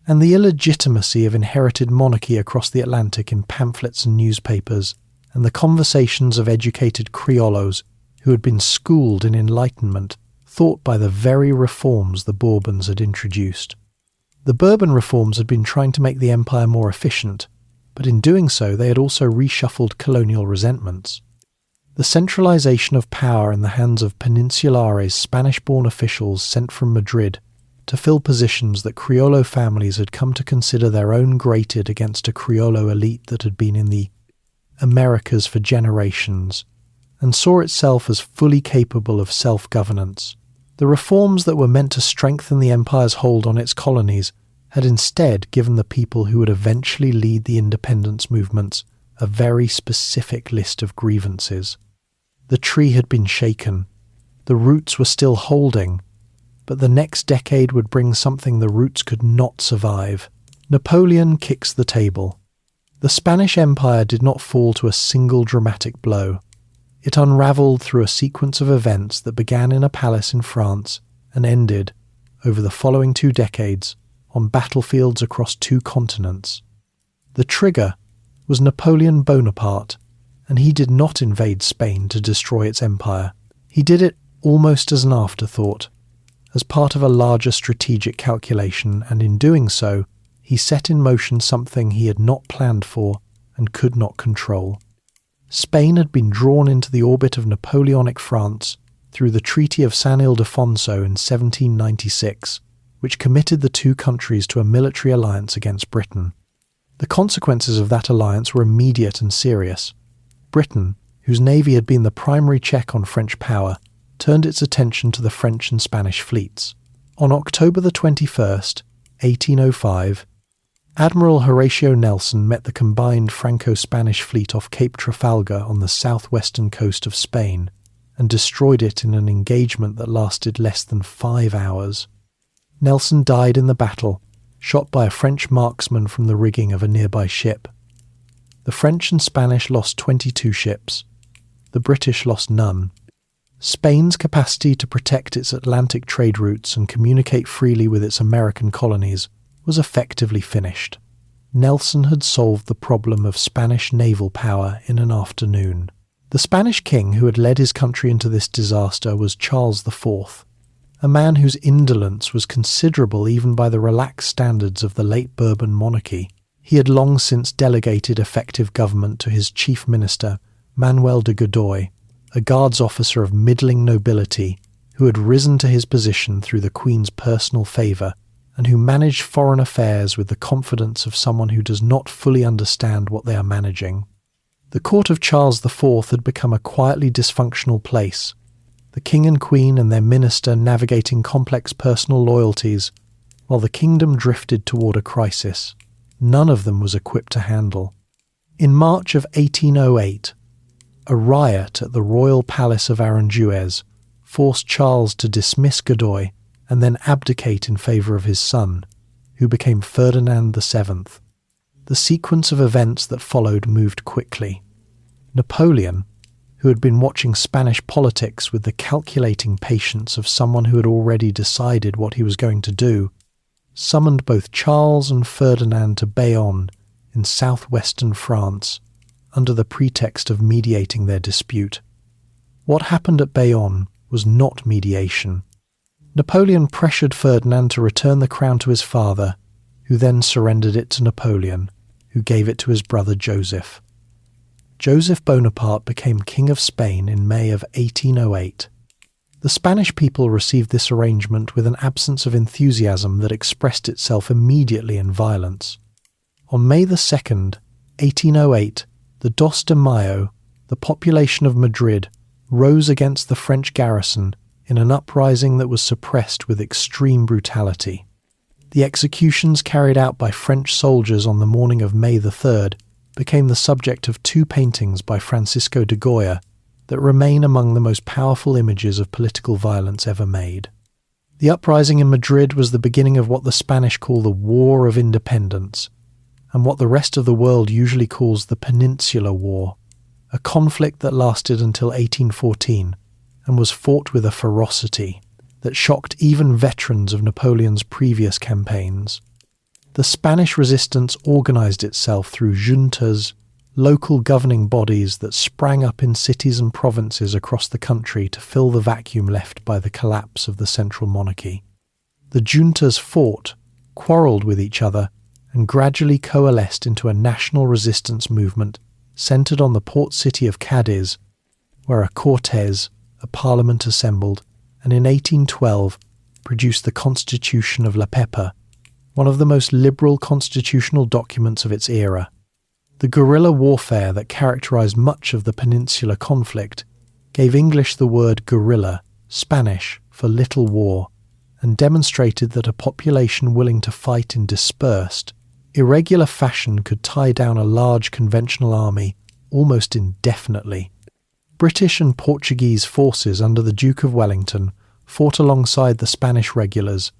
and the illegitimacy of inherited monarchy across the Atlantic in pamphlets and newspapers, and the conversations of educated criollos who had been schooled in Enlightenment thought by the very reforms the Bourbons had introduced. The Bourbon reforms had been trying to make the empire more efficient, but in doing so they had also reshuffled colonial resentments. The centralization of power in the hands of Peninsulares Spanish-born officials sent from Madrid to fill positions that Criollo families had come to consider their own grated against a Criollo elite that had been in the Americas for generations, and saw itself as fully capable of self-governance. The reforms that were meant to strengthen the empire's hold on its colonies had instead given the people who would eventually lead the independence movements a very specific list of grievances. The tree had been shaken. The roots were still holding, but the next decade would bring something the roots could not survive. Napoleon kicks the table. The Spanish Empire did not fall to a single dramatic blow. It unravelled through a sequence of events that began in a palace in France and ended, over the following 2 decades, on battlefields across 2 continents. The trigger was Napoleon Bonaparte, and he did not invade Spain to destroy its empire. He did it almost as an afterthought, as part of a larger strategic calculation, and in doing so, he set in motion something he had not planned for and could not control. Spain had been drawn into the orbit of Napoleonic France through the Treaty of San Ildefonso in 1796, which committed the 2 countries to a military alliance against Britain. The consequences of that alliance were immediate and serious. Britain, whose navy had been the primary check on French power, turned its attention to the French and Spanish fleets. On October the 21st, 1805, Admiral Horatio Nelson met the combined Franco-Spanish fleet off Cape Trafalgar on the southwestern coast of Spain and destroyed it in an engagement that lasted less than 5 hours. Nelson died in the battle, shot by a French marksman from the rigging of a nearby ship. The French and Spanish lost 22 ships. The British lost none. Spain's capacity to protect its Atlantic trade routes and communicate freely with its American colonies was effectively finished. Nelson had solved the problem of Spanish naval power in an afternoon. The Spanish king who had led his country into this disaster was Charles IV, a man whose indolence was considerable even by the relaxed standards of the late Bourbon monarchy. He had long since delegated effective government to his chief minister, Manuel de Godoy, a guards officer of middling nobility who had risen to his position through the Queen's personal favour and who managed foreign affairs with the confidence of someone who does not fully understand what they are managing. The court of Charles IV had become a quietly dysfunctional place, the king and queen and their minister navigating complex personal loyalties, while the kingdom drifted toward a crisis none of them was equipped to handle. In March of 1808, a riot at the royal palace of Aranjuez forced Charles to dismiss Godoy and then abdicate in favour of his son, who became Ferdinand VII. The sequence of events that followed moved quickly. Napoleon, who had been watching Spanish politics with the calculating patience of someone who had already decided what he was going to do, summoned both Charles and Ferdinand to Bayonne in southwestern France under the pretext of mediating their dispute. What happened at Bayonne was not mediation. Napoleon pressured Ferdinand to return the crown to his father, who then surrendered it to Napoleon, who gave it to his brother Joseph. Joseph Bonaparte became King of Spain in May of 1808. The Spanish people received this arrangement with an absence of enthusiasm that expressed itself immediately in violence. On May 2nd, 1808, the Dos de Mayo, the population of Madrid, rose against the French garrison in an uprising that was suppressed with extreme brutality. The executions carried out by French soldiers on the morning of May 3rd became the subject of 2 paintings by Francisco de Goya that remain among the most powerful images of political violence ever made. The uprising in Madrid was the beginning of what the Spanish call the War of Independence, and what the rest of the world usually calls the Peninsular War, a conflict that lasted until 1814 and was fought with a ferocity that shocked even veterans of Napoleon's previous campaigns. The Spanish resistance organised itself through juntas, local governing bodies that sprang up in cities and provinces across the country to fill the vacuum left by the collapse of the central monarchy. The juntas fought, quarrelled with each other, and gradually coalesced into a national resistance movement centered on the port city of Cadiz, where a Cortes, a parliament assembled, and in 1812 produced the Constitution of La Pepa, one of the most liberal constitutional documents of its era. The guerrilla warfare that characterized much of the peninsular conflict gave English the word guerrilla, Spanish for little war, and demonstrated that a population willing to fight in dispersed, irregular fashion could tie down a large conventional army almost indefinitely. British and Portuguese forces under the Duke of Wellington fought alongside the Spanish regulars,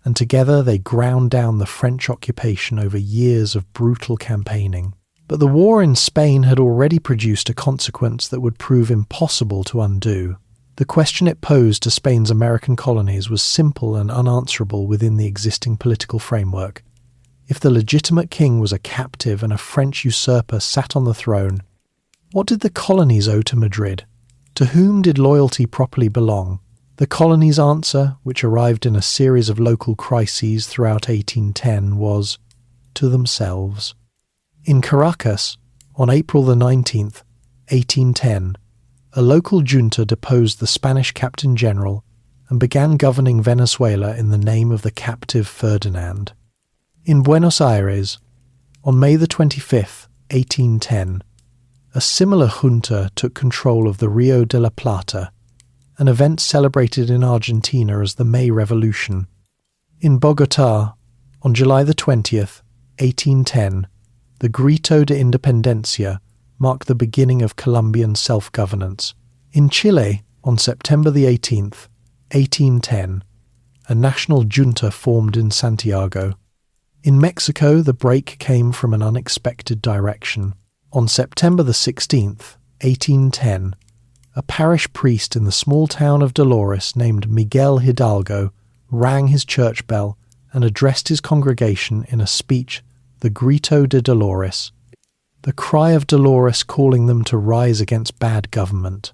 and together they ground down the French occupation over years of brutal campaigning. But the war in Spain had already produced a consequence that would prove impossible to undo. The question it posed to Spain's American colonies was simple and unanswerable within the existing political framework. If the legitimate king was a captive and a French usurper sat on the throne, what did the colonies owe to Madrid? To whom did loyalty properly belong? The colonies' answer, which arrived in a series of local crises throughout 1810, was to themselves. In Caracas, on April the 19th, 1810, a local junta deposed the Spanish captain general and began governing Venezuela in the name of the captive Ferdinand. In Buenos Aires, on May the 25th, 1810, a similar junta took control of the Rio de la Plata, an event celebrated in Argentina as the May Revolution. In Bogotá, on July the 20th, 1810, the Grito de Independencia marked the beginning of Colombian self-governance. In Chile, on September the 18th, 1810, a national junta formed in Santiago. In Mexico, the break came from an unexpected direction. On September the 16th, 1810, a parish priest in the small town of Dolores named Miguel Hidalgo rang his church bell and addressed his congregation in a speech, the Grito de Dolores, the cry of Dolores calling them to rise against bad government.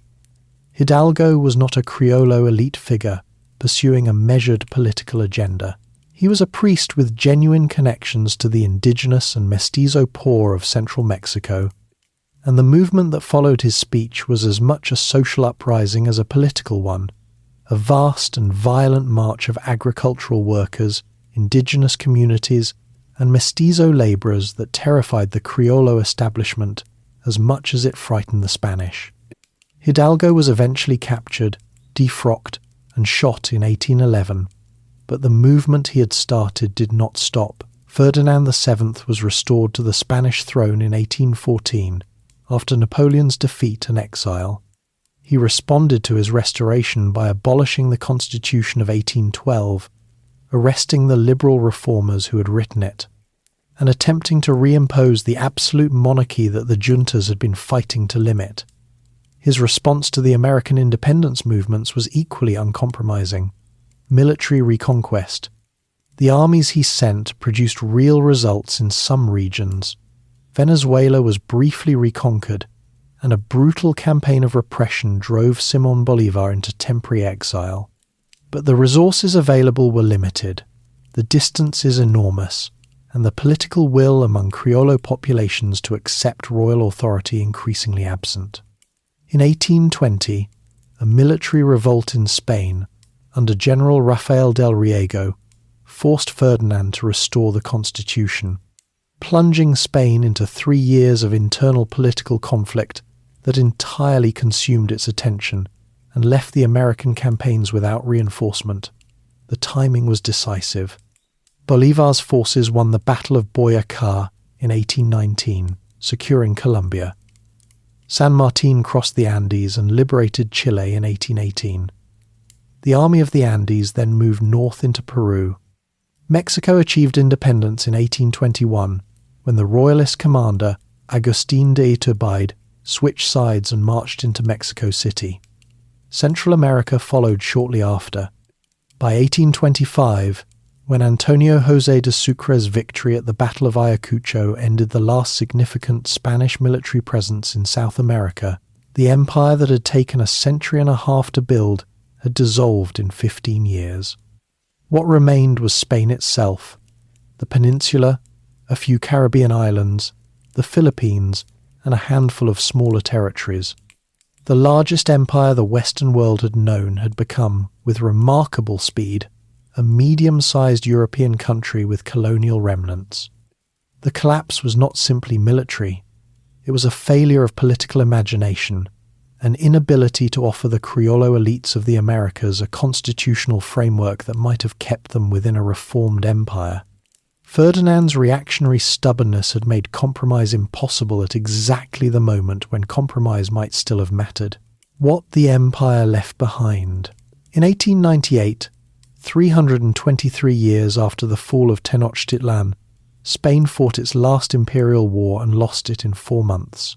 Hidalgo was not a Criollo elite figure pursuing a measured political agenda. He was a priest with genuine connections to the indigenous and mestizo poor of central Mexico, and the movement that followed his speech was as much a social uprising as a political one, a vast and violent march of agricultural workers, indigenous communities, and mestizo labourers that terrified the Criollo establishment as much as it frightened the Spanish. Hidalgo was eventually captured, defrocked, and shot in 1811, but the movement he had started did not stop. Ferdinand VII was restored to the Spanish throne in 1814 after Napoleon's defeat and exile. He responded to his restoration by abolishing the Constitution of 1812, arresting the liberal reformers who had written it, and attempting to reimpose the absolute monarchy that the juntas had been fighting to limit. His response to the American independence movements was equally uncompromising: military reconquest. The armies he sent produced real results in some regions. Venezuela was briefly reconquered, and a brutal campaign of repression drove Simón Bolívar into temporary exile. But the resources available were limited, the distances enormous, and the political will among Criollo populations to accept royal authority increasingly absent. In 1820, a military revolt in Spain, under General Rafael del Riego, forced Ferdinand to restore the constitution, plunging Spain into 3 years of internal political conflict that entirely consumed its attention and left the American campaigns without reinforcement. The timing was decisive. Bolívar's forces won the Battle of Boyacá in 1819, securing Colombia. San Martín crossed the Andes and liberated Chile in 1818. The Army of the Andes then moved north into Peru. Mexico achieved independence in 1821 when the royalist commander Agustín de Iturbide switched sides and marched into Mexico City. Central America followed shortly after. By 1825, when Antonio José de Sucre's victory at the Battle of Ayacucho ended the last significant Spanish military presence in South America, the empire that had taken a century and a half to build had dissolved in 15 years. What remained was Spain itself, the peninsula, a few Caribbean islands, the Philippines, and a handful of smaller territories. The largest empire the Western world had known had become, with remarkable speed, a medium-sized European country with colonial remnants. The collapse was not simply military. It was a failure of political imagination, an inability to offer the Criollo elites of the Americas a constitutional framework that might have kept them within a reformed empire. Ferdinand's reactionary stubbornness had made compromise impossible at exactly the moment when compromise might still have mattered. What the empire left behind. In 1898, 323 years after the fall of Tenochtitlan, Spain fought its last imperial war and lost it in 4 months.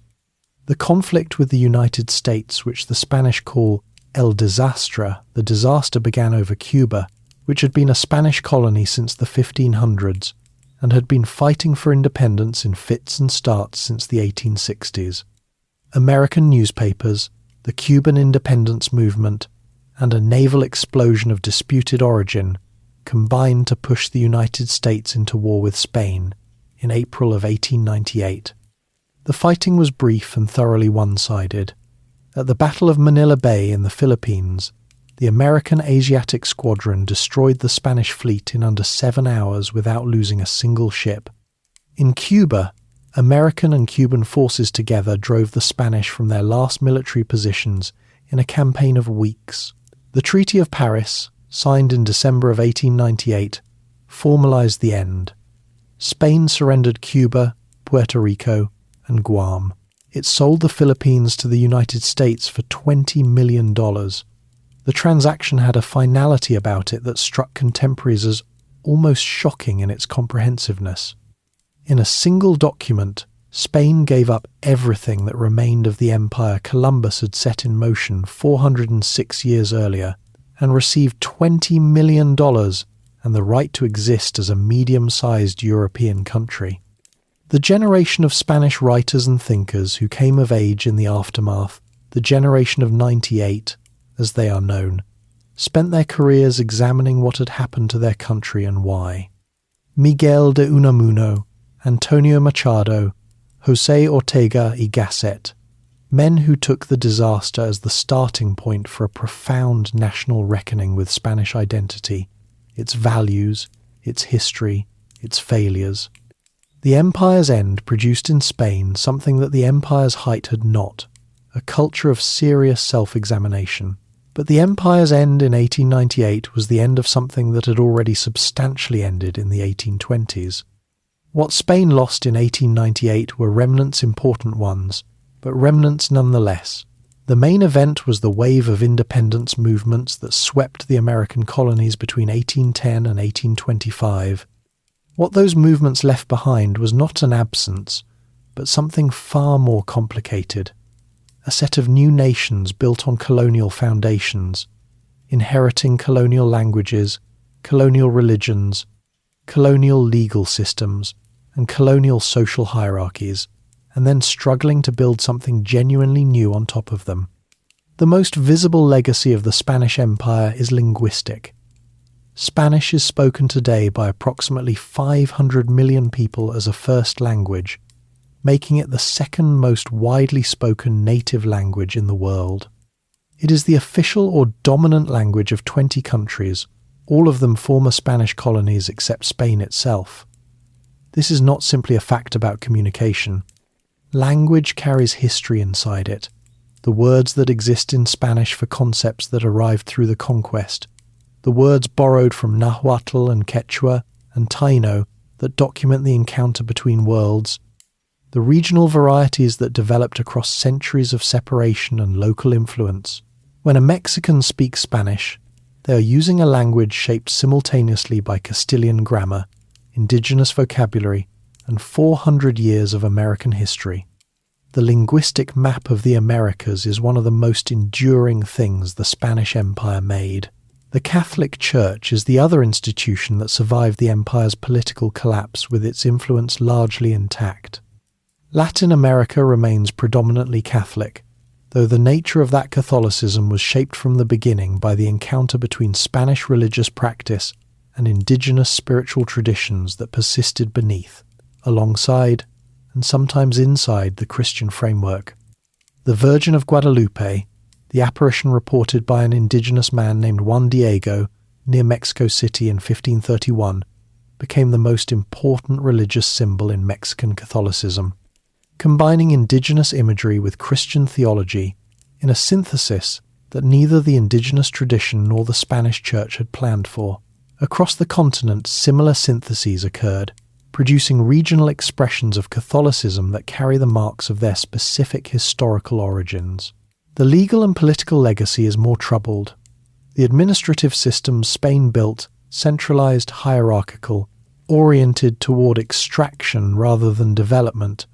The conflict with the United States, which the Spanish call El Desastre, the disaster, began over Cuba, which had been a Spanish colony since the 1500s and had been fighting for independence in fits and starts since the 1860s. American newspapers, the Cuban independence movement, and a naval explosion of disputed origin combined to push the United States into war with Spain in April of 1898. The fighting was brief and thoroughly one-sided. At the Battle of Manila Bay in the Philippines, the American Asiatic Squadron destroyed the Spanish fleet in under 7 hours without losing a single ship. In Cuba, American and Cuban forces together drove the Spanish from their last military positions in a campaign of weeks. The Treaty of Paris, signed in December of 1898, formalized the end. Spain surrendered Cuba, Puerto Rico, and Guam. It sold the Philippines to the United States for $20 million. The transaction had a finality about it that struck contemporaries as almost shocking in its comprehensiveness. In a single document, Spain gave up everything that remained of the empire Columbus had set in motion 406 years earlier, and received $20 million and the right to exist as a medium-sized European country. The generation of Spanish writers and thinkers who came of age in the aftermath, the generation of 98, as they are known, spent their careers examining what had happened to their country and why. Miguel de Unamuno, Antonio Machado, José Ortega y Gasset, men who took the disaster as the starting point for a profound national reckoning with Spanish identity, its values, its history, its failures. The empire's end produced in Spain something that the empire's height had not, a culture of serious self-examination. But the empire's end in 1898 was the end of something that had already substantially ended in the 1820s. What Spain lost in 1898 were remnants, important ones, but remnants nonetheless. The main event was the wave of independence movements that swept the American colonies between 1810 and 1825. What those movements left behind was not an absence, but something far more complicated. A set of new nations built on colonial foundations, inheriting colonial languages, colonial religions, colonial legal systems, and colonial social hierarchies, and then struggling to build something genuinely new on top of them. The most visible legacy of the Spanish Empire is linguistic. Spanish is spoken today by approximately 500 million people as a first language, making it the second most widely spoken native language in the world. It is the official or dominant language of 20 countries, all of them former Spanish colonies except Spain itself. This is not simply a fact about communication. Language carries history inside it. The words that exist in Spanish for concepts that arrived through the conquest. The words borrowed from Nahuatl and Quechua and Taino that document the encounter between worlds. The regional varieties that developed across centuries of separation and local influence. When a Mexican speaks Spanish, they are using a language shaped simultaneously by Castilian grammar, indigenous vocabulary, and 400 years of American history. The linguistic map of the Americas is one of the most enduring things the Spanish Empire made. The Catholic Church is the other institution that survived the empire's political collapse with its influence largely intact. Latin America remains predominantly Catholic, though the nature of that Catholicism was shaped from the beginning by the encounter between Spanish religious practice and indigenous spiritual traditions that persisted beneath. alongside, and sometimes inside the Christian framework. The Virgin of Guadalupe, the apparition reported by an indigenous man named Juan Diego near Mexico City in 1531, became the most important religious symbol in Mexican Catholicism, combining indigenous imagery with Christian theology in a synthesis that neither the indigenous tradition nor the Spanish Church had planned for. Across the continent, similar syntheses occurred, producing regional expressions of Catholicism that carry the marks of their specific historical origins. The legal and political legacy is more troubled. The administrative systems Spain built, centralized, hierarchical, oriented toward extraction rather than development,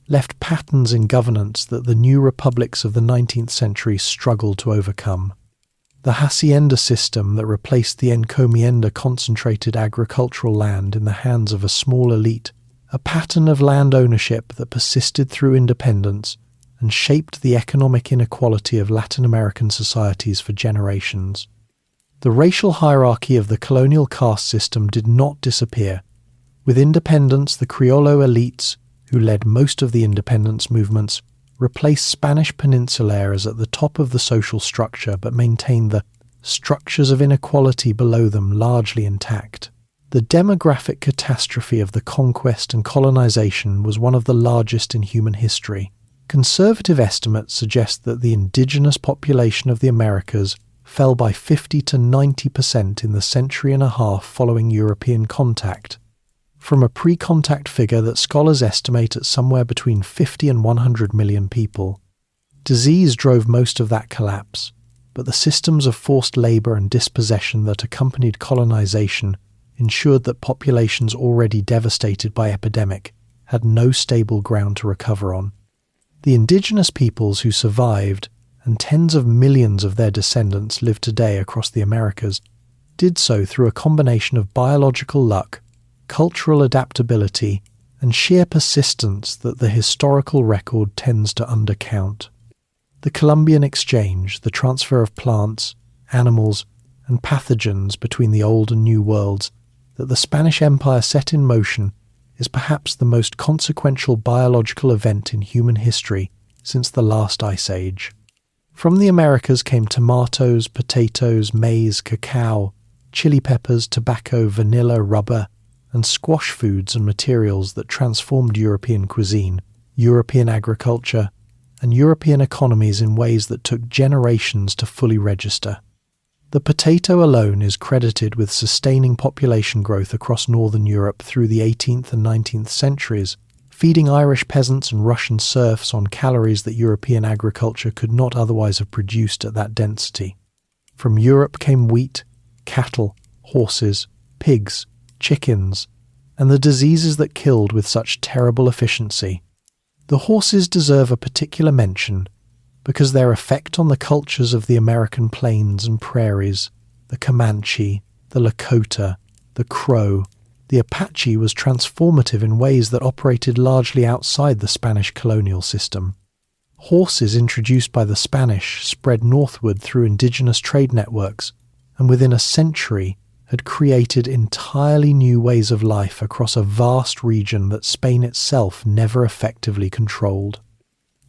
left patterns in governance that the new republics of the 19th century struggled to overcome. The hacienda system that replaced the encomienda concentrated agricultural land in the hands of a small elite, a pattern of land ownership that persisted through independence and shaped the economic inequality of Latin American societies for generations. The racial hierarchy of the colonial caste system did not disappear. With independence, the Criollo elites, who led most of the independence movements, replaced Spanish peninsulares at the top of the social structure but maintained the structures of inequality below them largely intact. The demographic catastrophe of the conquest and colonization was one of the largest in human history. Conservative estimates suggest that the indigenous population of the Americas fell by 50 to 90% in the century and a half following European contact, from a pre-contact figure that scholars estimate at somewhere between 50 and 100 million people. Disease drove most of that collapse, but the systems of forced labor and dispossession that accompanied colonization ensured that populations already devastated by epidemic had no stable ground to recover on. The indigenous peoples who survived, and tens of millions of their descendants live today across the Americas, did so through a combination of biological luck, cultural adaptability, and sheer persistence that the historical record tends to undercount. The Columbian Exchange, the transfer of plants, animals, and pathogens between the Old and New Worlds that the Spanish Empire set in motion, is perhaps the most consequential biological event in human history since the last ice age. From the Americas came tomatoes, potatoes, maize, cacao, chili peppers, tobacco, vanilla, rubber, and squash foods and materials that transformed European cuisine, European agriculture, and European economies in ways that took generations to fully register. The potato alone is credited with sustaining population growth across northern Europe through the 18th and 19th centuries, feeding Irish peasants and Russian serfs on calories that European agriculture could not otherwise have produced at that density. From Europe came wheat, cattle, horses, pigs, chickens, and the diseases that killed with such terrible efficiency. The horses deserve a particular mention because their effect on the cultures of the American plains and prairies, the Comanche, the Lakota, the Crow, the Apache, was transformative in ways that operated largely outside the Spanish colonial system. Horses introduced by the Spanish spread northward through indigenous trade networks, and within a century had created entirely new ways of life across a vast region that Spain itself never effectively controlled.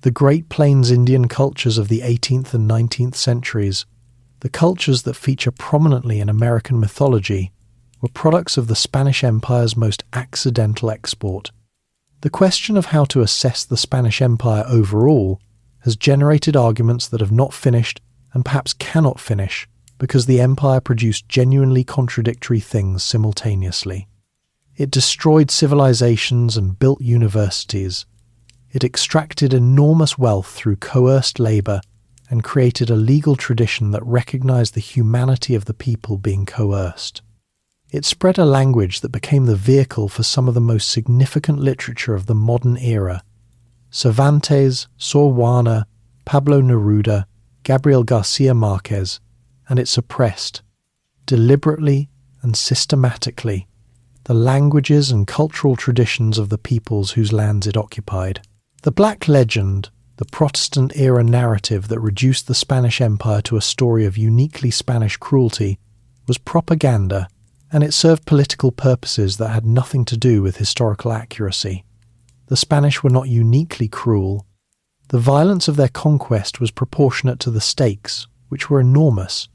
The Great Plains Indian cultures of the 18th and 19th centuries, the cultures that feature prominently in American mythology, were products of the Spanish Empire's most accidental export. The question of how to assess the Spanish Empire overall has generated arguments that have not finished and perhaps cannot finish, because the empire produced genuinely contradictory things simultaneously. It destroyed civilizations and built universities. It extracted enormous wealth through coerced labor and created a legal tradition that recognized the humanity of the people being coerced. It spread a language that became the vehicle for some of the most significant literature of the modern era. Cervantes, Sor Juana, Pablo Neruda, Gabriel Garcia Marquez, and it suppressed, deliberately and systematically, the languages and cultural traditions of the peoples whose lands it occupied. The Black Legend, the Protestant-era narrative that reduced the Spanish Empire to a story of uniquely Spanish cruelty, was propaganda and it served political purposes that had nothing to do with historical accuracy. The Spanish were not uniquely cruel. The violence of their conquest was proportionate to the stakes, which were enormous,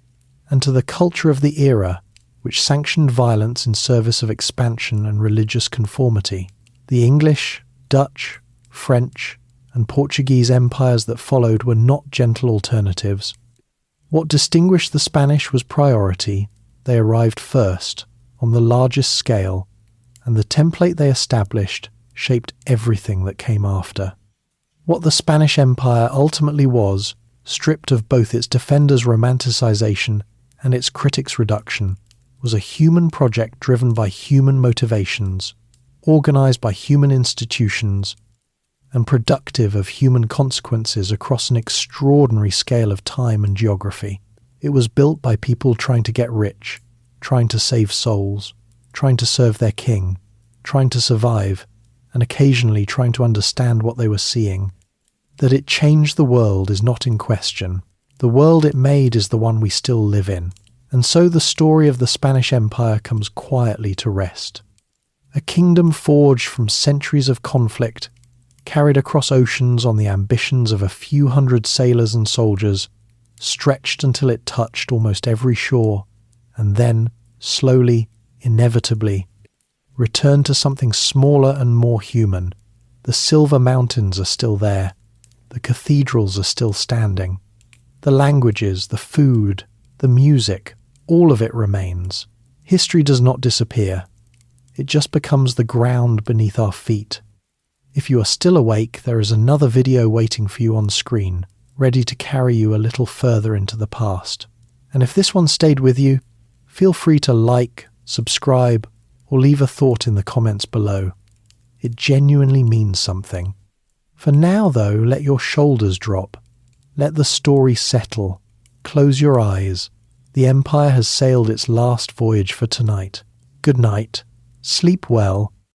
and to the culture of the era, which sanctioned violence in service of expansion and religious conformity. The English, Dutch, French, and Portuguese empires that followed were not gentle alternatives. What distinguished the Spanish was priority. They arrived first, on the largest scale, and the template they established shaped everything that came after. What the Spanish Empire ultimately was, stripped of both its defenders' romanticization and its critics' reduction, was a human project driven by human motivations, organized by human institutions, and productive of human consequences across an extraordinary scale of time and geography. It was built by people trying to get rich, trying to save souls, trying to serve their king, trying to survive, and occasionally trying to understand what they were seeing. That it changed the world is not in question. The world it made is the one we still live in. And so the story of the Spanish Empire comes quietly to rest. A kingdom forged from centuries of conflict, carried across oceans on the ambitions of a few hundred sailors and soldiers, stretched until it touched almost every shore, and then, slowly, inevitably, returned to something smaller and more human. The silver mountains are still there. The cathedrals are still standing. The languages, the food, the music, all of it remains. History does not disappear. It just becomes the ground beneath our feet. If you are still awake, there is another video waiting for you on screen, ready to carry you a little further into the past. And if this one stayed with you, feel free to like, subscribe, or leave a thought in the comments below. It genuinely means something. For now, though, let your shoulders drop. Let the story settle. Close your eyes. The Empire has sailed its last voyage for tonight. Good night. Sleep well,